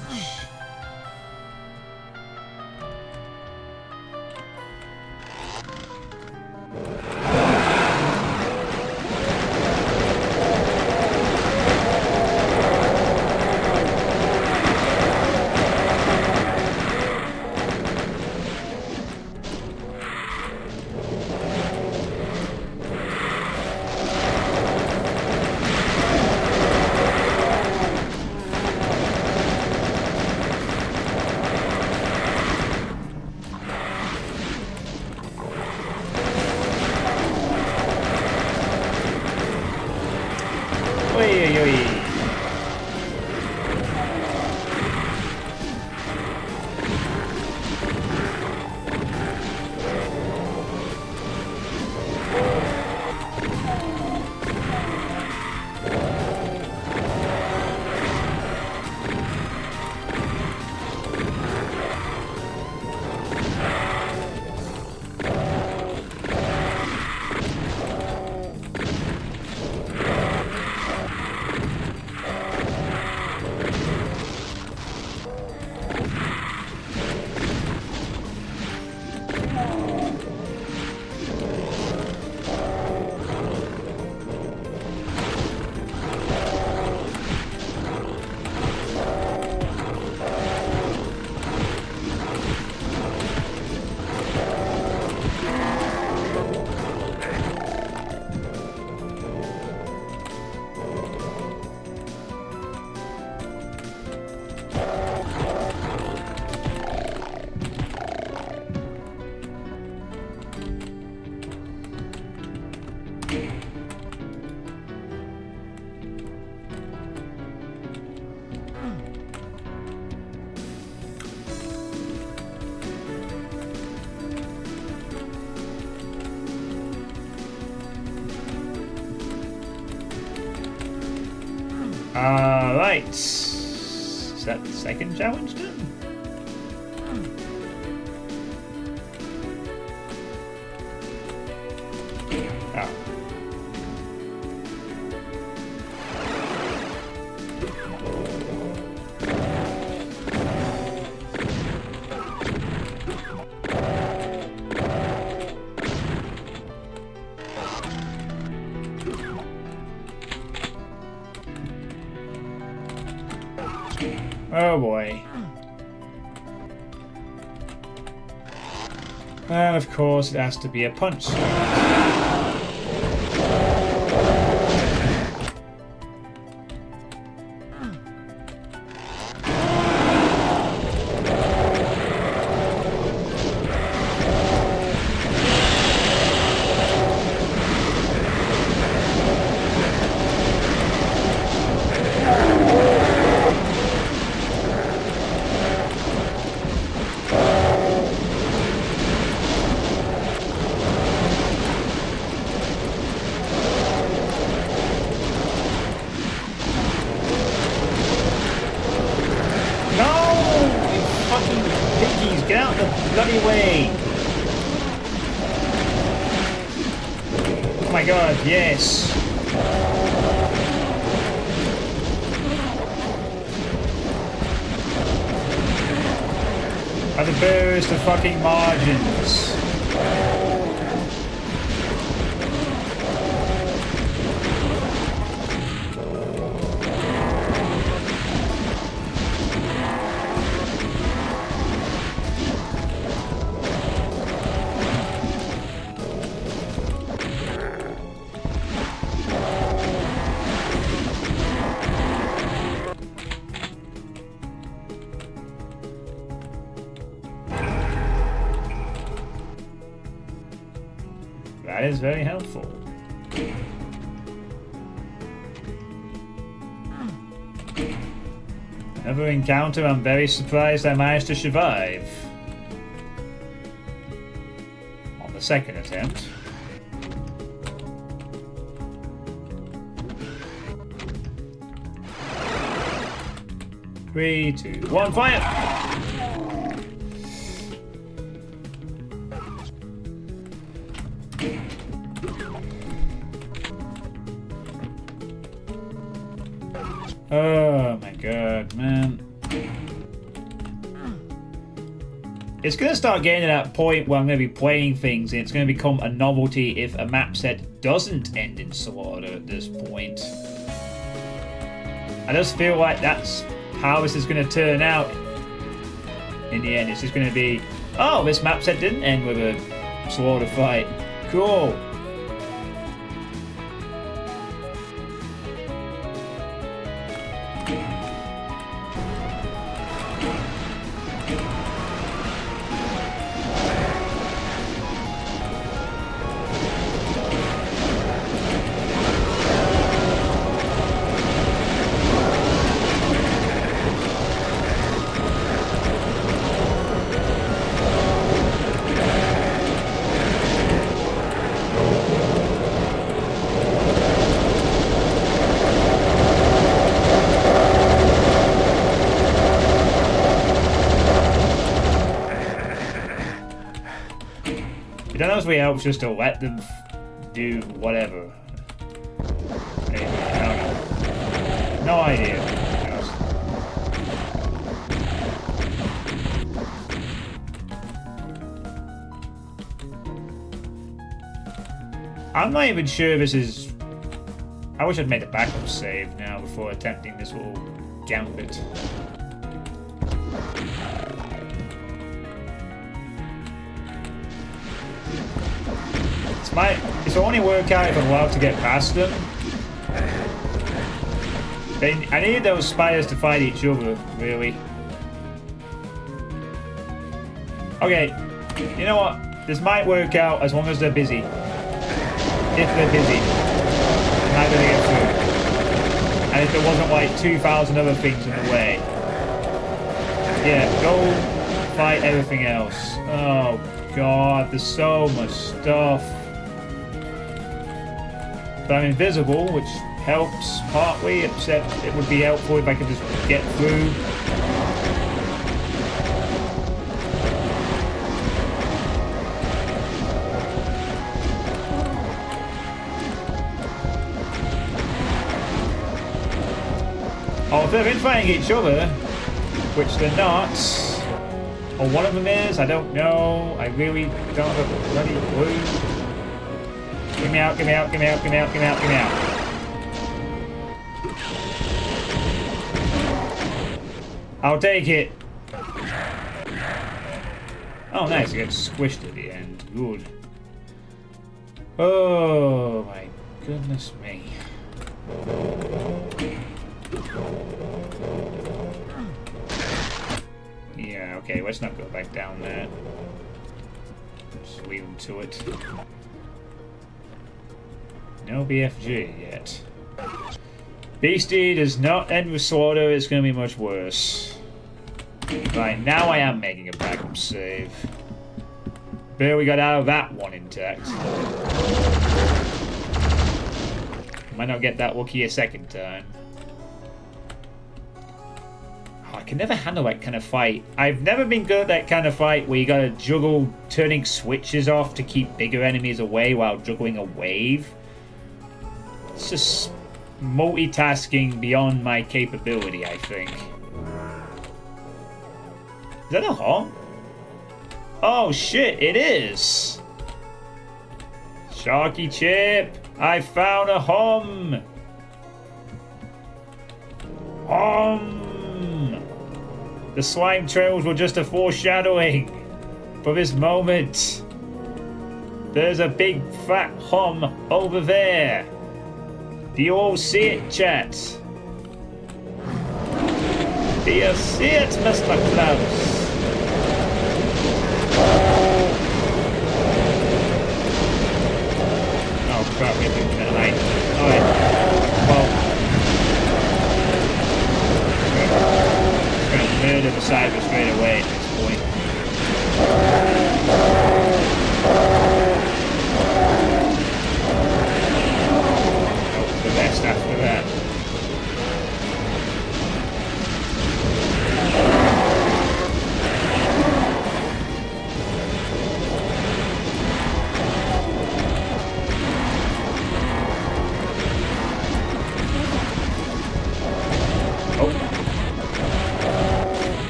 Alright. Is that the second challenge done? Oh. Oh boy. And of course it has to be a punch. Get out the bloody way! Oh my god, yes! Are the bearers to fucking margins? That is very helpful. Another encounter I'm very surprised I managed to survive. On the second attempt. Three, two, one, fire! Oh my god, man. It's going to start getting to that point where I'm going to be playing things and it's going to become a novelty if a map set doesn't end in slaughter at this point. I just feel like that's how this is going to turn out in the end. It's just going to be, oh, this map set didn't end with a slaughter fight. Cool. It honestly helps just to let them do whatever. Maybe, I don't know. No idea. I'm not even sure this is... I wish I'd made a backup save now before attempting this little gambit. It's only work out if I'm allowed to get past them. I need those spiders to fight each other, really. Okay, you know what? This might work out as long as they're busy. If they're busy, I'm not gonna get through. And if there wasn't like 2,000 other things in the way. Yeah, go fight everything else. Oh god, there's so much stuff. But I'm invisible, which helps partly, except it would be helpful if I could just get through. Oh, if they've been fighting each other, which they're not, or one of them is, I don't know. I really don't have a bloody clue. Get me out, get me out, get me out, get me out, get me out, get me out. I'll take it. Oh, nice. I got squished at the end. Good. Oh, my goodness me. Yeah, okay. Let's not go back down there. Just leave them to it. No BFG yet. Beastie does not end with slaughter, it's going to be much worse. Right, now I am making a backup save. But we got out of that one intact. Might not get that lucky a second time. Oh, I can never handle that kind of fight. I've never been good at that kind of fight where you gotta juggle turning switches off to keep bigger enemies away while juggling a wave. It's just multitasking beyond my capability, I think. Is that a hom? Oh shit, it is! Sharky Chip, I found a hom! Hom! The slime trails were just a foreshadowing for this moment. There's a big fat hom over there. Do you all see it, chat? Do you see it, Mr. Klaus? Oh crap, we're doing that late. Alright. Well. Just gonna murder the cyber straight away at this point. Hope for the best after that.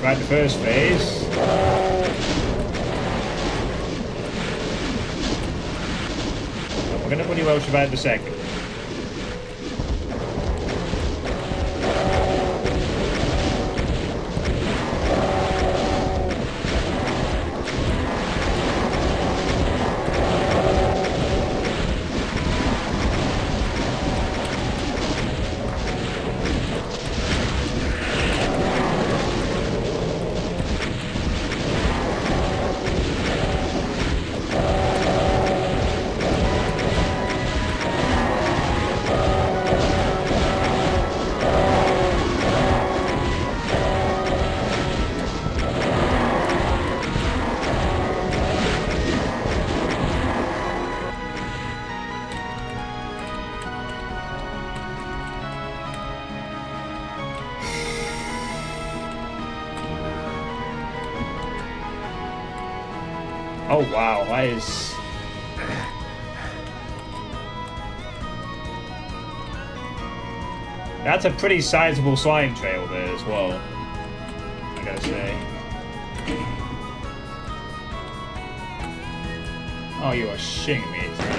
survived the first phase. We're going to pretty well survive the second. Oh wow, that is... That's a pretty sizable slime trail there as well, I gotta say. Oh, you are shitting me, it's no.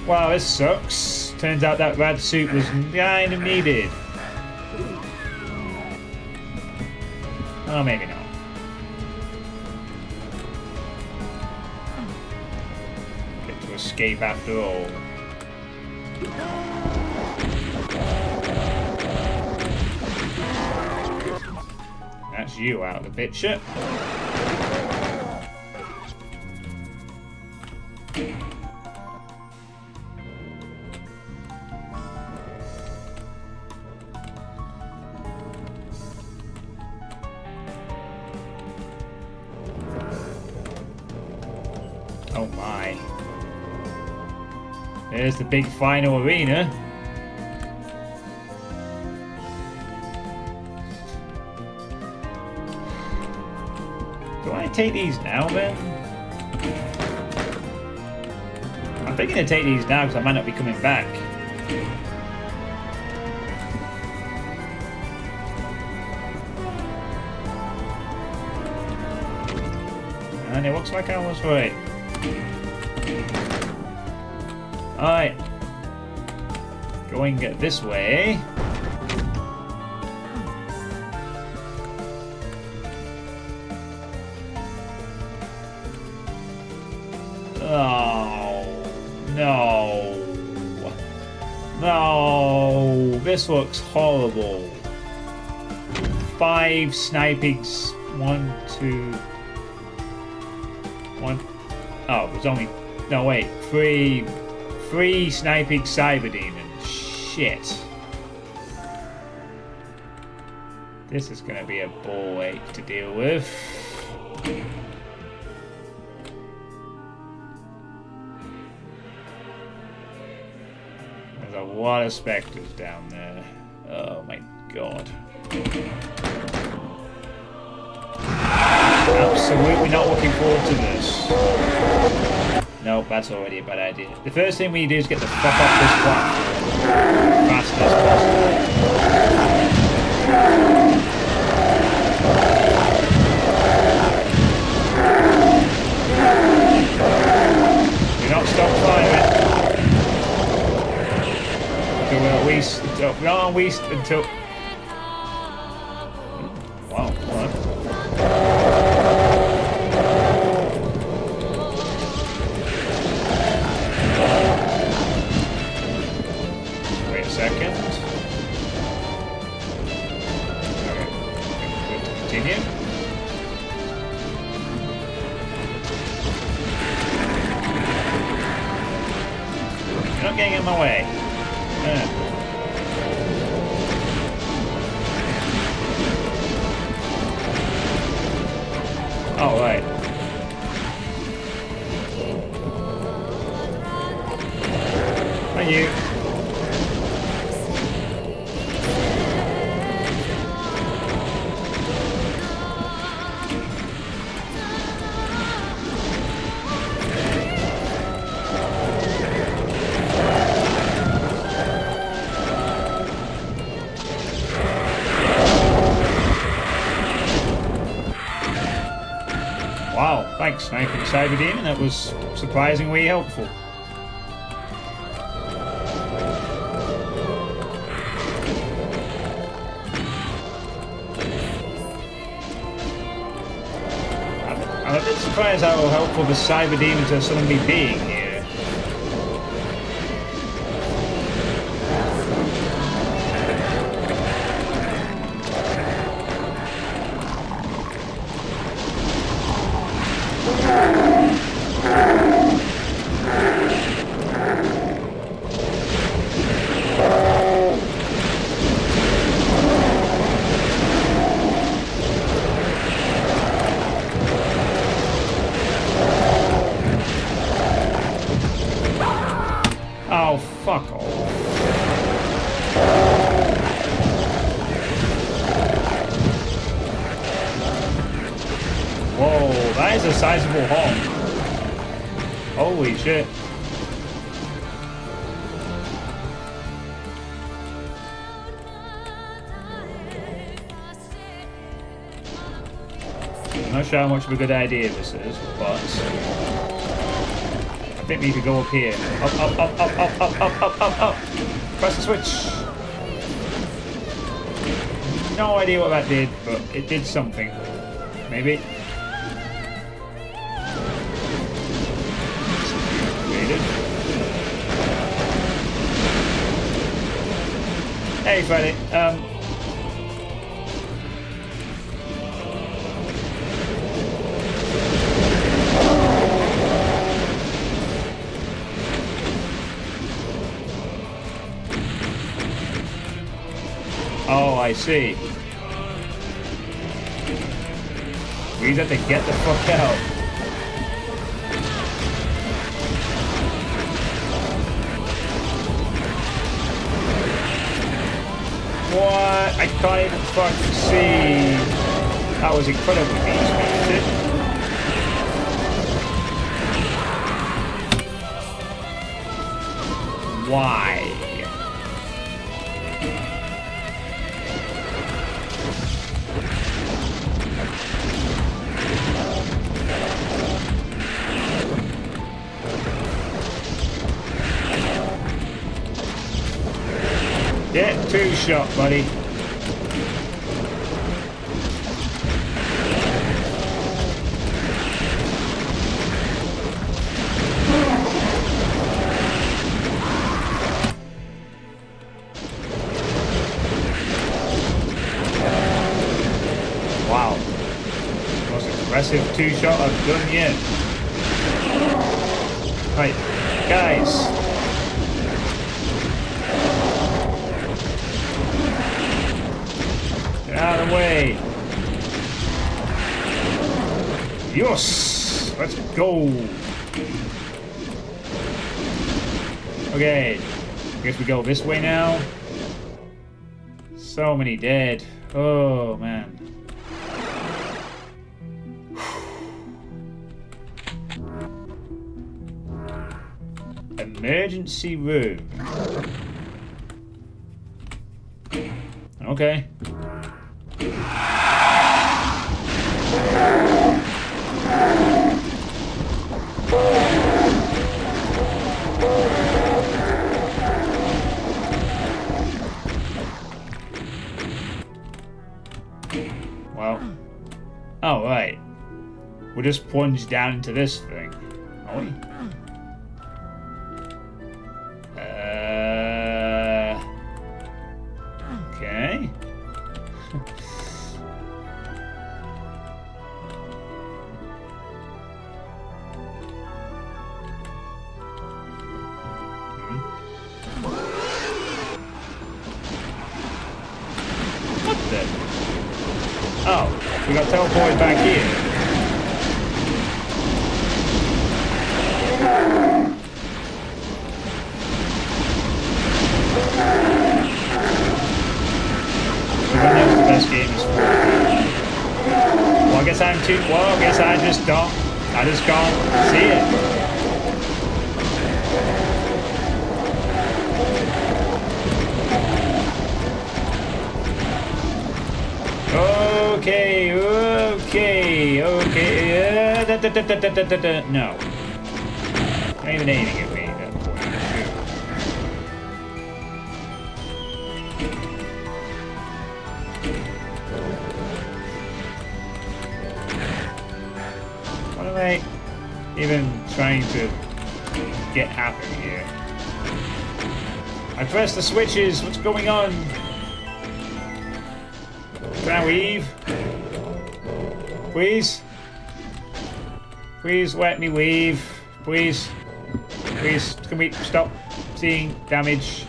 Wow, this sucks. Turns out that rad suit was kind of needed. Oh, maybe not. Get to escape after all. That's you out of the picture. Oh my. There's the big final arena. Do I take these now then? I'm thinking to take these now because I might not be coming back. And it looks like I was right. Alright. Going this way. Oh, no. No, this looks horrible. 5 snipings. 1, 2... 1. Oh, there's only... No, wait. 3 sniping cyber demons. Shit. This is gonna be a ball ache to deal with. There's a lot of specters down there. Oh my god. Absolutely not looking forward to this. Nope, that's already a bad idea. The first thing we need to do is get the fuck off this platform as fast as possible. Do not stop firing. At least until... Wow, what? Wait a second. Okay, good to continue. You're not getting in my way. Oh, right. Thank you. like sniping Cyber Demon. That was surprisingly helpful. I'm a bit surprised how helpful the Cyber Demons are suddenly being here. Oh, fuck off. Whoa, that is a sizable honk. Holy shit. I'm not sure how much of a good idea this is, but I think we could go up here. Up, up, up, up, up, up, up, up, up, up. Press the switch. No idea what that did, but it did something. Maybe. Hey, Freddy. Oh, I see. We just have to get the fuck out. What? I can't even fucking see. That was incredibly speed. Why? Get two shot, buddy. Wow. Most aggressive two shot I've done yet. Right, guys. Out of the way. Yes! Let's go. Okay. I guess we go this way now. So many dead. Oh, man. Emergency room. Okay. Well, oh right, we'll just plunge down into this thing, are we? Okay. Oh, we got teleported back here. So who knows the best game is for? Well, I guess I'm too. Well, I guess I just don't. I just can't see it. Okay. No. Not even aiming at me at that point. What am I even trying to get happen here? I pressed the switches. What's going on? Can I weave? Please? Please let me weave. Please. Please, can we stop seeing damage?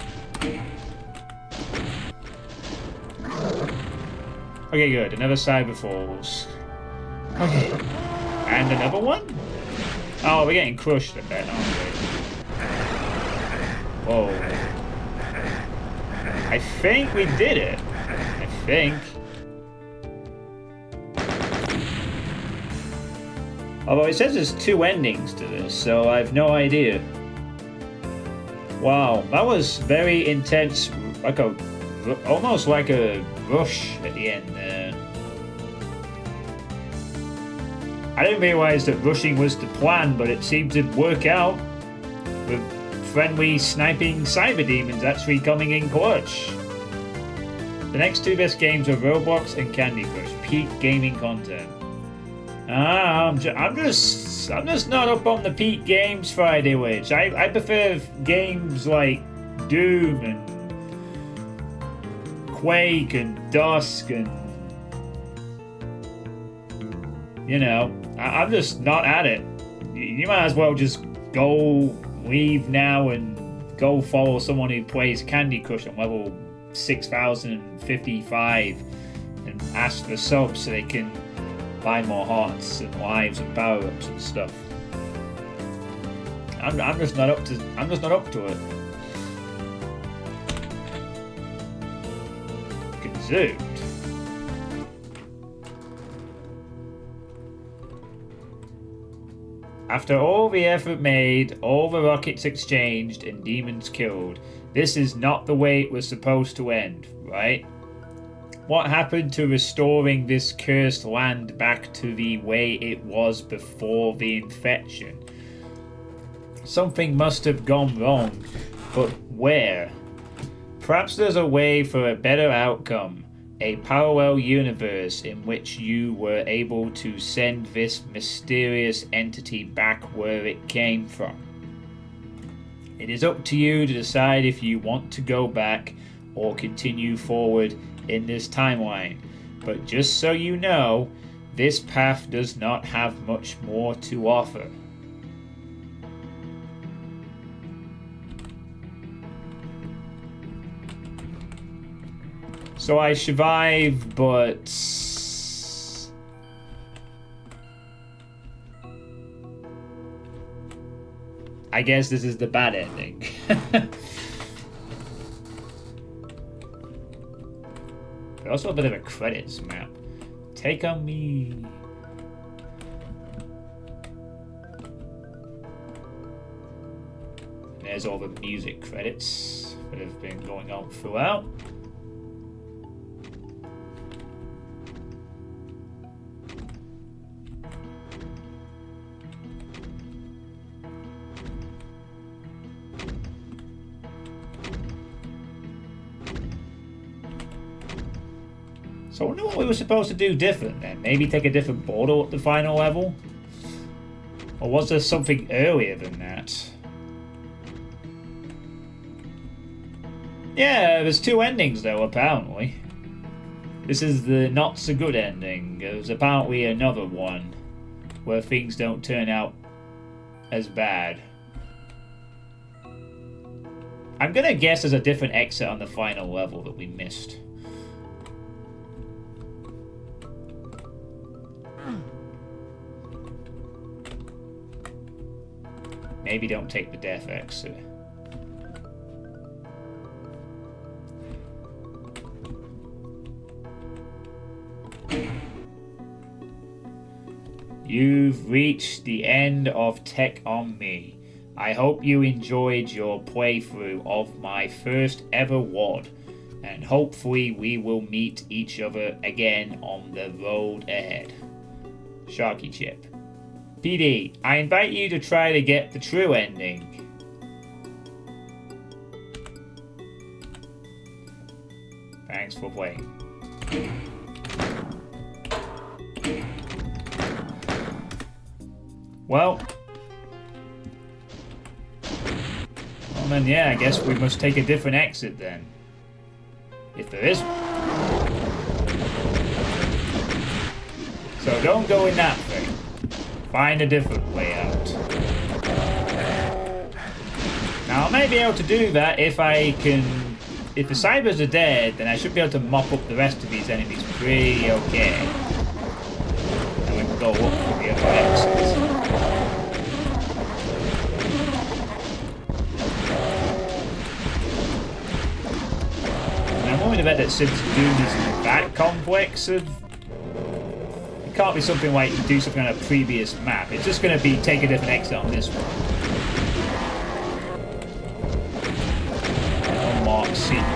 Okay, good. Another cyber falls. Okay. And another one? Oh, we're getting crushed a bit, aren't we? Whoa. I think we did it. I think. Although it says there's 2 endings to this, so I have no idea. Wow, that was very intense, like almost like a rush at the end there. I didn't realise that rushing was the plan, but it seemed to work out with friendly sniping cyber demons actually coming in clutch. The next 2 best games are Roblox and Candy Crush, peak gaming content. I'm just not up on the peak games Friday witch. I prefer games like Doom and Quake and Dusk and you know, I'm just not at it. You might as well just go leave now and go follow someone who plays Candy Crush on level 6055 and ask for subs so they can buy more hearts and lives and power-ups and stuff. I'm just not up to it. Consumed. After all the effort made, all the rockets exchanged and demons killed, this is not the way it was supposed to end, right? What happened to restoring this cursed land back to the way it was before the infection? Something must have gone wrong, but where? Perhaps there's a way for a better outcome, a parallel universe in which you were able to send this mysterious entity back where it came from. It is up to you to decide if you want to go back or continue forward in this timeline, but just so you know, this path does not have much more to offer. So I survived, but I guess this is the bad ending. Also a bit of a credits map. Take on me. There's all the music credits that have been going on throughout. So I wonder what we were supposed to do different then. Maybe take a different portal at the final level? Or was there something earlier than that? Yeah, there's 2 endings though, apparently. This is the not so good ending. There's apparently another one where things don't turn out as bad. I'm gonna guess there's a different exit on the final level that we missed. Maybe don't take the death exit. You've reached the end of Tech on Me. I hope you enjoyed your playthrough of my first ever WOD, and hopefully we will meet each other again on the road ahead. Sharky Chip. PD, I invite you to try to get the true ending. Thanks for playing. Well, then yeah, I guess we must take a different exit then. If there is one. So don't go in that thing. Find a different layout. Now I may be able to do that if I can... If the cybers are dead, then I should be able to mop up the rest of these enemies pretty okay. And we can go up for the other exits. I'm willing to bet that since Doom isn't that complex, it can't be something like do something on a previous map. It's just going to be take a different exit on this one. Unlock secrets.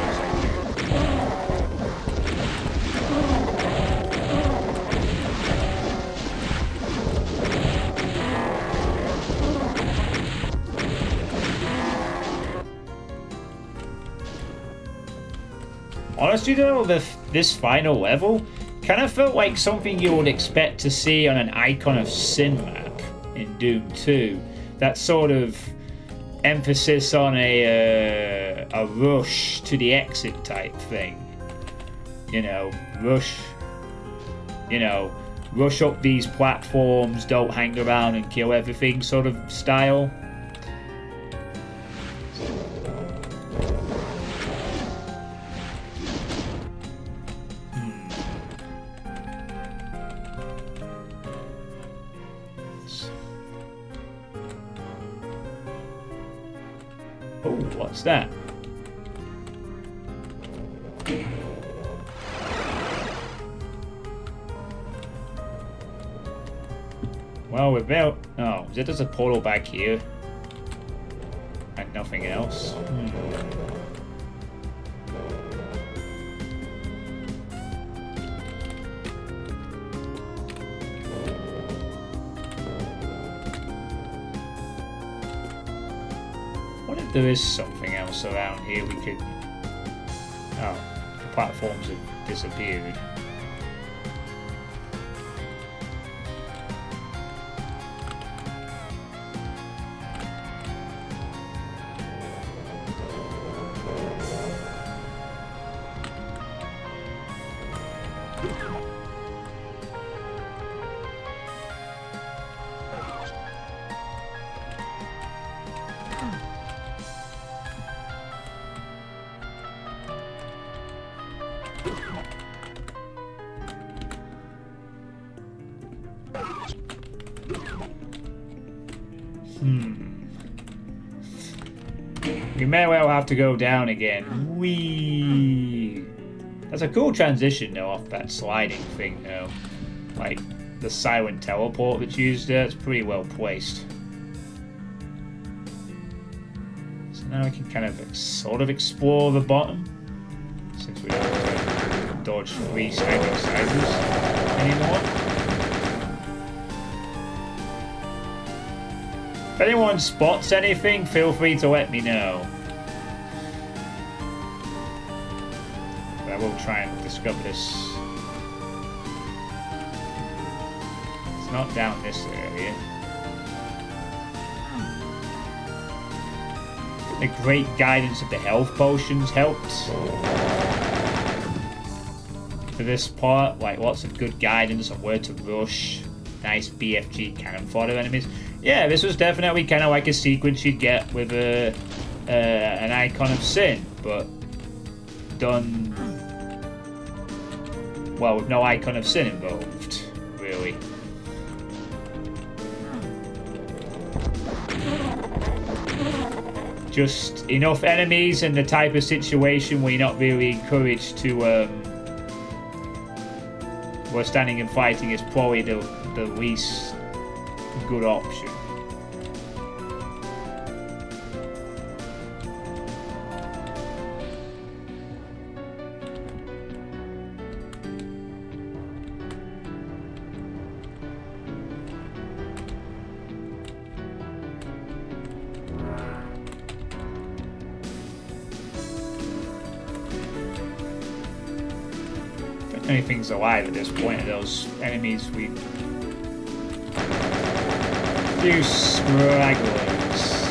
Honestly though, this final level kind of felt like something you would expect to see on an Icon of Sin map in Doom 2. That sort of emphasis on a rush to the exit type thing. Rush up these platforms, don't hang around and kill everything sort of style. Oh, what's that? Well, we're about... Oh, there's a portal back here. And nothing else. What if there is something else around here we could... Oh, the platforms have disappeared. We may well have to go down again. Whee! That's a cool transition though off that sliding thing though. Like the silent teleport that's used there, it's pretty well placed. So now we can kind of sort of explore the bottom. Since we don't have to dodge 3 standing cybers anymore. If anyone spots anything, feel free to let me know. But I will try and discover this. It's not down this area. The great guidance of the health potions helped. For this part, like lots of good guidance on where to rush. Nice BFG cannon fodder enemies. Yeah, this was definitely kind of like a sequence you'd get with an Icon of Sin, but done well with no Icon of Sin involved, really. Just enough enemies and the type of situation where you're not really encouraged to where standing and fighting is probably the least good option. Only things alive at this point are those enemies we... Few stragglers.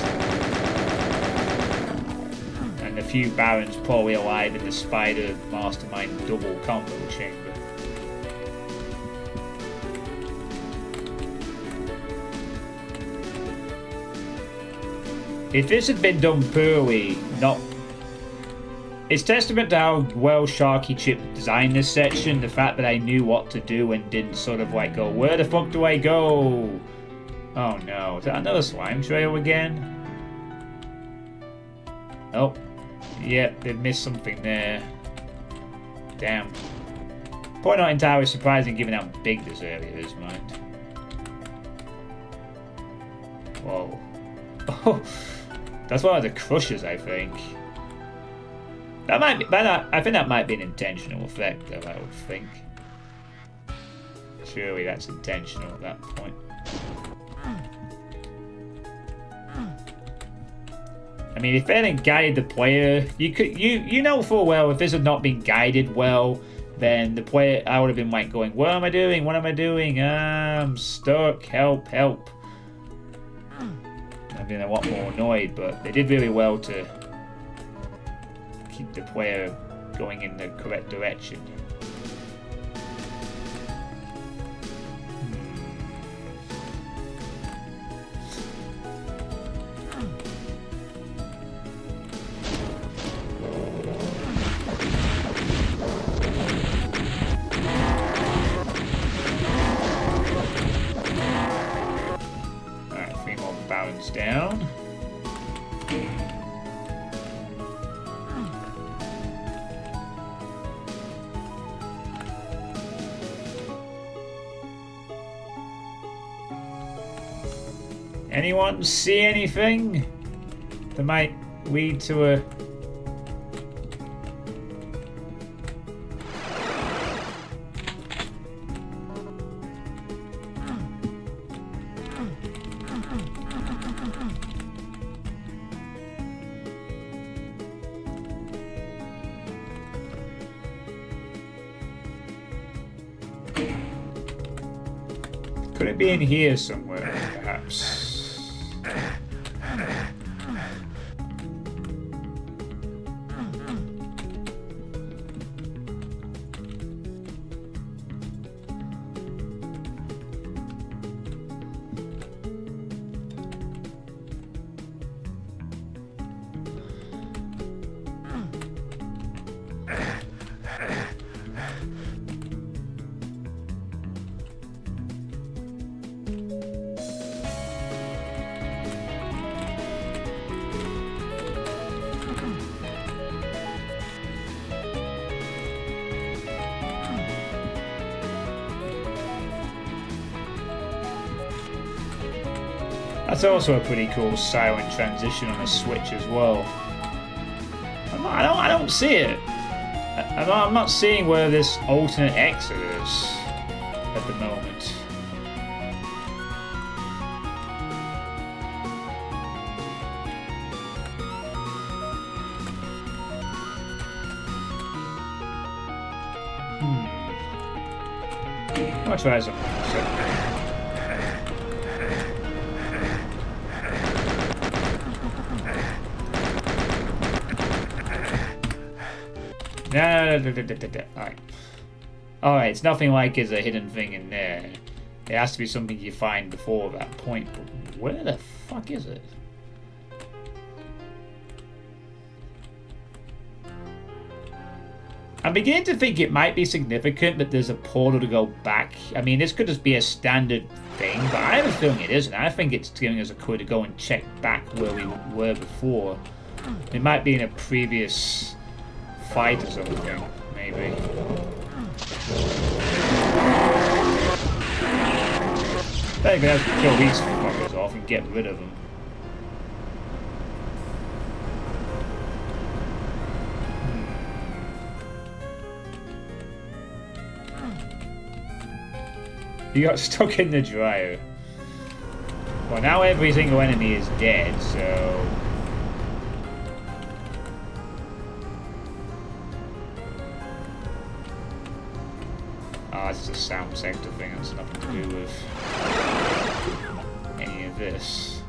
And a few barons probably alive in the spider mastermind double combo chamber. If this had been done poorly, not... It's testament to how well Sharky Chip designed this section, the fact that I knew what to do and didn't sort of like go, where the fuck do I go? Oh no, is that another slime trail again? Oh, yep, they missed something there. Damn. Probably not entirely surprising given how big this area is, mind. Whoa. Oh, that's one of the crushers, I think. That might be, I think that might be an intentional effect, though, I would think. Surely that's intentional at that point. I mean, if they hadn't guided the player, you know full well if this had not been guided well, then the player, I would have been like going, what am I doing? What am I doing? I'm stuck. Help, help. I've been a lot more annoyed, but they did really well to keep the player going in the correct direction. Alright, 3 more barons down. Anyone see anything that might lead to a... Could it be in here somewhere, perhaps? That's also a pretty cool silent transition on a Switch as well. I don't see it. I'm not seeing where this alternate exit is at the moment. I'll try something. No. Alright. Alright, it's nothing like there's a hidden thing in there. It has to be something you find before that point. But where the fuck is it? I'm beginning to think it might be significant that there's a portal to go back. I mean, this could just be a standard thing, but I have a feeling it isn't. I think it's giving us a clue to go and check back where we were before. It might be in a previous fight or something, maybe. I think we have to kill these fuckers off and get rid of them. He got stuck in the dryer. Well, now every single enemy is dead, so... that's a sound sector thing. That's nothing to do with any of this.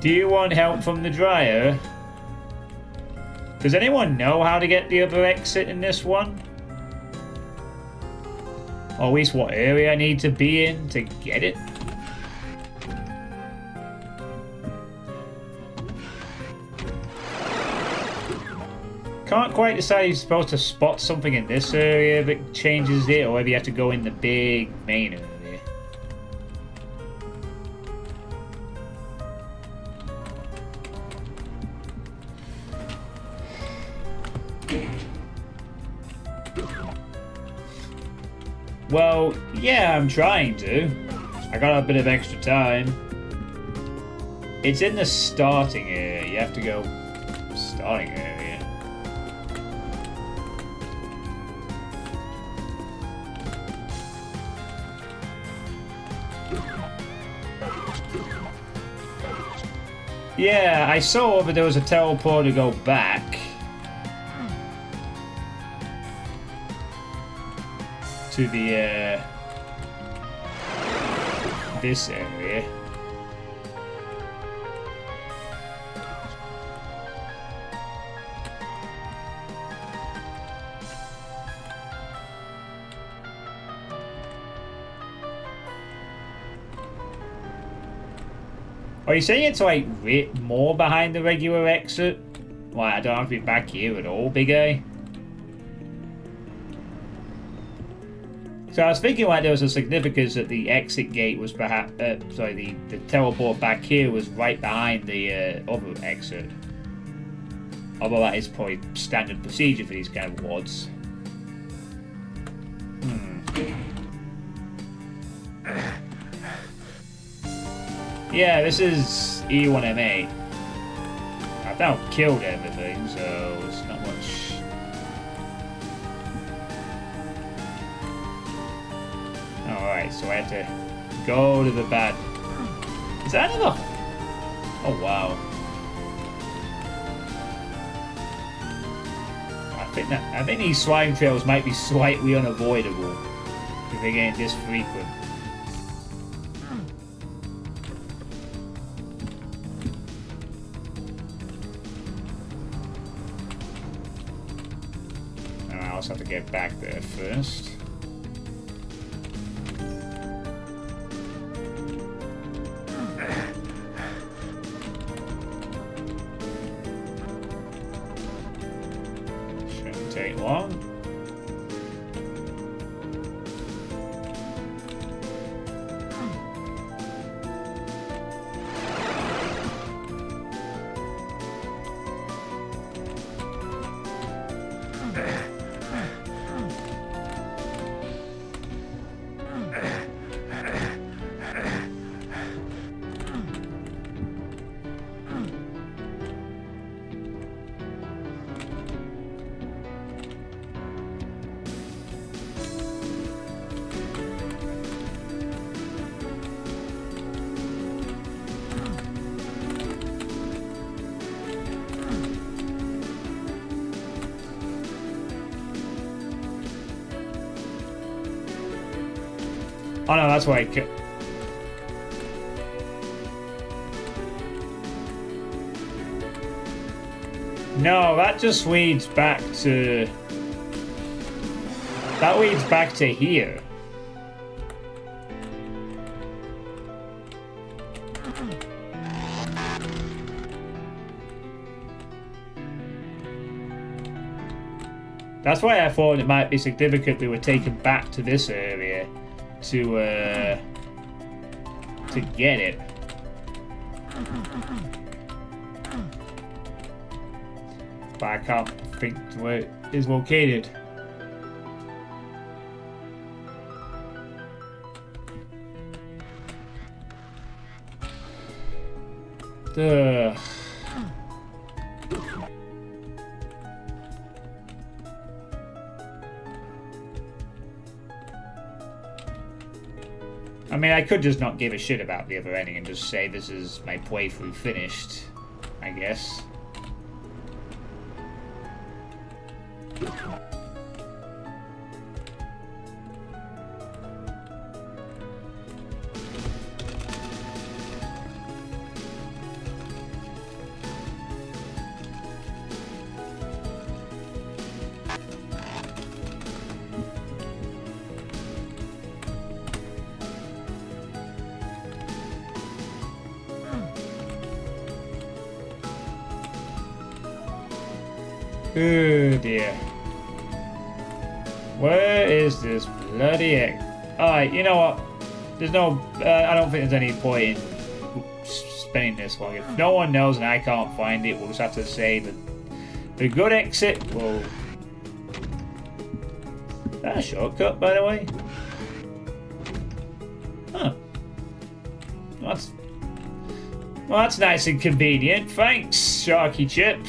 Do you want help from the dryer? Does anyone know how to get the other exit in this one? Or at least what area I need to be in to get it? Can't quite decide if you're supposed to spot something in this area that changes it, or whether you have to go in the big main area. Well, yeah, I'm trying to. I got a bit of extra time. It's in the starting area. You have to go starting area. Yeah, I saw that there was a teleport to go back to the this area. Are you saying it's like more behind the regular exit? Like I don't have to be back here at all, big A? So I was thinking like there was a significance that the exit gate was perhaps, sorry, the teleport back here was right behind the other exit. Although that is probably standard procedure for these kind of wards. Yeah, this is E1M8. I've now killed everything, so it's not much. Alright, so I have to go to the bad. Is that another? Oh wow. I think these slime trails might be slightly unavoidable if they're getting this frequent. I also have to get back there first. Shouldn't take long. Oh no, that's why I killed. No, that just leads back to... That leads back to here. That's why I thought it might be significant we were taken back to this area to get it. But I can't think where it is located. Ugh. I mean, I could just not give a shit about the other ending and just say this is my playthrough finished, I guess. Oh dear. Where is this bloody egg? Alright, you know what? There's no... I don't think there's any point in spending this long. If no one knows and I can't find it, we'll just have to say that the good exit will... Is that a shortcut, by the way? Huh. Well, that's nice and convenient. Thanks, Sharky Chip.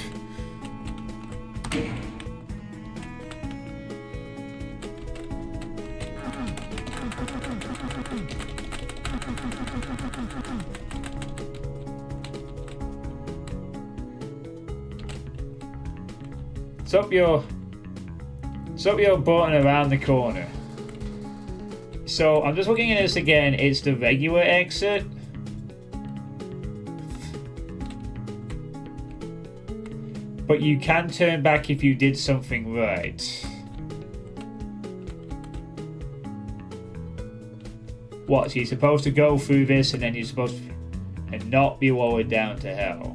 It's up your button around the corner. So I'm just looking at this again. It's the regular exit. But you can turn back if you did something right. What? So you're supposed to go through this and then you're supposed to and not be lowered down to hell.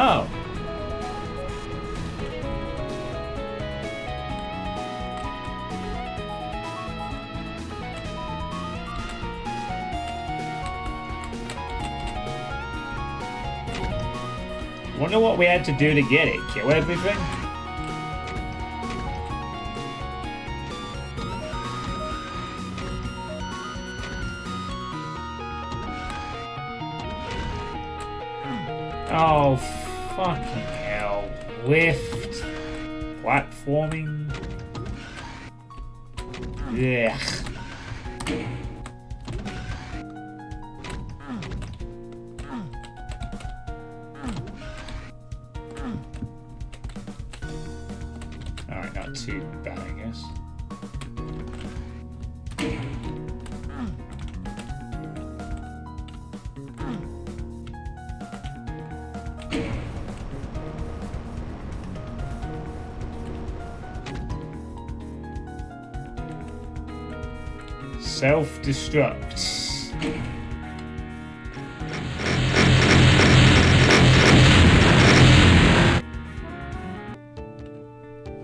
Oh. Wonder what we had to do to get it. Kill everything? Oh, fucking hell. Lift. Platforming. Ugh. Alright, not too bad, I guess. Self-destruct.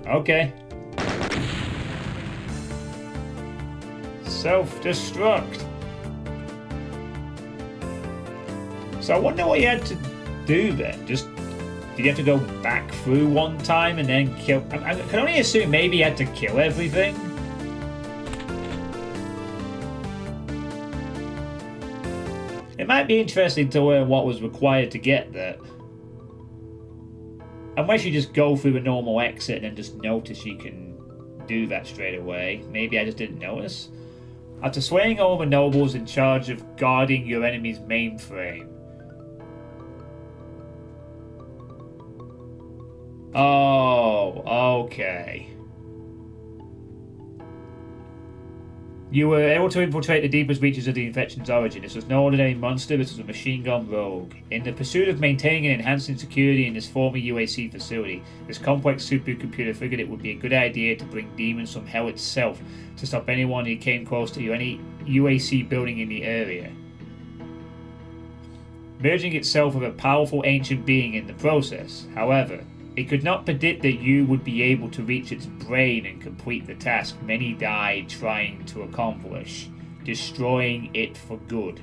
Okay. Self-destruct. So I wonder what you had to do then. Just did you have to go back through one time and then kill? I can only assume maybe you had to kill everything. It might be interesting to learn what was required to get there. Unless you just go through a normal exit and then just notice you can do that straight away. Maybe I just didn't notice. After slaying all the nobles in charge of guarding your enemy's mainframe. Oh, okay. You were able to infiltrate the deepest reaches of the infection's origin. This was no ordinary monster, this was a machine gun rogue. In the pursuit of maintaining and enhancing security in this former UAC facility, this complex supercomputer figured it would be a good idea to bring demons from hell itself to stop anyone who came close to any UAC building in the area. Merging itself with a powerful ancient being in the process. However, it could not predict that you would be able to reach its brain and complete the task many died trying to accomplish, destroying it for good.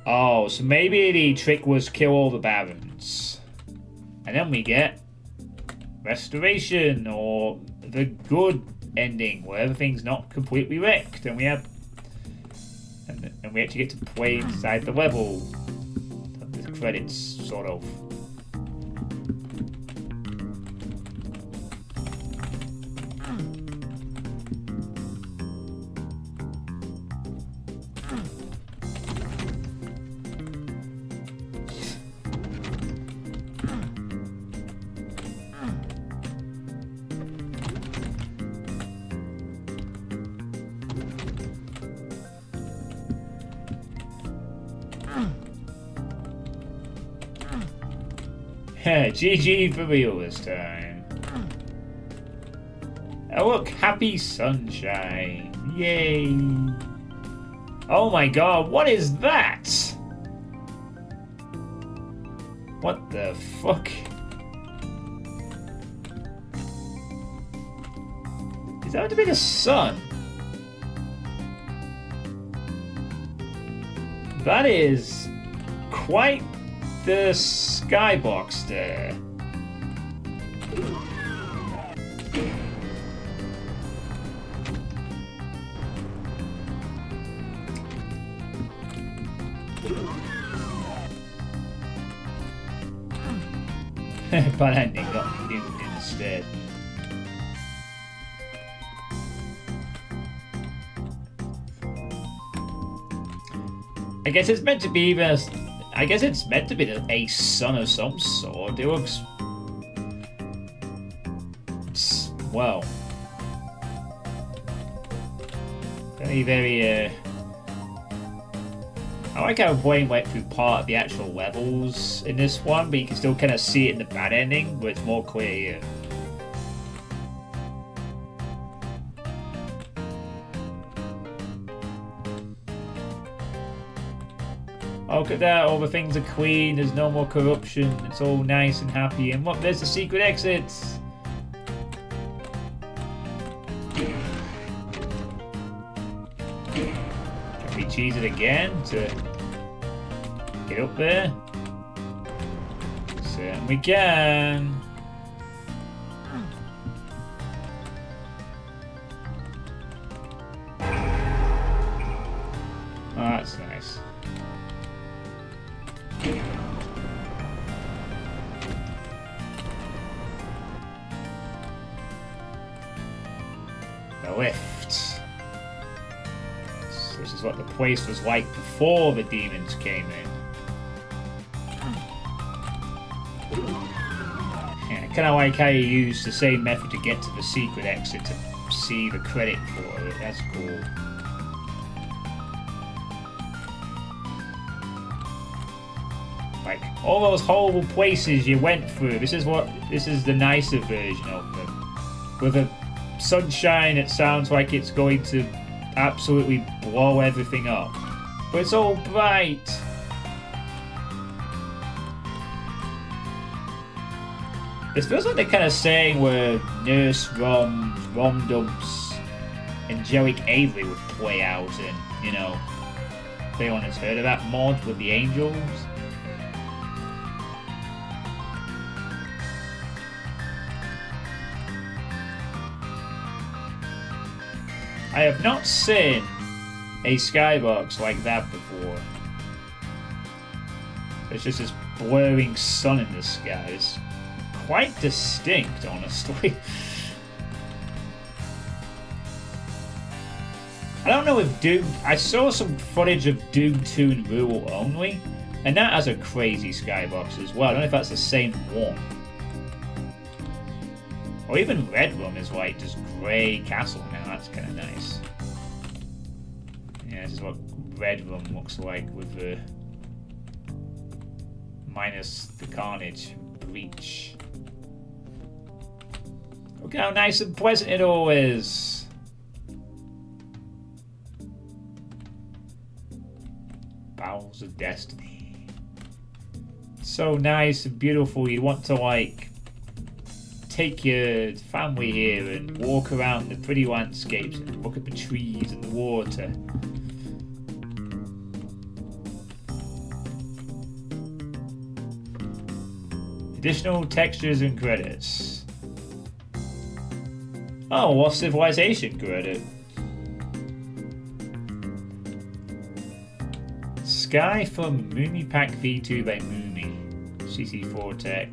Oh, so maybe the trick was kill all the barons. And then we get restoration, or the good ending where everything's not completely wrecked, and we have, and we actually get to play inside the level. The credits, sort of. GG for real this time. Oh look, happy sunshine. Yay. Oh my god, what is that? What the fuck? Is that to be the sun? That is quite the skybox there. Bad ending got nuked instead. I guess it's meant to be even. I guess it's meant to be a sun of some sort. It looks, well, very. I like how Wayne went through part of the actual levels in this one, but you can still kind of see it in the bad ending, where it's more clear here. Oh, look at that, all the things are clean, there's no more corruption, it's all nice and happy, and look, there's the secret exits! Can we cheese it again to get up there? Certainly can! Oh, that's nice. The lift. So this is what the place was like before the demons came in. Yeah, kind of like how you use the same method to get to the secret exit to see the credit for it. That's cool. Like all those horrible places you went through. This is the nicer version of them. With a sunshine, it sounds like it's going to absolutely blow everything up. But it's all bright. It feels like they're kind of saying where Nurse Rom Dumps, Angelic Avery would play out in, you know. If anyone has heard of that mod with the angels. I have not seen a skybox like that before. It's just this blurring sun in the sky. It's quite distinct, honestly. I don't know if Doom... I saw some footage of Doom 2 in rural only, and that has a crazy skybox as well. I don't know if that's the same one. Or even Red Room is like just grey castle now. That's kind of nice. Yeah, this is what Red Room looks like with the minus the carnage breach. Look how nice and pleasant it all is. Bowels of Destiny. So nice and beautiful. You want to like take your family here and walk around the pretty landscapes and look at the trees and the water. Additional textures and credits. Oh, what civilization credit? Sky from Moomy Pack V2 by Moomy. CC4 Tech.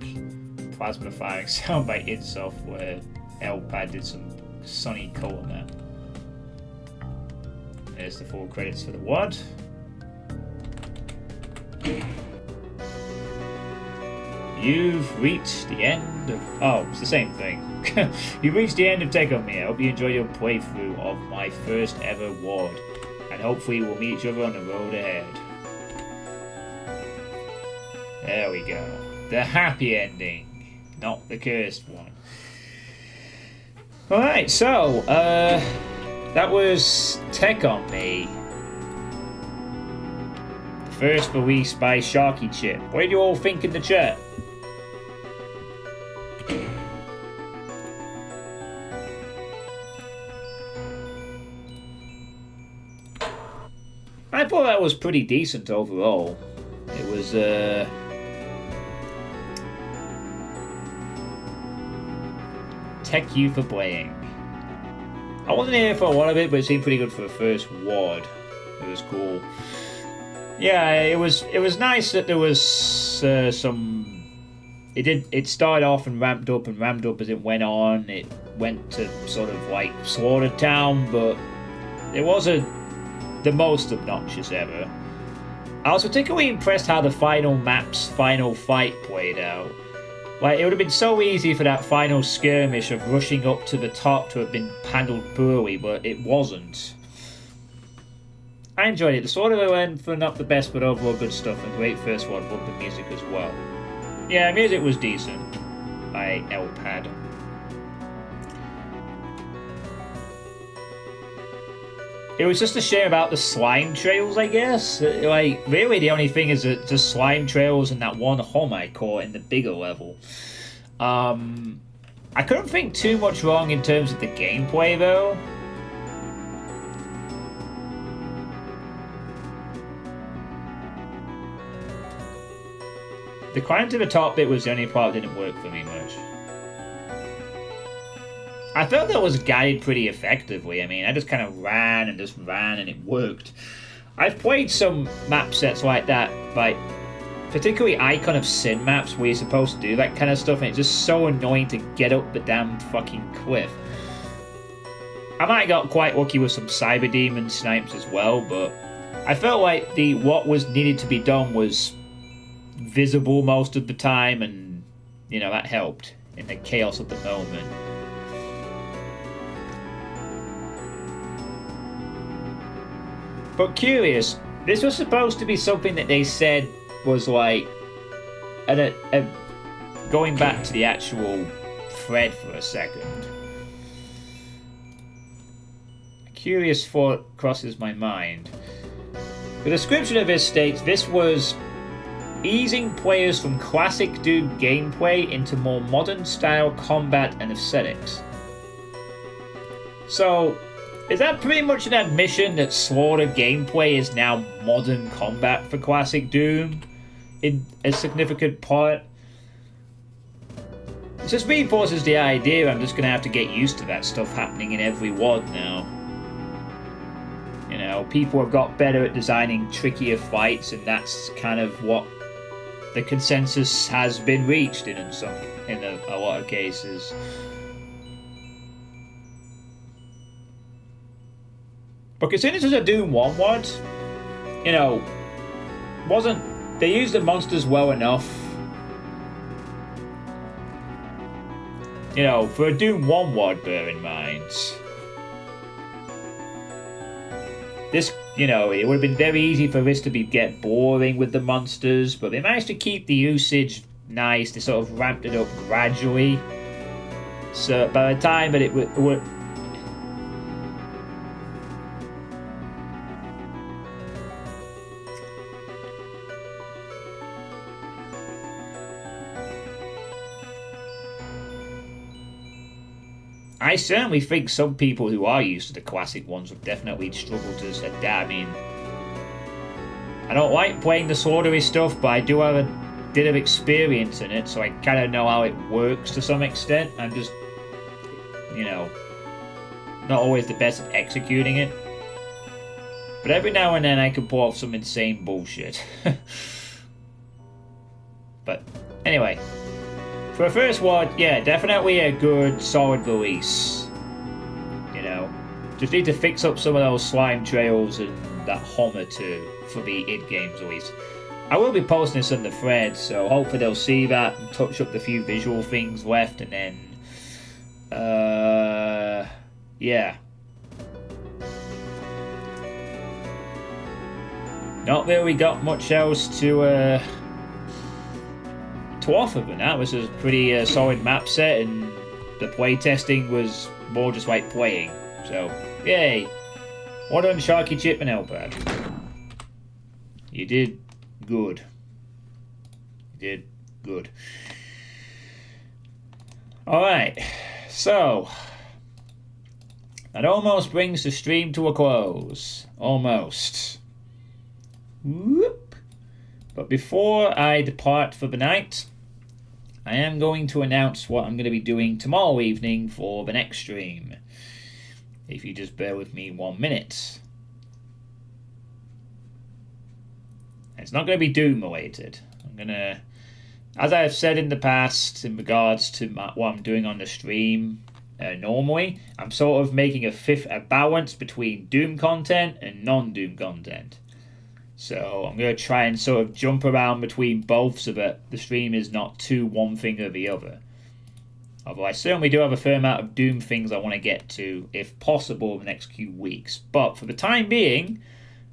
Plasma firing sound by id Software. LPAD did some sunny color map. There's the 4 credits for the WAD. You've reached the end of... Oh, it's the same thing. You've reached the end of Take On Me. I hope you enjoyed your playthrough of my first ever WAD. And hopefully we'll meet each other on the road ahead. There we go. The happy ending. Not the cursed one. Alright, so, that was Take On Me. The first release by Sharky Chip. What did you all think in the chat? I thought that was pretty decent overall. It was, Tech you for playing. I wasn't here for a lot of it, but it seemed pretty good for the first WAD. It was cool. Yeah, it was nice that there was some. It started off and ramped up as it went on. It went to sort of like Slaughter Town, but it wasn't the most obnoxious ever. I was particularly impressed how the final map's final fight played out. Like, it would have been so easy for that final skirmish of rushing up to the top to have been handled poorly, but it wasn't. I enjoyed it. The sort of went for not the best, but overall good stuff, and great first one, but the music as well. Yeah, music was decent by LPAD. It was just a shame about the slime trails, I guess. Like, really the only thing is that the slime trails and that one home I caught in the bigger level. I couldn't think too much wrong in terms of the gameplay, though. The climb to the top bit was the only part that didn't work for me much. I felt that was guided pretty effectively. I mean, I just kind of ran and it worked. I've played some map sets like that, like particularly Icon of Sin maps where you're supposed to do that kind of stuff, and it's just so annoying to get up the damn fucking cliff. I might have got quite lucky with some Cyber Demon snipes as well, but I felt like what was needed to be done was visible most of the time, and you know, that helped in the chaos of the moment. But curious, this was supposed to be something that they said was like going back to the actual thread for a second. A curious thought crosses my mind. The description of this states this was easing players from classic Doom gameplay into more modern style combat and aesthetics. So, is that pretty much an admission that Slaughter gameplay is now modern combat for classic Doom in a significant part? It just reinforces the idea I'm just going to have to get used to that stuff happening in every WAD now. You know, people have got better at designing trickier fights, and that's kind of what the consensus has been reached in a lot of cases. But considering this is a Doom 1 WAD, you know, they used the monsters well enough. You know, for a Doom 1 WAD, bear in mind. This, you know, it would have been very easy for this to get boring with the monsters, but they managed to keep the usage nice. They sort of ramped it up gradually. So by the time that it would I certainly think some people who are used to the classic ones would definitely struggle to adapt. I mean, I don't like playing the swordery stuff, but I do have a bit of experience in it, so I kind of know how it works to some extent. I'm just, you know, not always the best at executing it. But every now and then I can pull off some insane bullshit. But anyway, for a first one, yeah, definitely a good, solid release. You know, just need to fix up some of those slime trails and that Homer too for the id Games release. I will be posting this on the thread, so hopefully they'll see that and touch up the few visual things left, and then, yeah. Not really got much else to offer, but that was a pretty solid map set, and the playtesting was more just like playing. So, yay! Well done, Sharky Chip and Elpad. You did good. You did good. Alright, so that almost brings the stream to a close. Almost. Whoop. But before I depart for the night, I am going to announce what I'm going to be doing tomorrow evening for the next stream. If you just bear with me 1 minute. It's not going to be Doom related. I'm going to, as I've said in the past in regards to what I'm doing on the stream normally, I'm sort of making a balance between Doom content and non-Doom content. So I'm going to try and sort of jump around between both so that the stream is not too one thing or the other. Although I certainly do have a fair amount of Doom things I want to get to, if possible, in the next few weeks. But for the time being,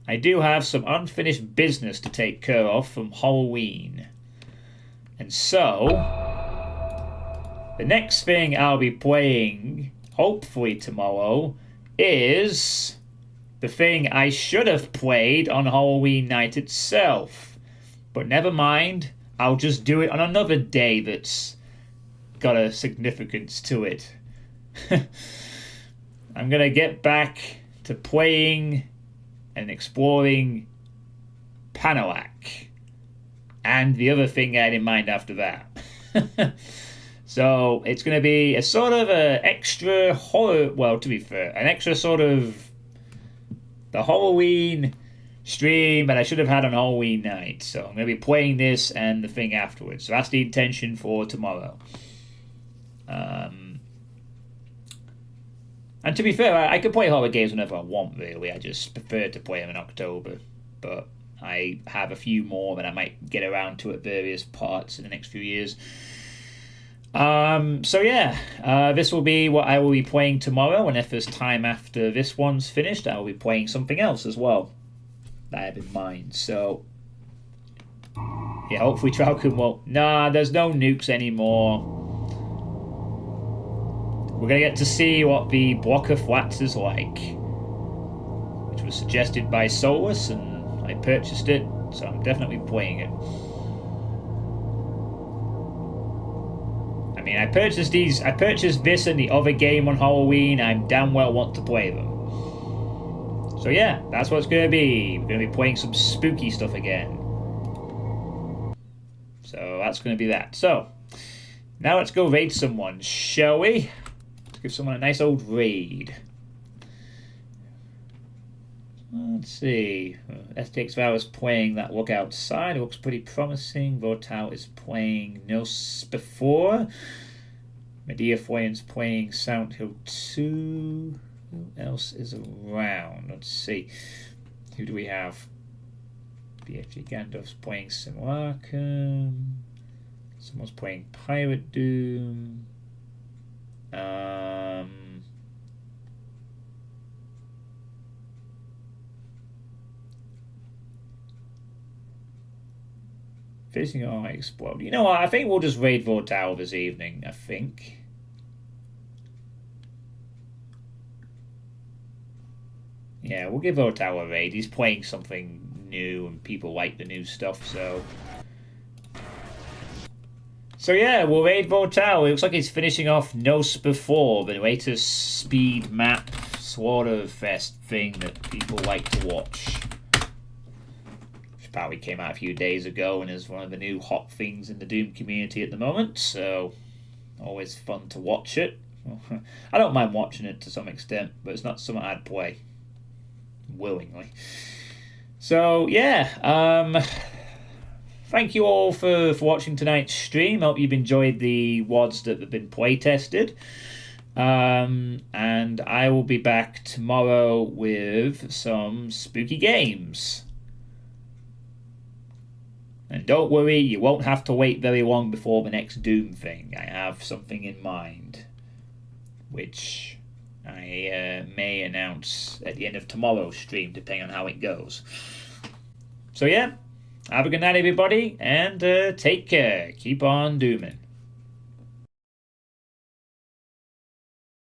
I do have some unfinished business to take care of from Halloween. And so, the next thing I'll be playing, hopefully tomorrow, is the thing I should have played on Halloween night itself. But never mind, I'll just do it on another day that's got a significance to it. I'm going to get back to playing and exploring Panelak. And the other thing I had in mind after that. So it's going to be a sort of an extra horror, well, to be fair, an extra sort of the Halloween stream that I should have had on Halloween night. So I'm going to be playing this and the thing afterwards. So that's the intention for tomorrow. And to be fair, I can play horror games whenever I want, really. I just prefer to play them in October. But I have a few more that I might get around to at various parts in the next few years. So yeah, this will be what I will be playing tomorrow, and if there's time after this one's finished, I will be playing something else as well that I have in mind. So yeah, hopefully Tralcom won't. Nah, there's no nukes anymore. We're gonna get to see what the block of flats is like, which was suggested by Solus, and I purchased it, so I'm definitely playing it. I mean, I purchased this and the other game on Halloween. I damn well want to play them. So yeah, that's what it's going to be. We're going to be playing some spooky stuff again. So that's going to be that. So, now let's go raid someone, shall we? Let's give someone a nice old raid. Let's see. STX Vow is playing that Look Outside. It looks pretty promising. Vortal is playing Nils before. Medea Foyen's playing Sound Hill 2. Who else is around? Let's see. Who do we have? BFG Gandalf's playing Simulacrum. Someone's playing Pirate Doom. Facing all explode. You know what? I think we'll just raid Vortal this evening. I think. Yeah, we'll give Vortal a raid. He's playing something new, and people like the new stuff. So yeah, we'll raid Vortal. It looks like he's finishing off Nos before the latest speed map Slaughter Fest thing that people like to watch. Probably came out a few days ago and is one of the new hot things in the Doom community at the moment, so always fun to watch it I don't mind watching it to some extent, but it's not something I'd play willingly. So yeah, thank you all for watching tonight's stream. Hope you've enjoyed the WADs that have been play tested. And I will be back tomorrow with some spooky games. And don't worry, you won't have to wait very long before the next Doom thing. I have something in mind, which I may announce at the end of tomorrow's stream, depending on how it goes. So yeah, have a good night, everybody, and take care. Keep on dooming.